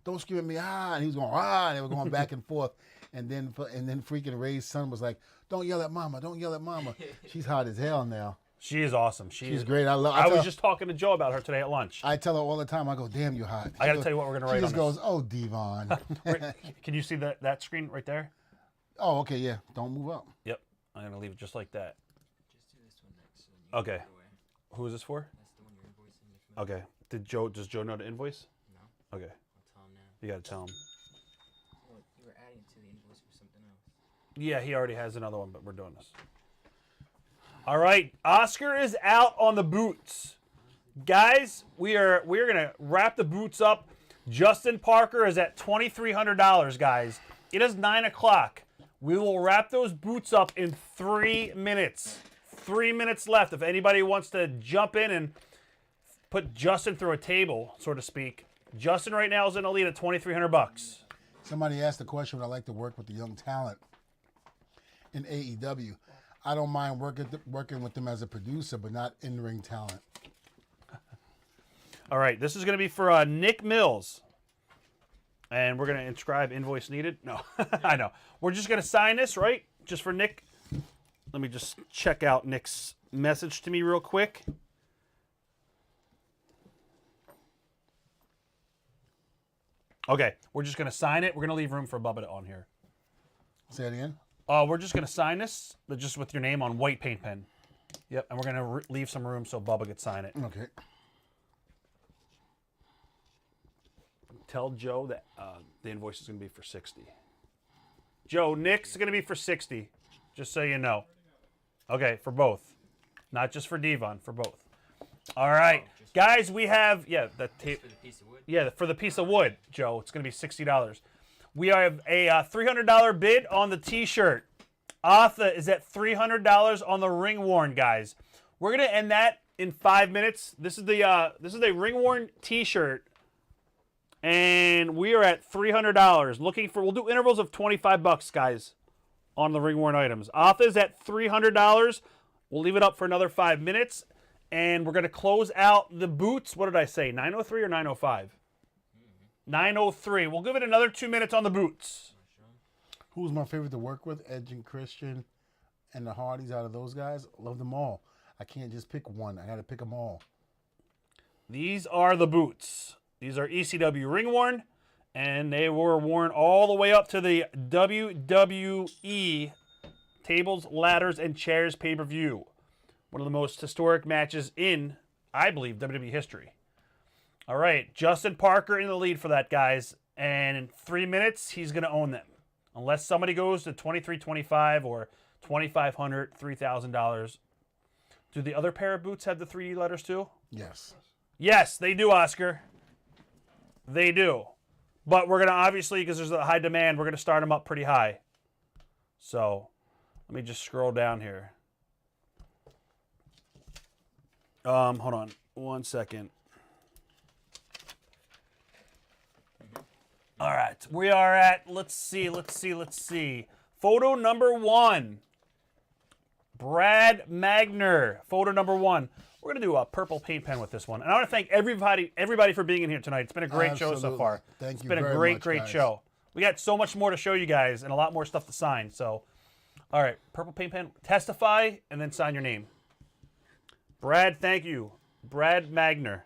don't scream at me, and he was going, and they were going back and forth. And then freaking Ray's son was like, don't yell at mama, don't yell at mama. She's hot as hell now. She is awesome. She's great. I was just talking to Joe about her today at lunch. I tell her all the time, I go, damn, you're hot. I got to tell you what we're going to write She on just goes, oh, Devon. Can you see that screen right there? Oh, okay, yeah. Don't move up. Yep. I'm going to leave it just like that. Just do this one next. So you Okay. give it away. Who is this for? That's the one you're invoicing. Okay. Does Joe know to invoice? No. Okay. I'll tell him now. You got to tell him. Well, you were adding to the invoice for something else. Yeah, he already has another one, but we're doing this. All right, Oscar is out on the boots. Guys, we're gonna wrap the boots up. Justin Parker is at $2,300, guys. It is 9 o'clock. We will wrap those boots up in 3 minutes. 3 minutes left. If anybody wants to jump in and put Justin through a table, so to speak. Justin right now is in the lead at $2,300. Somebody asked the question, would I like to work with the young talent in AEW? I don't mind working with them as a producer, but not in-ring talent. All right, this is going to be for Nick Mills. And we're going to inscribe invoice needed. No, I know. We're just going to sign this, right? Just for Nick. Let me just check out Nick's message to me real quick. Okay, we're just going to sign it. We're going to leave room for Bubba on here. Say it again. We're just going to sign this, but just with your name on white paint pen. Yep, and we're going to leave some room so Bubba could sign it. Okay. Tell Joe that the invoice is going to be for $60. Joe, Nick's going to be for $60, just so you know. Okay, for both. Not just for Devon, for both. All right. Guys, we have, For the piece of wood? Yeah, for the piece of wood, Joe, it's going to be $60. We have a $300 bid on the T-shirt. Arthur is at $300 on the ring worn, guys. We're gonna end that in 5 minutes. This is a ring worn T-shirt, and we are at $300. We'll do intervals of $25, guys, on the ring worn items. Arthur's at $300. We'll leave it up for another 5 minutes, and we're gonna close out the boots. What did I say? 903 or 905? 903. We'll give it another 2 minutes on the boots. Who's my favorite to work with? Edge and Christian and the Hardys. Out of those guys, love them all. I can't just pick one. I got to pick them all. These are the boots. These are ECW ring worn, and they were worn all the way up to the WWE Tables, Ladders, and Chairs pay-per-view. One of the most historic matches in, I believe, WWE history. All right, Justin Parker in the lead for that, guys. And in 3 minutes, he's going to own them. Unless somebody goes to $2,325 or $2,500, $3,000. Do the other pair of boots have the 3D letters too? Yes. Yes, they do, Oscar. They do. But we're going to obviously, because there's a high demand, we're going to start them up pretty high. So let me just scroll down here. Hold on 1 second. All right, we are at, let's see. Photo number 1. Brad Magner, photo number 1. We're going to do a purple paint pen with this one. And I want to thank everybody for being in here tonight. It's been a great show so far. Thank you very much. It's been a great guys. show. We got so much more to show you guys and a lot more stuff to sign. So, all right, purple paint pen, testify, and then sign your name. Brad, thank you. Brad Magner.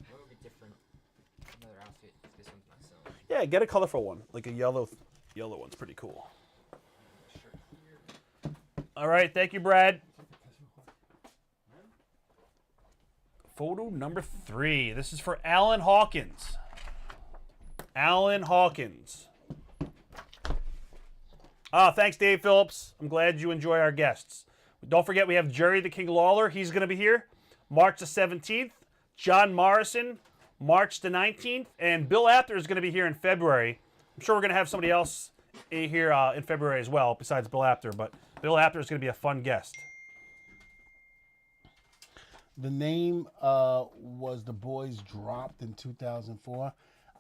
What would be different? Another outfit. This one's myself. Yeah, get a colorful one. Like a yellow one's pretty cool. All right, thank you, Brad. Photo number 3. This is for Alan Hawkins. Alan Hawkins. Thanks, Dave Phillips. I'm glad you enjoy our guests. Don't forget, we have Jerry the King Lawler. He's going to be here March the 17th. John Morrison, March the 19th. And Bill Apter is going to be here in February. I'm sure we're going to have somebody else here in February as well, besides Bill Apter. But Bill Apter is going to be a fun guest. The name was The Boys Dropped in 2004.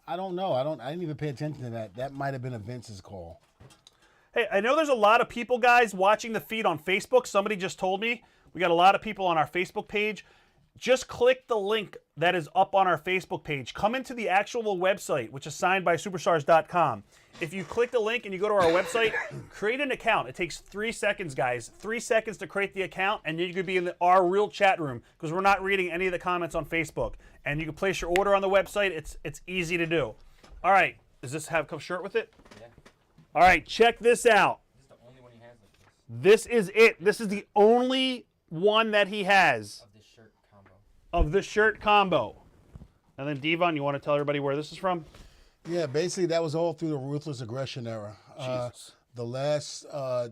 I don't know. I didn't even pay attention to that. That might have been a Vince's call. Hey, I know there's a lot of people, guys, watching the feed on Facebook. Somebody just told me we got a lot of people on our Facebook page. Just click the link that is up on our Facebook page. Come into the actual website, which is signed by superstars.com. If you click the link and you go to our website, create an account. It takes 3 seconds, guys. 3 seconds to create the account, and you could be in our real chat room because we're not reading any of the comments on Facebook. And you can place your order on the website. It's easy to do. All right. Does this have come shirt with it? Yeah. All right. Check this out. This is the only one he has like this. This is it. This is the only one that he has Of this shirt combo. of the shirt combo. And then, Devon, you want to tell everybody where this is from? Yeah, basically that was all through the Ruthless Aggression era. Jesus. The last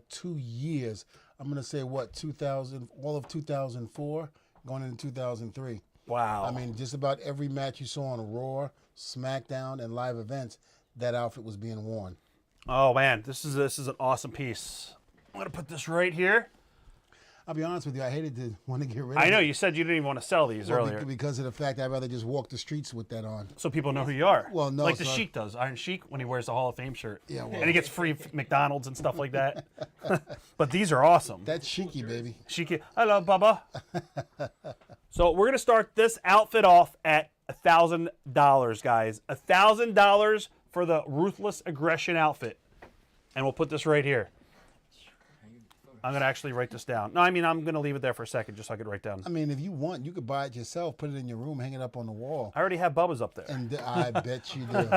2 years, I'm going to say, 2000, all of 2004, going into 2003. Wow. I mean, just about every match you saw on Raw, SmackDown, and live events, that outfit was being worn. Oh, man. This is an awesome piece. I'm going to put this right here. I'll be honest with you, I hated to want to get rid of I know. it. You said you didn't even want to sell these Well, earlier. because of the fact I'd rather just walk the streets with that on. So people know who you are. Well, no, like the so- Sheik does, Iron Sheik, when he wears the Hall of Fame shirt. Yeah, well- And he gets free McDonald's and stuff like that. But these are awesome. That's cheeky, baby. Sheik, I love Bubba. So we're gonna start this outfit off at $1,000, guys. $1,000 for the Ruthless Aggression outfit, and we'll put this right here. I'm gonna actually write this down. No, I mean I'm gonna leave it there for a second just so I can write down. I mean, if you want, you could buy it yourself, put it in your room, hang it up on the wall. I already have Bubba's up there. And I bet you do.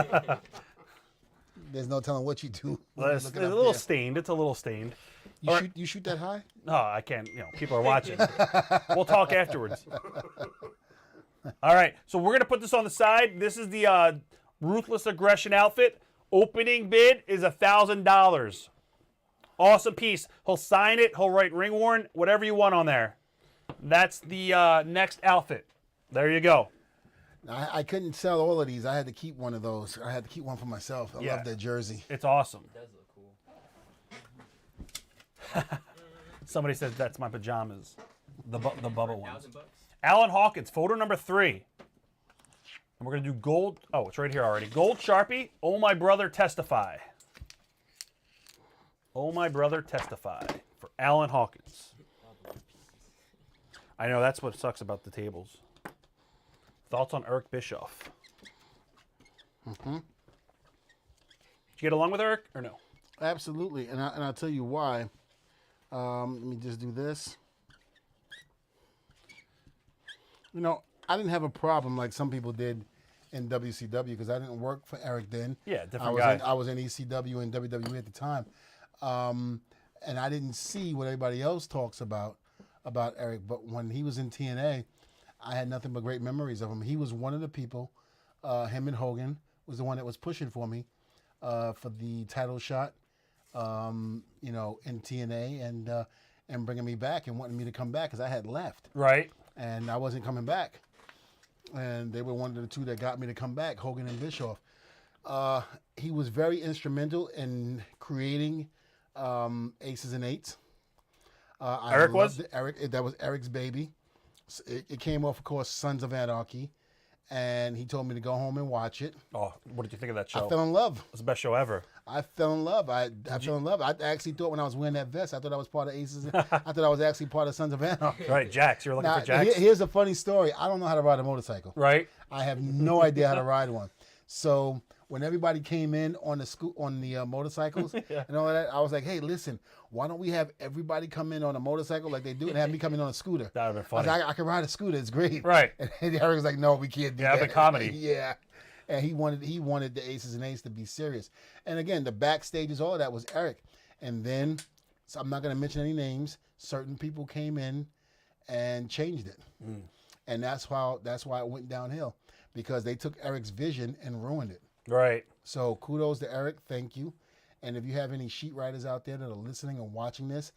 There's no telling what you do. when you're It's looking a up little there. stained. It's a little stained. You shoot that high? No, I can't. People are watching. We'll talk afterwards. All right, so we're gonna put this on the side. This is the Ruthless Aggression outfit. Opening bid is $1,000. Awesome piece. He'll sign it. He'll write ring worn, whatever you want on there. That's the next outfit. There you go. I couldn't sell all of these. I had to keep one of those. I had to keep one for myself. I Yeah. love that jersey. It's awesome. It does look cool. Somebody says that's my pajamas. The Bubba ones. $1,000 bucks. Alan Hawkins, photo number 3. And we're going to do gold. Oh, it's right here already. Gold Sharpie. Oh, my brother, testify. Oh, my brother, testify. For Alan Hawkins. I know, that's what sucks about the tables. Thoughts on Eric Bischoff? Mm-hmm. Did you get along with Eric or no? Absolutely, and I'll tell you why. Let me just do this. You know, I didn't have a problem like some people did in WCW because I didn't work for Eric then. Yeah, different guy. I was in ECW and WWE at the time, and I didn't see what everybody else talks about Eric. But when he was in TNA, I had nothing but great memories of him. He was one of the people. Him and Hogan was the one that was pushing for me for the title shot. In TNA and bringing me back and wanting me to come back because I had left Right. and I wasn't coming back. And they were one of the two that got me to come back, Hogan and Bischoff. He was very instrumental in creating Aces and Eights. Eric was? That was Eric's baby. It came off, of course, Sons of Anarchy. And he told me to go home and watch it. Oh, what did you think of that show? I fell in love. It's the best show ever. I fell in love. I fell in love. I actually thought when I was wearing that vest, I thought I was part of Aces. I thought I was actually part of Sons of Anarchy. Right, Jax. You were looking Now, for Jax? here's a funny story. I don't know how to ride a motorcycle. Right. I have no idea how to ride one. So when everybody came in on the motorcycles and all of that, I was like, hey, listen, why don't we have everybody come in on a motorcycle like they do and have me come in on a scooter? That would have been I was funny. like, I can ride a scooter. It's great. Right. And Eric was like, no, we can't do Yeah, that. the comedy. Yeah. And he wanted the Aces and Eights to be serious. And again, the backstages, all of that was Eric. And then, so I'm not going to mention any names, certain people came in and changed it. And that's why it went downhill, because they took Eric's vision and ruined it. Right. So kudos to Eric. Thank you. And if you have any sheet writers out there that are listening and watching this,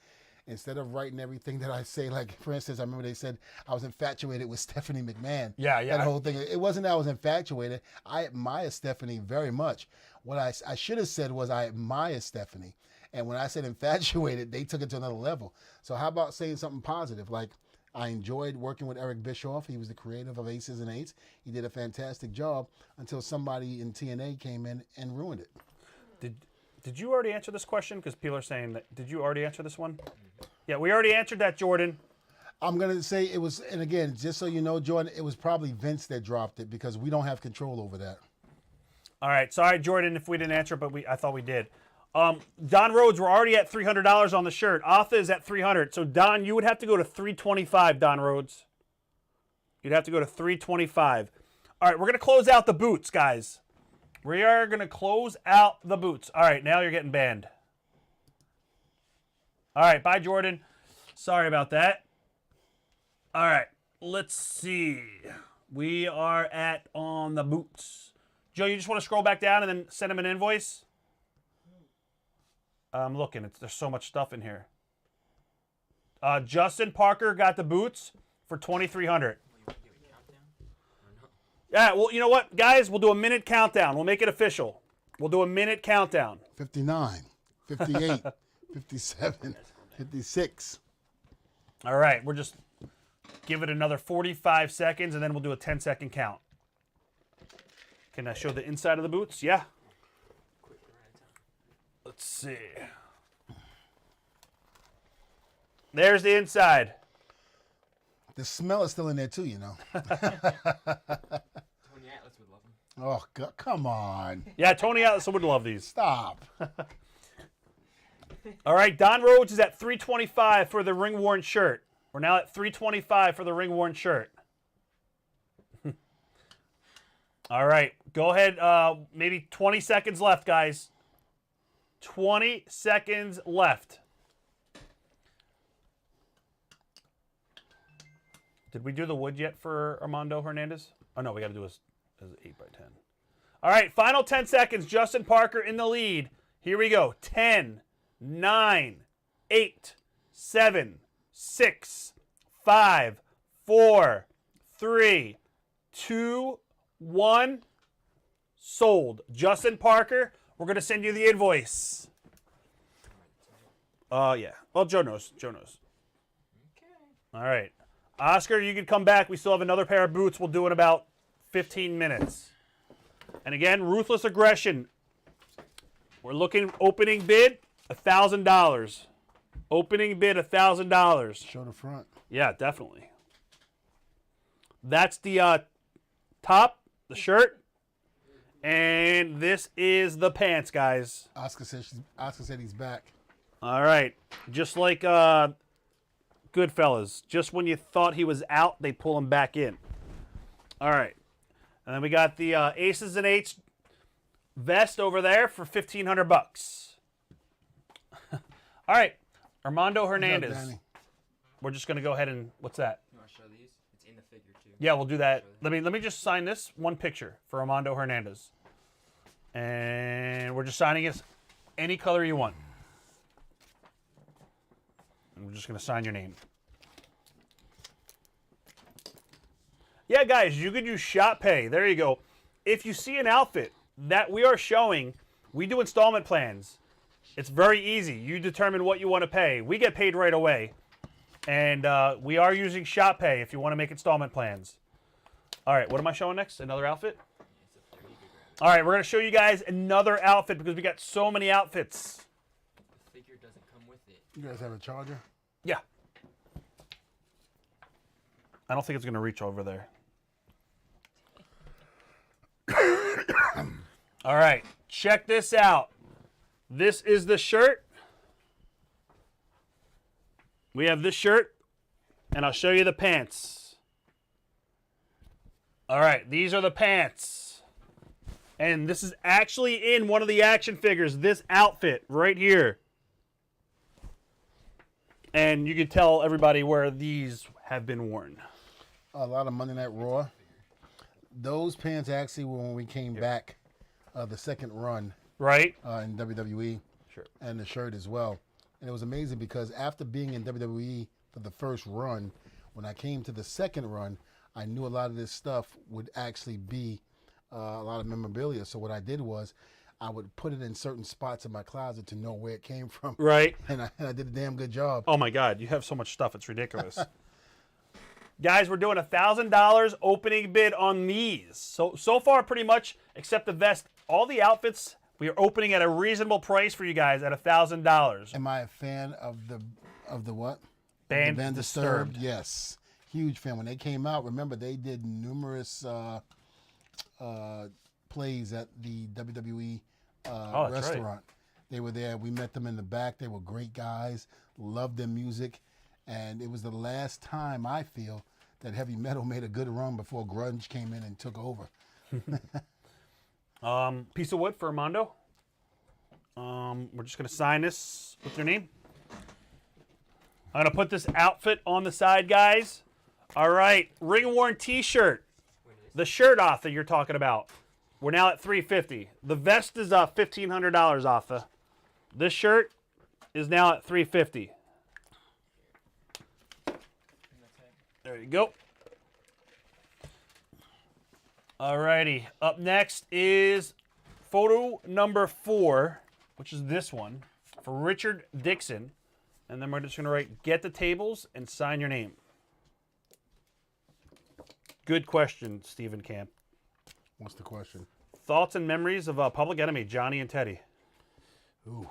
instead of writing everything that I say, like, for instance, I remember they said I was infatuated with Stephanie McMahon. Yeah. That whole thing. It wasn't that I was infatuated. I admire Stephanie very much. What I should have said was I admire Stephanie. And when I said infatuated, they took it to another level. So how about saying something positive? Like, I enjoyed working with Eric Bischoff. He was the creator of Aces and Eights. He did a fantastic job until somebody in TNA came in and ruined it. Did you already answer this question? Because people are saying that. Did you already answer this one? Yeah, we already answered that, Jordan. I'm going to say it was, and again, just so you know, Jordan, it was probably Vince that dropped it because we don't have control over that. All right. Sorry, Jordan, if we didn't answer, but I thought we did. Don Rhodes, we're already at $300 on the shirt. Arthur is at $300. So, Don, you would have to go to $325, Don Rhodes. You'd have to go to $325. All right, we're going to close out the boots, guys. We are going to close out the boots. All right, now you're getting banned. All right, bye, Jordan. Sorry about that. All right, let's see. We are at on the boots. Joe, you just want to scroll back down and then send him an invoice? I'm looking. There's so much stuff in here. Justin Parker got the boots for $2,300. Yeah, well, you know what, guys? We'll do a minute countdown. We'll make it official. We'll do a minute countdown. 59, 58, 57, 56. All right, we're just give it another 45 seconds, and then we'll do a 10-second count. Can I show the inside of the boots? Yeah. Let's see. There's the inside. The smell is still in there too, you know. Tony Atlas would love him. Oh, God, come on. Yeah, Tony Atlas would love these. Stop. All right, Don Rhodes is at $325 for the ring-worn shirt. We're now at $325 for the ring-worn shirt. All right, go ahead. Maybe 20 seconds left, guys. 20 seconds left. Did we do the wood yet for Armando Hernandez? Oh, no, we got to do as 8x10. All right, final 10 seconds. Justin Parker in the lead. Here we go. 10, 9, 8, 7, 6, 5, 4, 3, 2, 1. Sold. Justin Parker, we're going to send you the invoice. Yeah. Well, Joe knows. Joe knows. Okay. All right. Oscar, you can come back. We still have another pair of boots. We'll do in about 15 minutes. And again, Ruthless Aggression. We're looking opening bid $1,000. Opening bid $1,000. Show the front. Yeah, definitely. That's the top, the shirt, and this is the pants, guys. Oscar said he's back. All right, just like Goodfellas. Just when you thought he was out, they pull him back in. All right, and then we got the Aces and Eights vest over there for $1,500. All right, Armando Hernandez. What's up, Danny? We're just gonna go ahead and what's that? You want to show these? It's in the figure too. Yeah, we'll do that. Let me just sign this one picture for Armando Hernandez, and we're just signing it any color you want. And we're just gonna sign your name. Yeah, guys, you could use Shop Pay. There you go. If you see an outfit that we are showing, we do installment plans. It's very easy. You determine what you want to pay. We get paid right away. And we are using Shop Pay if you want to make installment plans. All right, what am I showing next? Another outfit? All right, we're going to show you guys another outfit because we got so many outfits. The figure doesn't come with it. You guys have a charger? Yeah. I don't think it's going to reach over there. All right, check this out. This is the shirt. We have this shirt, and I'll show you the pants. All right, these are the pants. And this is actually in one of the action figures, this outfit right here. And you can tell everybody where these have been worn. A lot of Monday Night Raw. Those pants actually were when we came back the second run. Right? In WWE. Sure. And the shirt as well. And it was amazing because after being in WWE for the first run, when I came to the second run, I knew a lot of this stuff would actually be a lot of memorabilia. So what I did was I would put it in certain spots in my closet to know where it came from. Right. And I did a damn good job. Oh my God, you have so much stuff, it's ridiculous. Guys, we're doing $1,000 opening bid on these. So far, pretty much, except the vest, all the outfits we are opening at a reasonable price for you guys at $1,000. Am I a fan of the what? Band The band Disturbed. Yes, huge fan. When they came out, remember they did numerous plays at the WWE Oh, that's right. restaurant. They were there. We met them in the back. They were great guys. Loved their music, and it was the last time I feel that heavy metal made a good run before grunge came in and took over. Piece of wood for Armando. We're just going to sign this with your name. I'm going to put this outfit on the side, guys. All right, ring worn t-shirt. The shirt off that you're talking about. We're now at $350. The vest is $1,500 off. This shirt is now at $350. There you go. Alrighty. Up next is photo number 4, which is this one, for Richard Dixon. And then we're just going to write, get the tables and sign your name. Good question, Stephen Camp. What's the question? Thoughts and memories of Public Enemy, Johnny and Teddy. Ooh.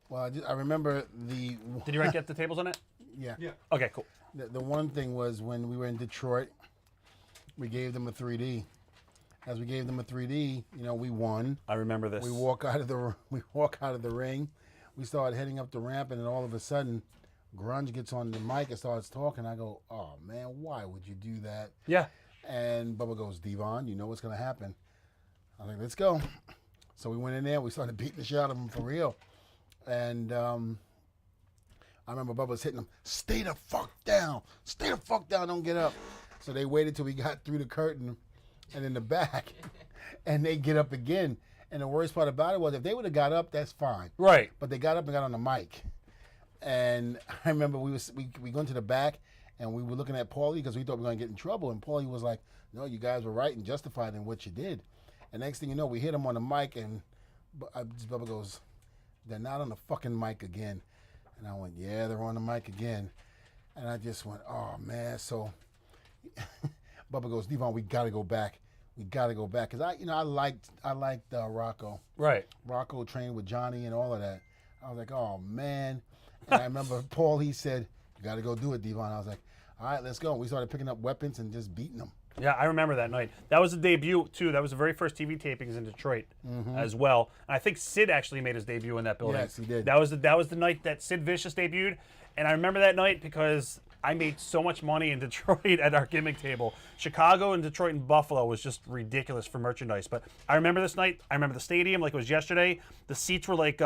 Well, I remember the Did you write get the tables on it? yeah. Okay, cool. The one thing was when we were in Detroit, we gave them a 3D. As we gave them a 3D, we won. I remember this. We walk out of the ring. We started heading up the ramp, and then all of a sudden, Grunge gets on the mic and starts talking. I go, "Oh man, why would you do that?" Yeah. And Bubba goes, "Devon, you know what's gonna happen." I'm like, "Let's go." So we went in there. We started beating the shit out of him for real. And I remember Bubba was hitting him, "Stay the fuck down. Stay the fuck down. Don't get up." So they waited till we got through the curtain and in the back, and they get up again. And the worst part about it was if they would have got up, that's fine. Right. But they got up and got on the mic. And I remember we go into the back, and we were looking at Paulie because we thought we were going to get in trouble. And Paulie was like, "No, you guys were right and justified in what you did." And next thing you know, we hit him on the mic, and Bubba goes, "They're not on the fucking mic again." And I went, "Yeah, they're on the mic again." And I just went, "Oh, man." So Bubba goes, "Devon, we got to go back. We got to go back." Because I liked Rocco. Right. Rocco trained with Johnny and all of that. I was like, "Oh, man." And I remember Paul, he said, "You got to go do it, Devon." I was like, "All right, let's go." And we started picking up weapons and just beating them. Yeah, I remember that night. That was the debut, too. That was the very first TV tapings in Detroit as well. And I think Sid actually made his debut in that building. Yes, he did. That was the night that Sid Vicious debuted. And I remember that night because I made so much money in Detroit at our gimmick table. Chicago and Detroit and Buffalo was just ridiculous for merchandise. But I remember this night. I remember the stadium like it was yesterday. The seats were like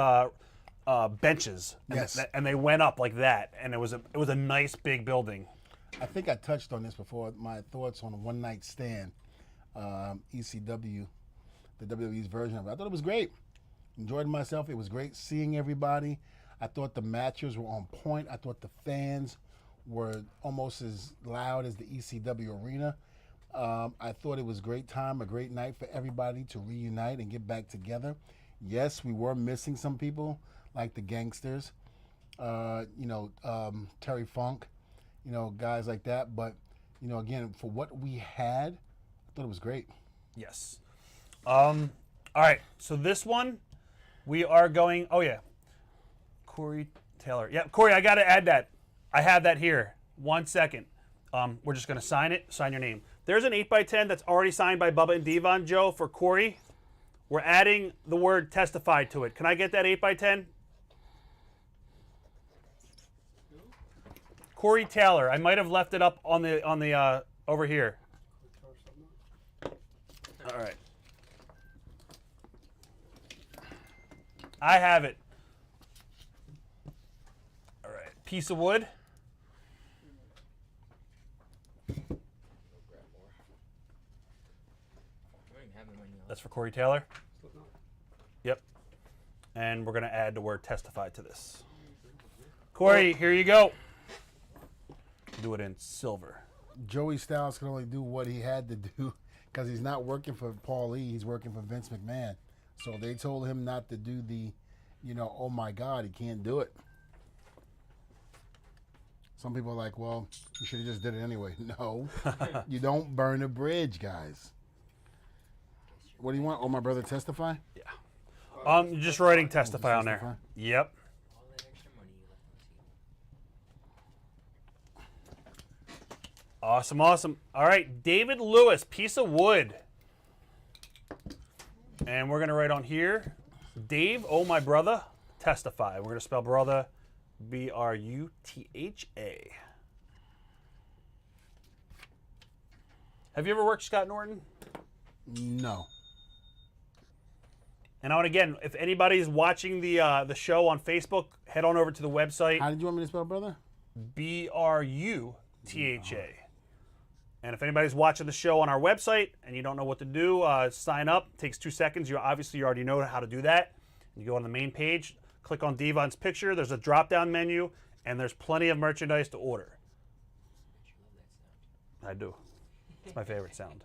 benches. Yes. And they went up like that. And it was a nice big building. I think I touched on this before, my thoughts on a One Night Stand, ECW, the WWE's version of it. I thought it was great. Enjoyed myself. It was great seeing everybody. I thought the matches were on point. I thought the fans were almost as loud as the ECW Arena. I thought it was a great time, a great night for everybody to reunite and get back together. Yes, we were missing some people, like the Gangsters, Terry Funk, guys like that. But, again, for what we had, I thought it was great. Yes. All right. So this one, we are going. Oh yeah, Corey Taylor. Yeah, Corey, I got to add that. I have that here. 1 second. We're just gonna sign it. Sign your name. There's an 8x10 that's already signed by Bubba and Devon, Joe, for Corey. We're adding the word "testified" to it. Can I get that 8x10? Corey Taylor. I might have left it up on the over here. All right. I have it. All right. Piece of wood. That's for Corey Taylor. Yep. And we're going to add the word testify to this. Corey, here you go. Do it in silver. Joey Styles can only do what he had to do because he's not working for Paul Lee. He's working for Vince McMahon. So they told him not to do the, oh my God, he can't do it. Some people are like, well, you should have just did it anyway. No, you don't burn a bridge, guys. What do you want? Oh, my brother testify? Yeah. You're just writing testify on there. Testify? Yep. All that extra money you left on Awesome, awesome. All right, David Lewis, piece of wood. And we're going to write on here, Dave, oh my brother, testify. We're going to spell brother B-R-U-T-H-A. Have you ever worked Scott Norton? No. And again, if anybody's watching the show on Facebook, head on over to the website, How did you want me to spell brother? B-R-U-T-H-A. And if anybody's watching the show on our website and you don't know what to do, sign up. It takes 2 seconds. You already know how to do that. You go on the main page, click on Devon's picture. There's a drop-down menu, and there's plenty of merchandise to order. I do. It's my favorite sound.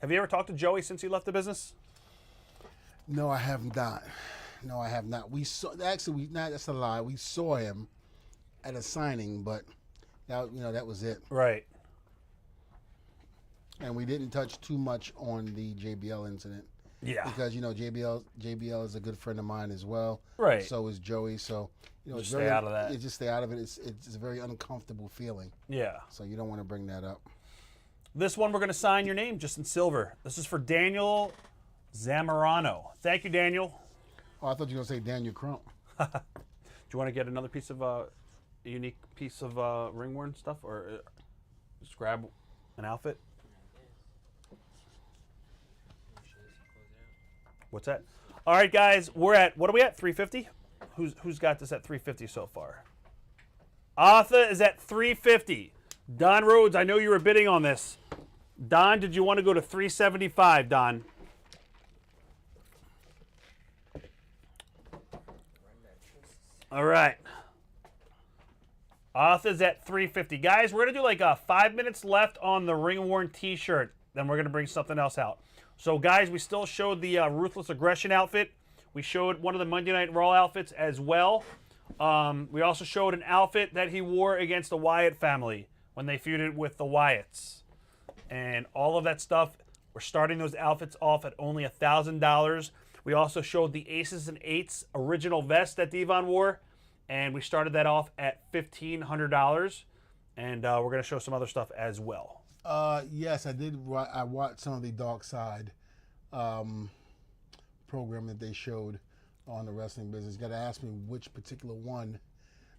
Have you ever talked to Joey since he left the business? No, I have not. No, I have not. We saw that's a lie. We saw him at a signing, but that was it. Right. And we didn't touch too much on the JBL incident. Yeah. Because JBL is a good friend of mine as well. Right. So is Joey. So Just it's stay very, out of that. Just stay out of it. It's a very uncomfortable feeling. Yeah. So you don't want to bring that up. This one, we're going to sign your name just in silver. This is for Daniel Zamorano. Thank you, Daniel. Oh, I thought you were going to say Daniel Crump. Do you want to get another piece of a unique piece of ring-worn stuff, or just grab an outfit? What's that? All right, guys, we're at, what are we at, 350? Who's got this at 350 so far? Arthur is at 350. Don Rhodes, I know you were bidding on this. Don, did you want to go to 375, Don? All right. Arthur's at 350. Guys, we're going to do like 5 minutes left on the ring-worn t-shirt. Then we're going to bring something else out. So, guys, we still showed the Ruthless Aggression outfit. We showed one of the Monday Night Raw outfits as well. We also showed an outfit that he wore against the Wyatt family when they feuded with the Wyatts. And all of that stuff, we're starting those outfits off at only $1,000. We also showed the Aces and Eights original vest that Devon wore, and we started that off at $1,500. And we're going to show some other stuff as well. Yes, I did. I watched some of the Dark Side program that they showed on the wrestling business. You got to ask me which particular one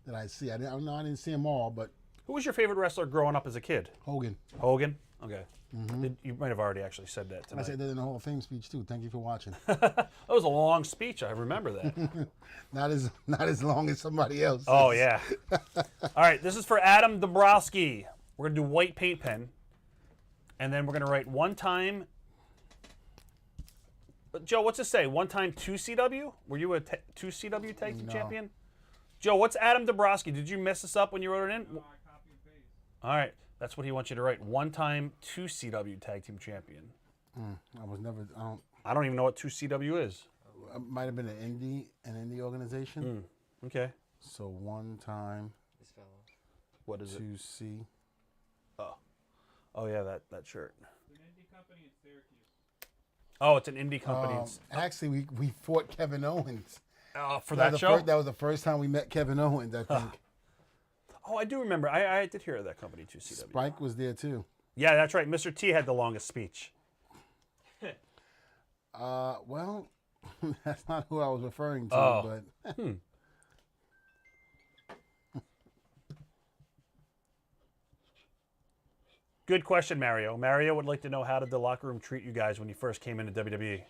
that I see. I didn't see them all, but Who was your favorite wrestler growing up as a kid? Hogan. Hogan? Okay. You might have already actually said that I tonight. said that in the Hall of Fame speech too. Thank you for watching. That was a long speech. I remember that. Not as long as somebody else. Oh, yeah. All right, this is for Adam Dombrowski. We're going to do white paint pen. And then we're going to write one time. Joe, what's this say? One time 2CW? Were you a 2CW tag team champion? Joe, what's Adam Dombrowski? Did you mess this up when you wrote it in? All right. That's what he wants you to write. One time 2CW tag team champion. I was never. I don't even know what 2CW is. It might have been an indie organization. Okay. So one time This fellow. What is it? 2C. Oh, yeah, that shirt. It's an indie company in Syracuse. Oh, it's an indie company. Actually, we fought Kevin Owens. For That that was show? that was the first time we met Kevin Owens, I think. Oh, I do remember. I did hear of that company, 2CW. Spike was there too. Yeah, that's right. Mr. T had the longest speech. Well, that's not who I was referring to, Oh. but Good question, Mario. Mario would like to know, how did the locker room treat you guys when you first came into WWE?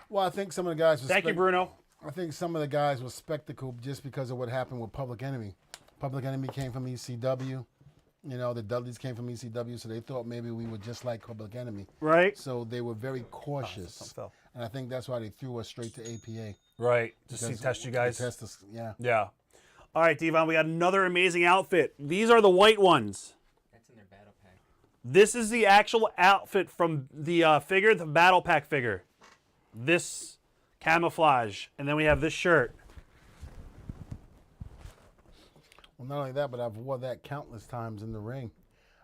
well, I think some of the guys. Thank you, Bruno. I think some of the guys were spectacle just because of what happened with Public Enemy. Public Enemy came from ECW, You know, the Dudleys came from ECW, so they thought maybe we were just like Public Enemy. Right. So they were very cautious. something fell. And I think that's why they threw us straight to APA. Right. Just Because test you guys. to test us, yeah. Yeah. All right, Devon, we got another amazing outfit. These are the white ones. That's in their battle pack. This is the actual outfit from the figure, the Battle Pack figure. This camouflage. And then we have this shirt. Well, not only that, but I've wore that countless times in the ring.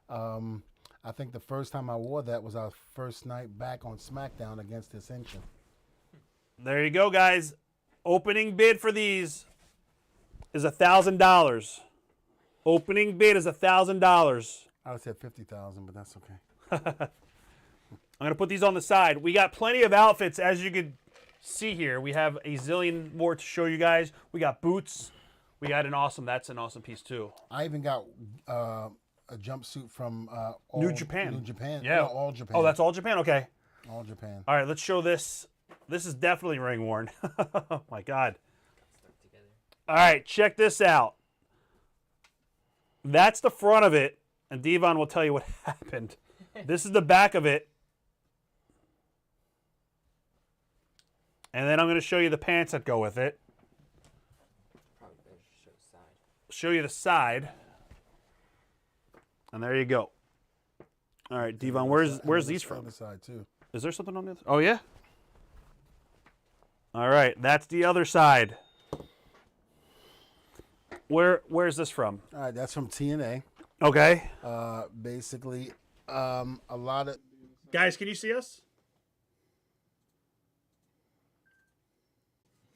I think the first time I wore that was our first night back on Smackdown against Ascension. There you go, guys. Opening bid for these is $1,000. Opening bid is $1,000. I would have said 50,000, but that's okay. I'm going to put these on the side. We got plenty of outfits, as you can see here. We have a zillion more to show you guys. We got boots. We got that's an awesome piece, too. I even got a jumpsuit from New Japan. New Japan. Yeah. No, All Japan. Oh, that's All Japan? Okay. All Japan. All right, let's show this. This is definitely ring worn. Oh, my God. Stuck together. All right, check this out. That's the front of it, and Devon will tell you what happened. This is the back of it. And then I'm going to show you the pants that go with it. Probably better show the side. Show you the side. And there you go. All right, Devon, where's these from? Other side too. Is there something on the other? Oh, yeah? All right, that's the other side. Where's this from? All right, that's from TNA. Okay. Basically, a lot of. Guys, can you see us?